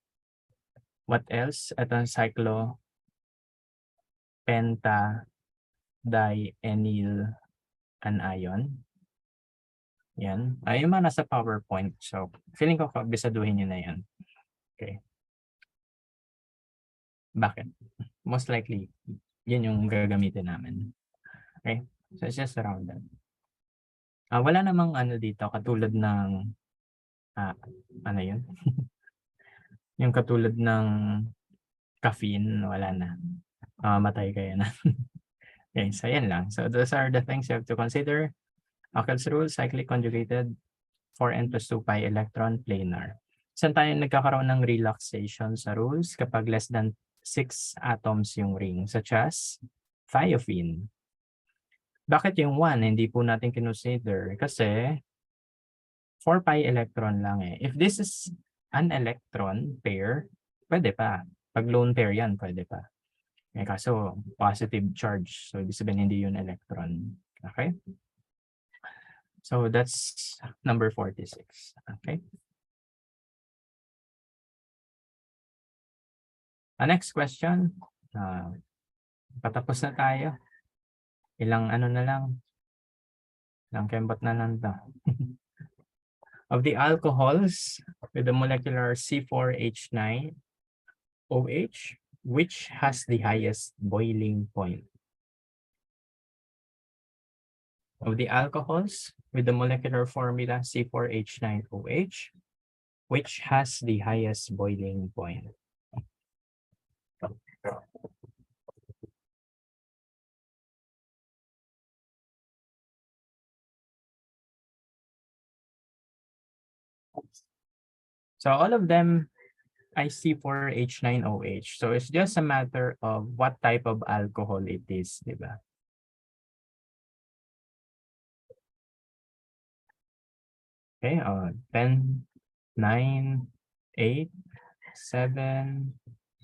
What else? Ito ang cyclopentadienyl anion. Yan. Yung mga nasa PowerPoint. So, feeling ko bisaduhin nyo na yan. Okay. Bakit? Most likely, yun yung gagamitin namin. Okay. So, it's just around that. Wala namang ano dito, katulad ng, ano yun? Yung katulad ng caffeine, wala na. Matay kayo na. Okay, so yan lang. So, those are the things you have to consider. Ockel's rule, cyclic conjugated, 4n plus 2 pi electron, planar. Saan tayo nagkakaroon ng relaxation sa rules kapag less than 6 atoms yung ring, such as thiophene. Bakit yung 1 hindi po natin consider? Kasi 4 pi electron lang eh. If this is an electron pair, pwede pa. Pag lone pair yan, pwede pa. Kaso positive charge. So, ibig sabihin hindi yun electron. Okay? So, that's number 46. Okay? Next question. Patapos na tayo. Ilang ano na lang. Ilang kembot na lang to. Of the alcohols with the molecular C4H9OH, which has the highest boiling point? Of the alcohols with the molecular formula C4H9OH, which has the highest boiling point? So all of them I C4H9OH. So it's just a matter of what type of alcohol it is, di ba? Okay, 10, 9, 8, 7,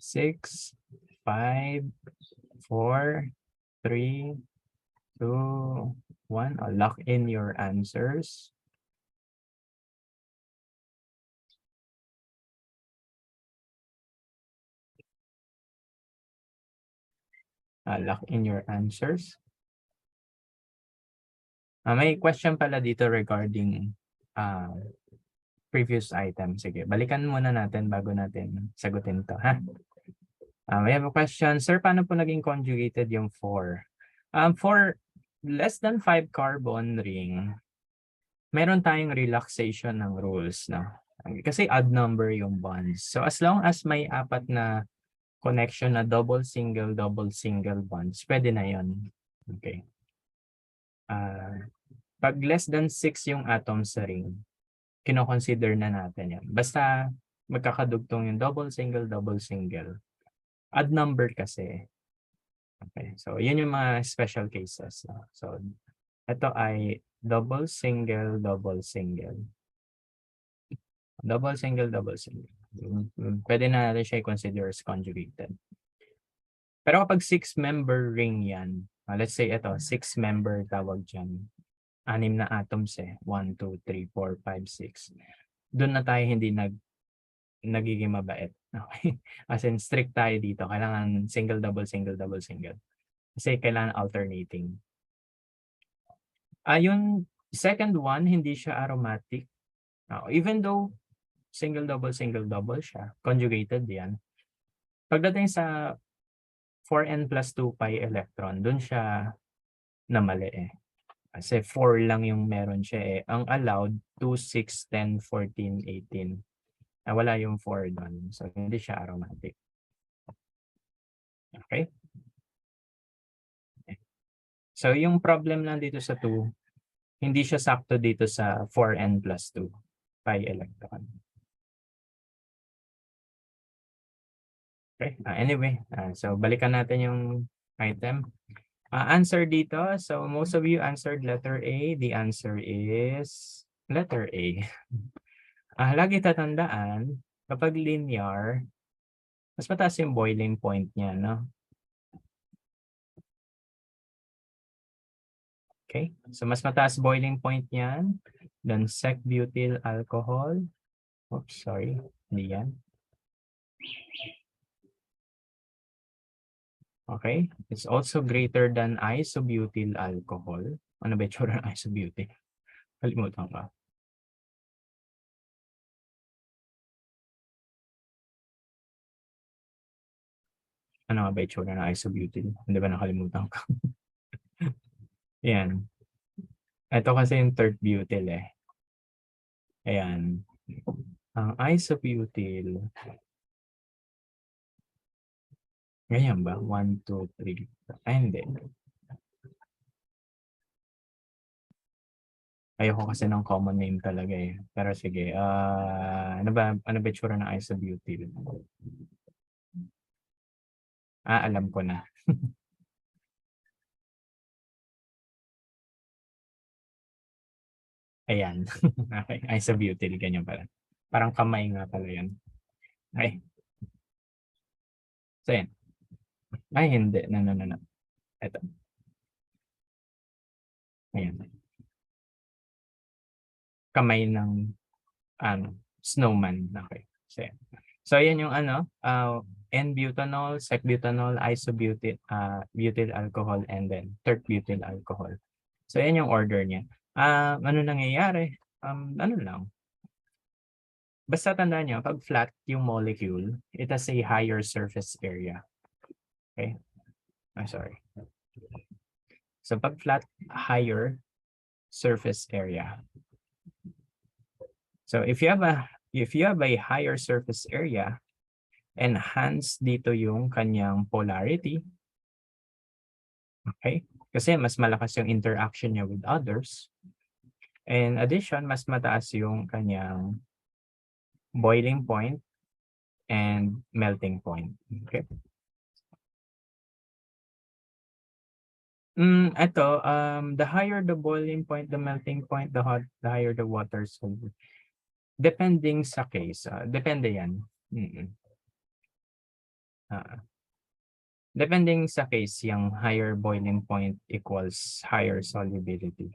6, 5, 4, 3, 2, 1. Lock in your answers. Lock in your answers. May question pala dito regarding previous item. Sige, balikan muna natin bago natin sagutin to, ha? We have a question. Sir, paano po naging conjugated yung 4? For less than 5 carbon ring, meron tayong relaxation ng rules, no? Kasi odd number yung bonds. So as long as may 4 na connection na double, single bonds, pwede na yon. Okay. Pag less than 6 yung atoms sa ring, kino-consider na natin yan. Basta magkakadugtong yung double, single. Odd number kasi. Okay. So, yun yung mga special cases. No? So, ito ay double, single. Double, single. Pwede na natin siya i-consider as conjugated. Pero kapag 6-member ring yan, let's say ito, 6-member tawag dyan. 6 na atoms eh. 1, 2, 3, 4, 5, 6. Doon na tayo hindi nagiging mabait. Okay? As in, strict tayo dito. Kailangan single, double, single. Kasi kailangan alternating. Yung second one, hindi siya aromatic. Even though single, double siya, conjugated yan. Pagdating sa 4n plus 2 pi electron. Doon siya namali eh. Kasi 4 lang yung meron siya eh. Ang allowed, 2, 6, 10, 14, 18. Wala yung 4 doon. So, hindi siya aromatic. Okay? So, yung problem lang dito sa 2, hindi siya sakto dito sa 4n plus 2 pi electron. Okay? Anyway, so balikan natin yung item. Answer dito. So, most of you answered letter A. The answer is letter A. Lagi tatandaan, kapag linear, mas mataas yung boiling point niya, no? Okay? So, mas mataas boiling point niyan than sec-butyl alcohol. Oops, sorry. Hindi yan. Okay? It's also greater than isobutyl alcohol. Ano ba yung tsura ng isobutyl? Kalimutan ka. Ano nga ba yung tsura ng isobutyl? Hindi ba nakalimutan ka? Ayan. Ito kasi yung third butyl eh. Ayan. Ang isobutyl. Ganyan ba? 1, 2, 3. Ay, hindi. Ayoko kasi ng common name talaga eh. Pero sige. Ano ba yung tsura ng isobutyl? Alam ko na. Ayan. Okay. Isobutyl. Ganyan pala. Parang kamay nga pala yan. Okay. So, yan. Ay, hindi. No. Ito. Ayan. Kamay ng snowman. Okay. So yan yung N-butanol, sec-butanol, isobutyl, butyl alcohol, and then tert-butyl alcohol. So yan yung order niya. Ano nangyayari? Ano lang. Basta tandaan nyo, pag flat yung molecule, it has a higher surface area. Okay? I'm sorry. So pag flat, higher surface area. So if you have a higher surface area, enhance dito yung kanyang polarity. Okay? Kasi mas malakas yung interaction niya with others. In addition, mas mataas yung kanyang boiling point and melting point. Okay? The higher the boiling point, the melting point, the higher the water solute. Depending sa case. Depende yan. Depending sa case, yung higher boiling point equals higher solubility.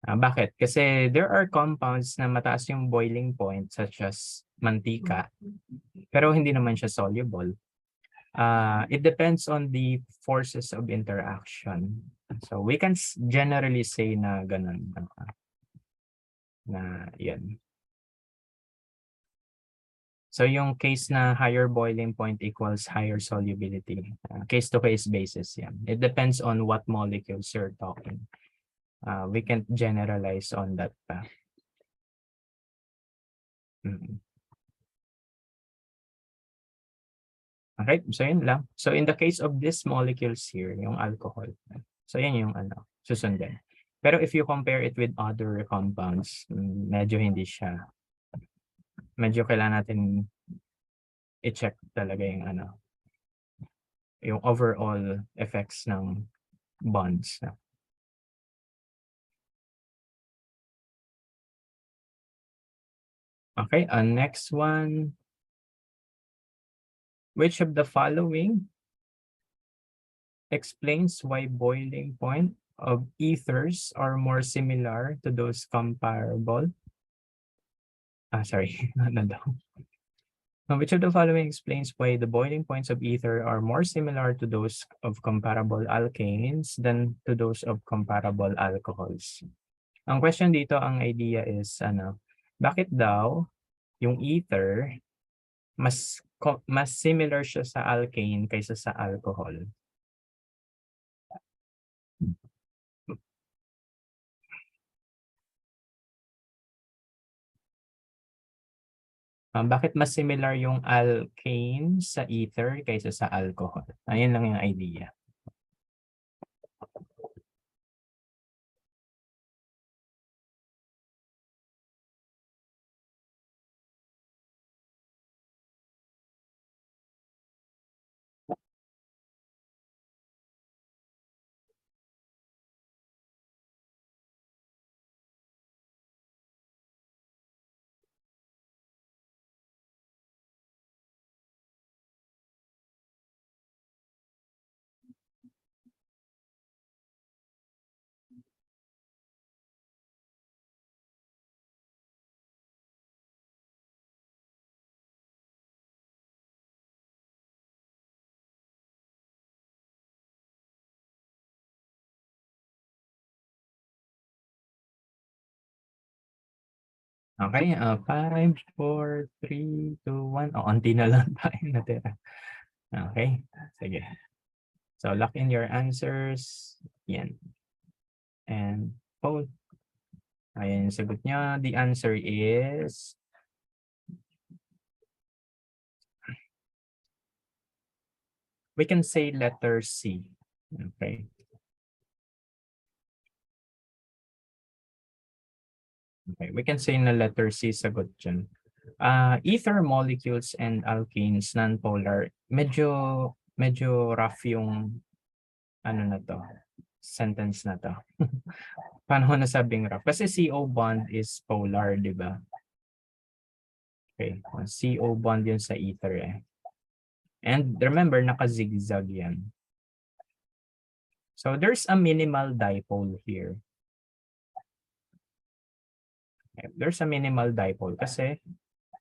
Bakit? Kasi there are compounds na mataas yung boiling point such as mantika, pero hindi naman siya soluble. It depends on the forces of interaction. So we can generally say na ganun. Na yan. So yung case na higher boiling point equals higher solubility. Case-to-case basis yan. It depends on what molecules you're talking. We can't generalize on that pa. Okay, so yun lang. So in the case of these molecules here, yung alcohol. So yan yung susundin. Pero if you compare it with other compounds, medyo hindi siya. Medyo kailangan natin i-check talaga yung overall effects ng bonds. Okay, next one. Which of the following explains why boiling point of ethers are more similar to those comparable? Which of the following explains why the boiling points of ether are more similar to those of comparable alkanes than to those of comparable alcohols? Ang question dito, ang idea is, bakit daw yung ether mas mas similar siya sa alkane kaysa sa alcohol. Bakit mas similar yung alkane sa ether kaysa sa alcohol? Ayun lang yung idea. Okay, 5, 4, 3, 2, 1. Onti na lang tayo natira. Okay, sige. So, lock in your answers. Yan. And poll. Ayan yung sagot niya. The answer is we can say letter C. Okay. Okay, we can say na letter C sagot dyan. Ether molecules and alkanes non-polar, medyo rough yung ano na to, sentence na to. Paano ko nasabing rough? Kasi CO bond is polar, di ba? Okay, CO bond yun sa ether eh. And remember, naka-zigzag yan. So there's a minimal dipole here. Okay, there's a minimal dipole kasi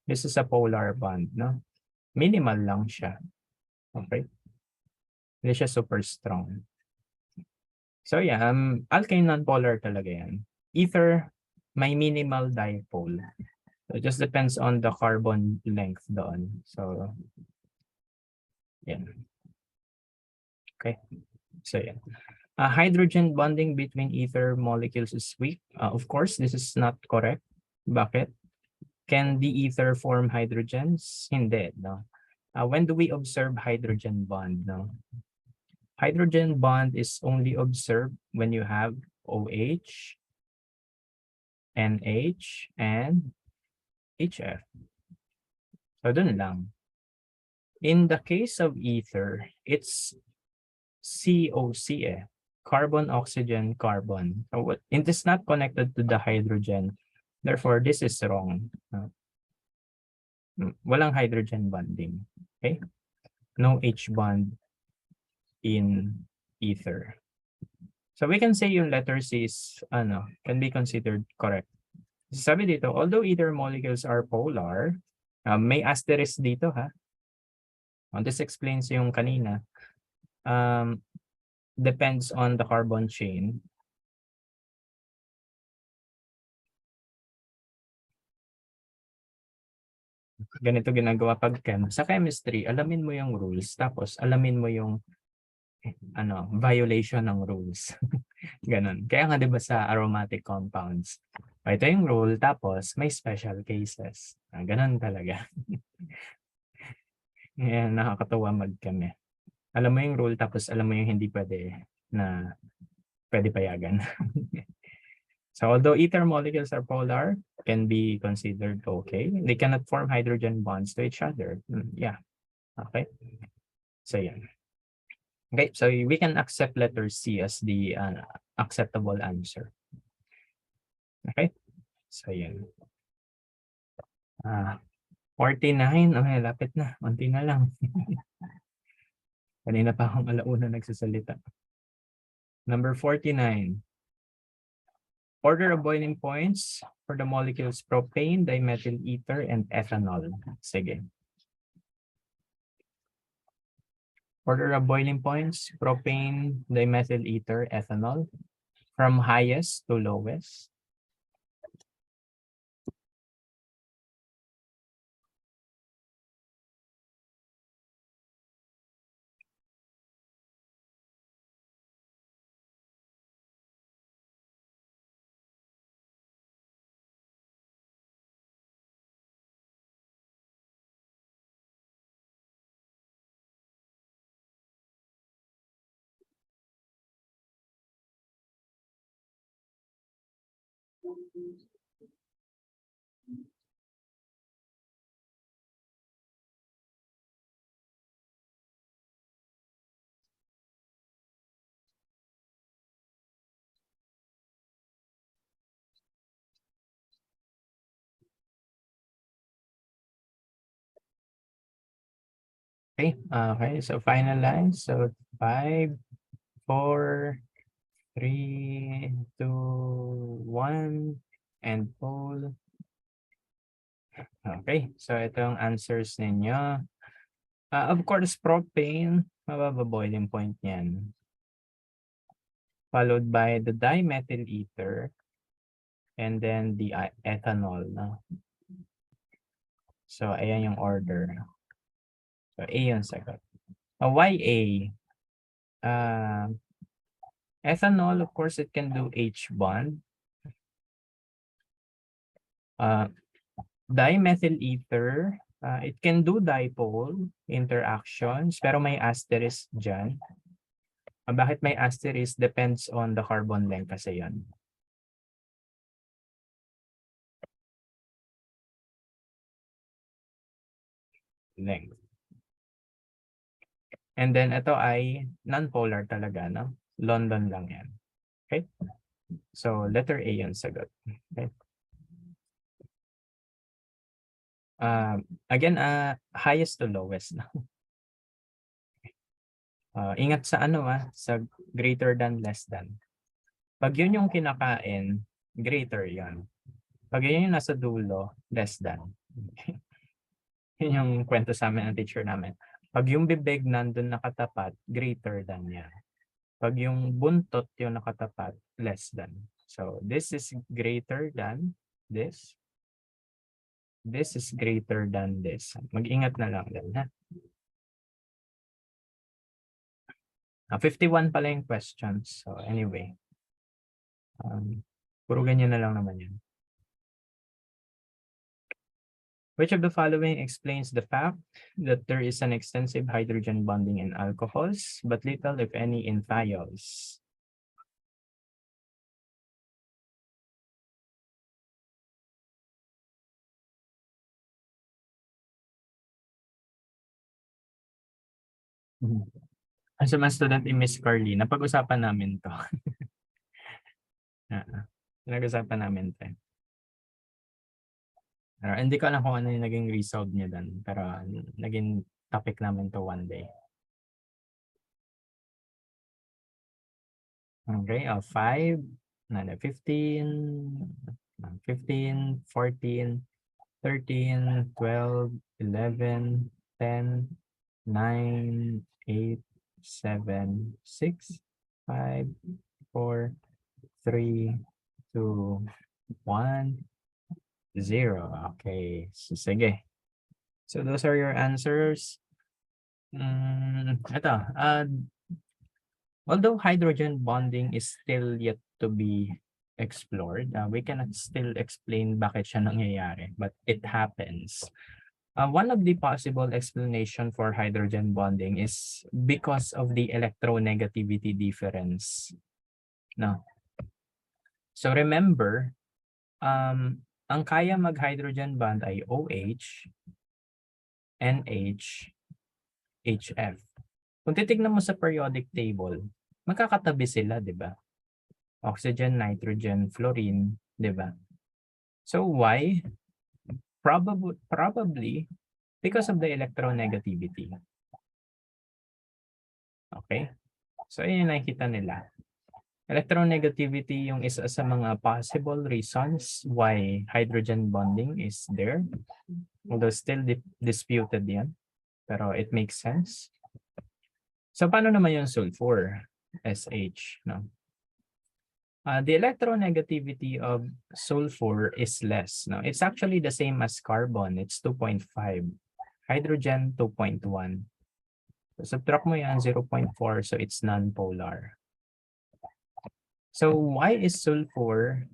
this is a polar bond, no? Minimal lang siya. Okay? Hindi siya super strong. So yeah, alkane non-polar talaga yan. Ether, may minimal dipole. So it just depends on the carbon length doon. So, yan. Okay. So yeah. Hydrogen bonding between ether molecules is weak. Of course, this is not correct. Bakit? Can the ether form hydrogens? Hindi, no? When do we observe hydrogen bond, no? Hydrogen bond is only observed when you have OH, NH, and HF. So, dun lang. In the case of ether, it's COC eh. Carbon, oxygen, carbon. So, it is not connected to the hydrogen. Therefore, this is wrong. Walang hydrogen bonding. Okay? No H bond in ether. So we can say yung letter C is, can be considered correct. Sabi dito, although ether molecules are polar, may asterisk dito ha. This explains yung kanina. Depends on the carbon chain. Ganito ginagawa pag sa chemistry, alamin mo yung rules, tapos alamin mo yung violation ng rules. Ganon. Kaya nga 'di ba sa aromatic compounds, ito yung rule tapos may special cases. Ganon talaga. Yan, nakakatuwa magkami. Alam mo yung rule tapos alam mo yung hindi pwede payagan. So although ether molecules are polar, can be considered okay. They cannot form hydrogen bonds to each other. Yeah. Okay. So yeah. Okay, so we can accept letter C as the acceptable answer. Okay. So yan. 49. Okay, lapit na. Unti na lang. Kanina pa akong alauna nagsasalita. Number 49. Order of boiling points for the molecules propane, dimethyl ether, and ethanol. Sige. Order of boiling points, propane, dimethyl ether, ethanol, from highest to lowest. Okay, so finalize. So 5, 4, 3, 2, 1, and poll. Okay, so ito yung answers ninyo. Of course, propane, mababa boiling point niyan. Followed by the dimethyl ether, and then the ethanol. No? So, ayan yung order. So, A yung sagot. Why A? Ethanol, of course, it can do H bond. Dimethyl ether, it can do dipole interactions, pero may asterisk dyan. Bakit may asterisk? Depends on the carbon length kasi yan. Length. And then ito ay non-polar talaga, no? London lang yan. Okay? So, letter A yung sagot. Okay? Again, highest to lowest. No? Ingat sa sa greater than, less than. Pag yun yung kinakain, greater yan. Pag yun yung nasa dulo, less than. Yun yung kwento sa amin ng teacher namin. Pag yung bibig nandun nakatapat, greater than yan. Pag yung buntot yung nakatapat, less than. So, this is greater than this. This is greater than this. Mag-ingat na lang din, ha? 51 pala yung questions. So, anyway. Puro ganyan na lang naman yun. Which of the following explains the fact that there is an extensive hydrogen bonding in alcohols, but little, if any, in thiols? As a student in Miss Carly, napag-usapan namin to. Pinag-usapan namin to. Hindi ko alam kung ano yung naging result niya doon, pero naging topic namin to one day. Okay, 5, 15, 15, 14, 13, 12, 11, 10, 9, 8, 7, 6, 5, 4, 3, 2, 1, 0. Okay, so sige. So those are your answers. Ito, although hydrogen bonding is still yet to be explored, we cannot still explain bakit siya nangyayari, but it happens. One of the possible explanation for hydrogen bonding is because of the electronegativity difference. No. So remember, ang kaya mag-hydrogen bond ay OH, NH, HF. Kung titignan mo sa periodic table, magkakatabi sila, di ba? Oxygen, nitrogen, fluorine, di ba? So why? Probably because of the electronegativity. Okay? So yun yung nakikita nila. Electronegativity yung isa sa mga possible reasons why hydrogen bonding is there. Although still disputed yan. Pero it makes sense. So paano naman yung sulfur? SH. No? The electronegativity of sulfur is less. No? It's actually the same as carbon. It's 2.5. Hydrogen, 2.1. So subtract mo yan, 0.4. So it's non-polar. So why is sulfur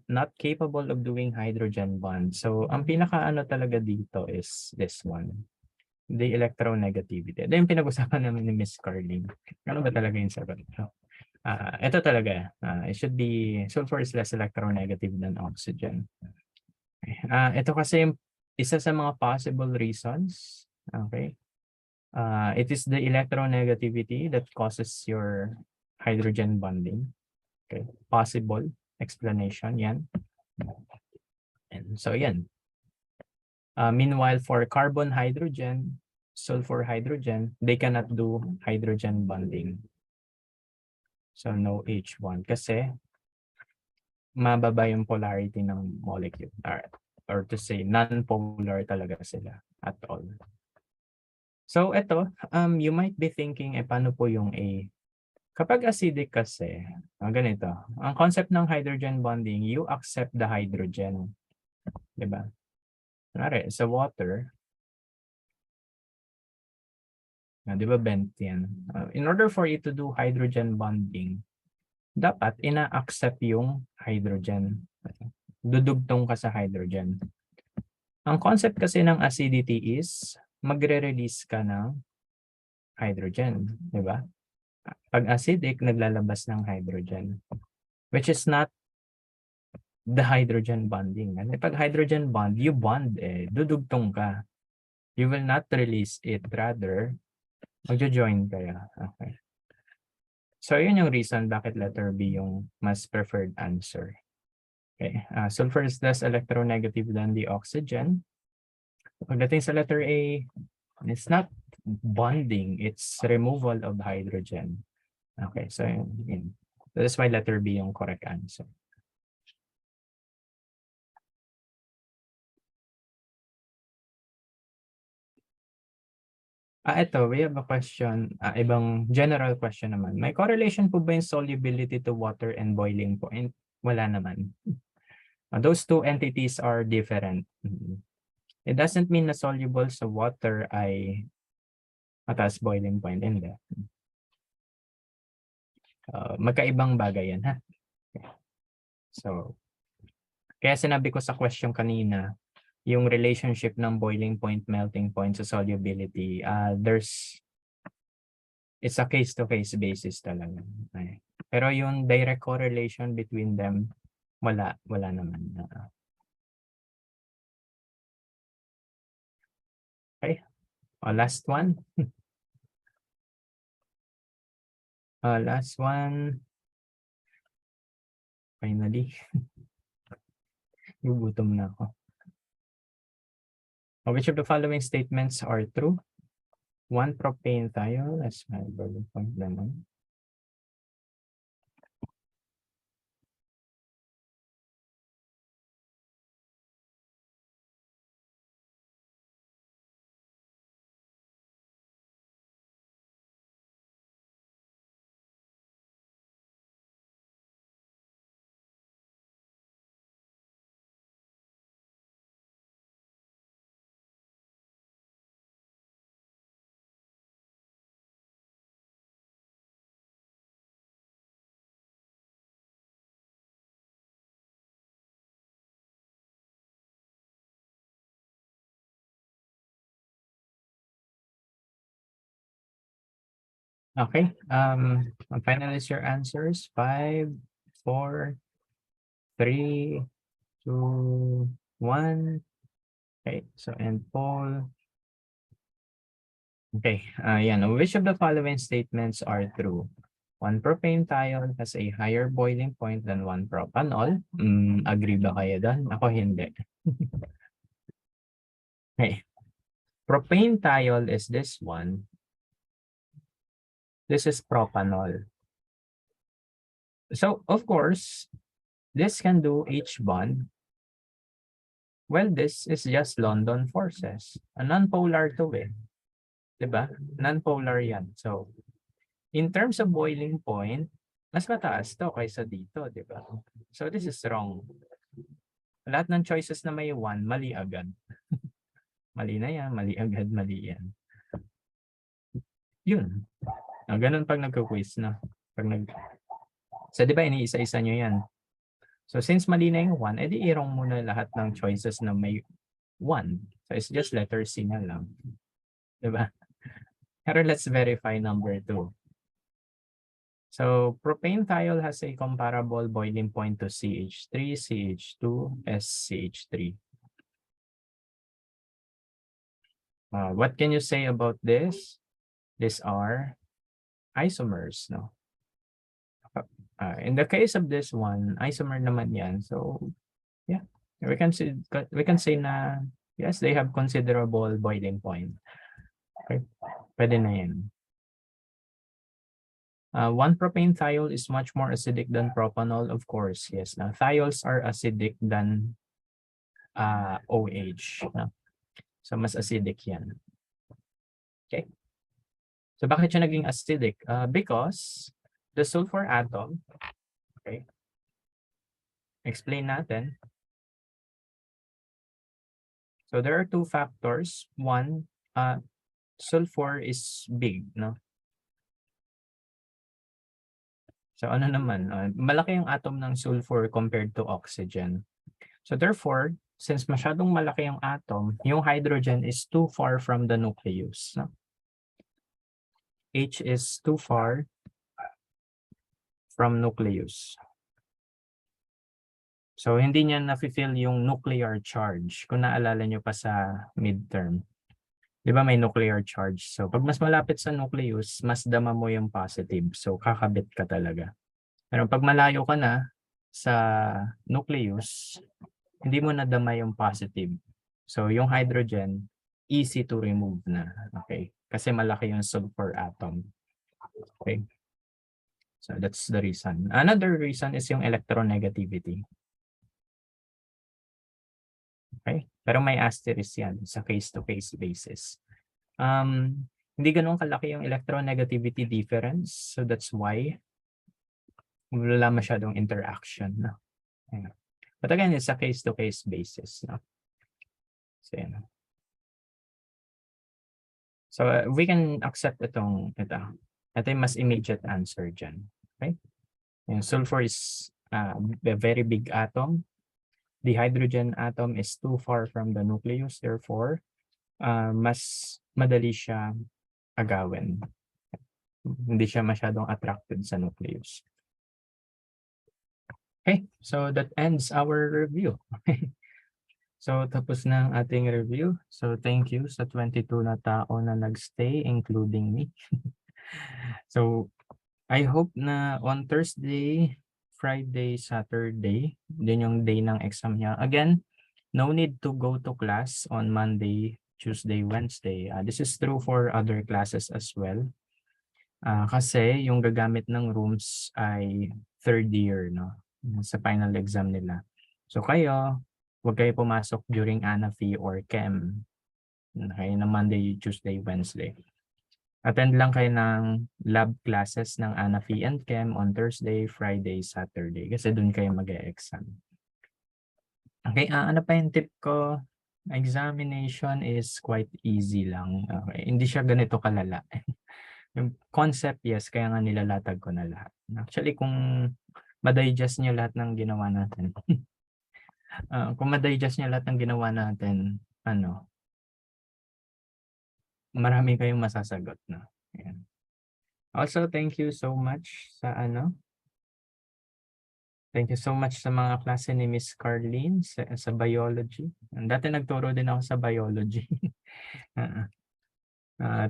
not capable of doing hydrogen bond? So ang pinaka-ano talaga dito is this one. The electronegativity. Ito yung pinag-usapan namin ni Miss Carly. Ano ba talaga yung sagot? Ito talaga. It should be sulfur is less electronegative than oxygen. Ito kasi isa sa mga possible reasons. Okay. It is the electronegativity that causes your hydrogen bonding. Okay. Possible explanation yan. And so yan. Meanwhile, for carbon hydrogen, sulfur hydrogen, they cannot do hydrogen bonding. So no H1 kasi mababa yung polarity ng molecule. Or to say, non-polar talaga sila at all. So ito, you might be thinking, paano po yung A? Kapag acidic kasi, ganito, ang concept ng hydrogen bonding, you accept the hydrogen. Diba? Kunwari, sa water, di ba bent yan? In order for it to do hydrogen bonding, dapat ina-accept yung hydrogen. Dudugtong ka sa hydrogen. Ang concept kasi ng acidity is magre-release ka ng hydrogen, di ba? Pag acidic, naglalabas ng hydrogen, which is not the hydrogen bonding. Pag hydrogen bond, you bond dudugtong ka. You will not release it, rather, magjo-join kaya. Okay. So, yun yung reason bakit letter B yung mas preferred answer. Okay. Sulfur is less electronegative than the oxygen. Pagdating sa letter A, it's not bonding, it's removal of hydrogen. Okay, so yun. That's why letter B yung correct answer. Ito, we have a question, ibang general question naman. May correlation po ba yung solubility to water and boiling point? Wala naman. Those two entities are different. It doesn't mean na soluble sa water ay mataas boiling point. Hindi. Magkaibang bagay yan, ha? So, kaya sinabi ko sa question kanina, yung relationship ng boiling point, melting point sa solubility, it's a case-to-case basis talaga. Okay. Pero yung direct correlation between them, wala naman. Okay. Last one. Last one. Finally. Gugutom na ako. Which of the following statements are true? 1 propane tayo. That's my boiling point naman. Okay. Finalize your answers. 5, 4, 3, 2, 1. Okay. So, and poll. Okay. Yan. Which of the following statements are true? 1 propanethiol has a higher boiling point than 1 propanol. Agree ba kayo doon? Ako hindi. Okay. Propanethiol is this one. This is propanol. So, of course, this can do H bond. Well, this is just London forces. A non-polar to eh. Diba? Non-polar yan. So, in terms of boiling point, mas mataas to kaysa dito, diba? So, this is wrong. Lahat ng choices na may 1, mali agad. Mali na yan, mali agad, mali yan. Yun. Ganun pag nagko-quiz na. So, di ba iniisa-isa nyo yan? So, since mali na yung 1, edi i-wrong muna lahat ng choices na may 1. So, it's just letter C na lang. Di ba? Pero let's verify number 2. So propane thiol has a comparable boiling point to CH3, CH2, SCH3. What can you say about this? These are isomers, no? In the case of this one, isomer naman yan. So yeah, we can say na yes, they have considerable boiling point. Okay, pwede na yan. 1-propane thiol is much more acidic than propanol, of course. Yes, now thiols are acidic than OH. No? So mas acidic yan. Okay. So bakit siya naging acidic? Because the sulfur atom, okay, explain natin. So there are two factors. One, sulfur is big, no? So ano naman, malaki yung atom ng sulfur compared to oxygen. So therefore, since masyadong malaki yung atom, yung hydrogen is too far from the nucleus. No? H is too far from nucleus. So hindi niya na-feel yung nuclear charge. Kung naalala nyo pa sa midterm. Di ba may nuclear charge? So pag mas malapit sa nucleus, mas dama mo yung positive. So kakabit ka talaga. Pero pag malayo ka na sa nucleus, hindi mo nadama yung positive. So yung hydrogen, easy to remove na. Okay? Kasi malaki yung sulfur atom. Okay? So that's the reason. Another reason is yung electronegativity. Okay? Pero may asterisk yan sa case-to-case basis. Hindi ganun kalaki yung electronegativity difference. So that's why wala masyadong interaction. No? Ayan. But again, it's a case-to-case basis. No? So, yan. So we can accept ito. Ito yung mas immediate answer dyan. Okay? Yung sulfur is a very big atom. The hydrogen atom is too far from the nucleus. Therefore, mas madali siya agawin. Hindi siya masyadong attracted sa nucleus. Okay, so that ends our review. So tapos na ang ating review. So thank you sa 22 na tao na nagstay, including me. So I hope na on Thursday, Friday, Saturday, din yung day ng exam niya. Again, no need to go to class on Monday, Tuesday, Wednesday. This is true for other classes as well. Kasi yung gagamit ng rooms ay third year, no? Sa final exam nila. So kayo, huwag kayo pumasok during ANAFI or Chem. Okay, na Monday, Tuesday, Wednesday. Attend lang kayo ng lab classes ng ANAFI and Chem on Thursday, Friday, Saturday. Kasi dun kayo mag-e-exam. Okay, ano pa yung tip ko? Examination is quite easy lang. Okay, hindi siya ganito kalala. Yung concept, yes, kaya nga nilalatag ko na lahat. Actually, kung ma-digest niyo lahat ng ginawa natin, kung ma-digest niyo lahat ng ginawa natin, marami kayong masasagot na. Ayan. Also, thank you so much sa Thank you so much sa mga klase ni Miss Carlene sa biology. Dati nagturo din ako sa biology.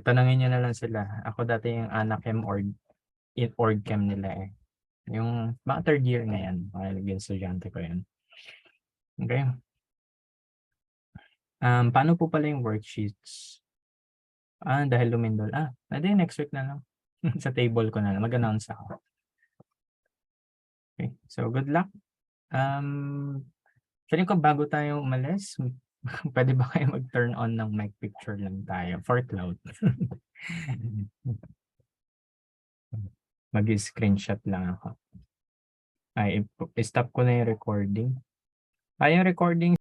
Tanungin niyo na lang sila. Ako dati yung ANAChem org chem nila eh. Yung mga third year na yan. Mga estudyante ko yan. Okay. Paano po pala yung worksheets? Dahil lumindol. Pwede next week na lang. Sa table ko na lang. Mag-announce ako. Okay. So, good luck. Feeling ko bago tayo umalis, pwede ba kayo mag-turn on ng mic picture lang tayo for cloud? Mag-screenshot lang ako. Ay, stop ko na yung recording. Yung recording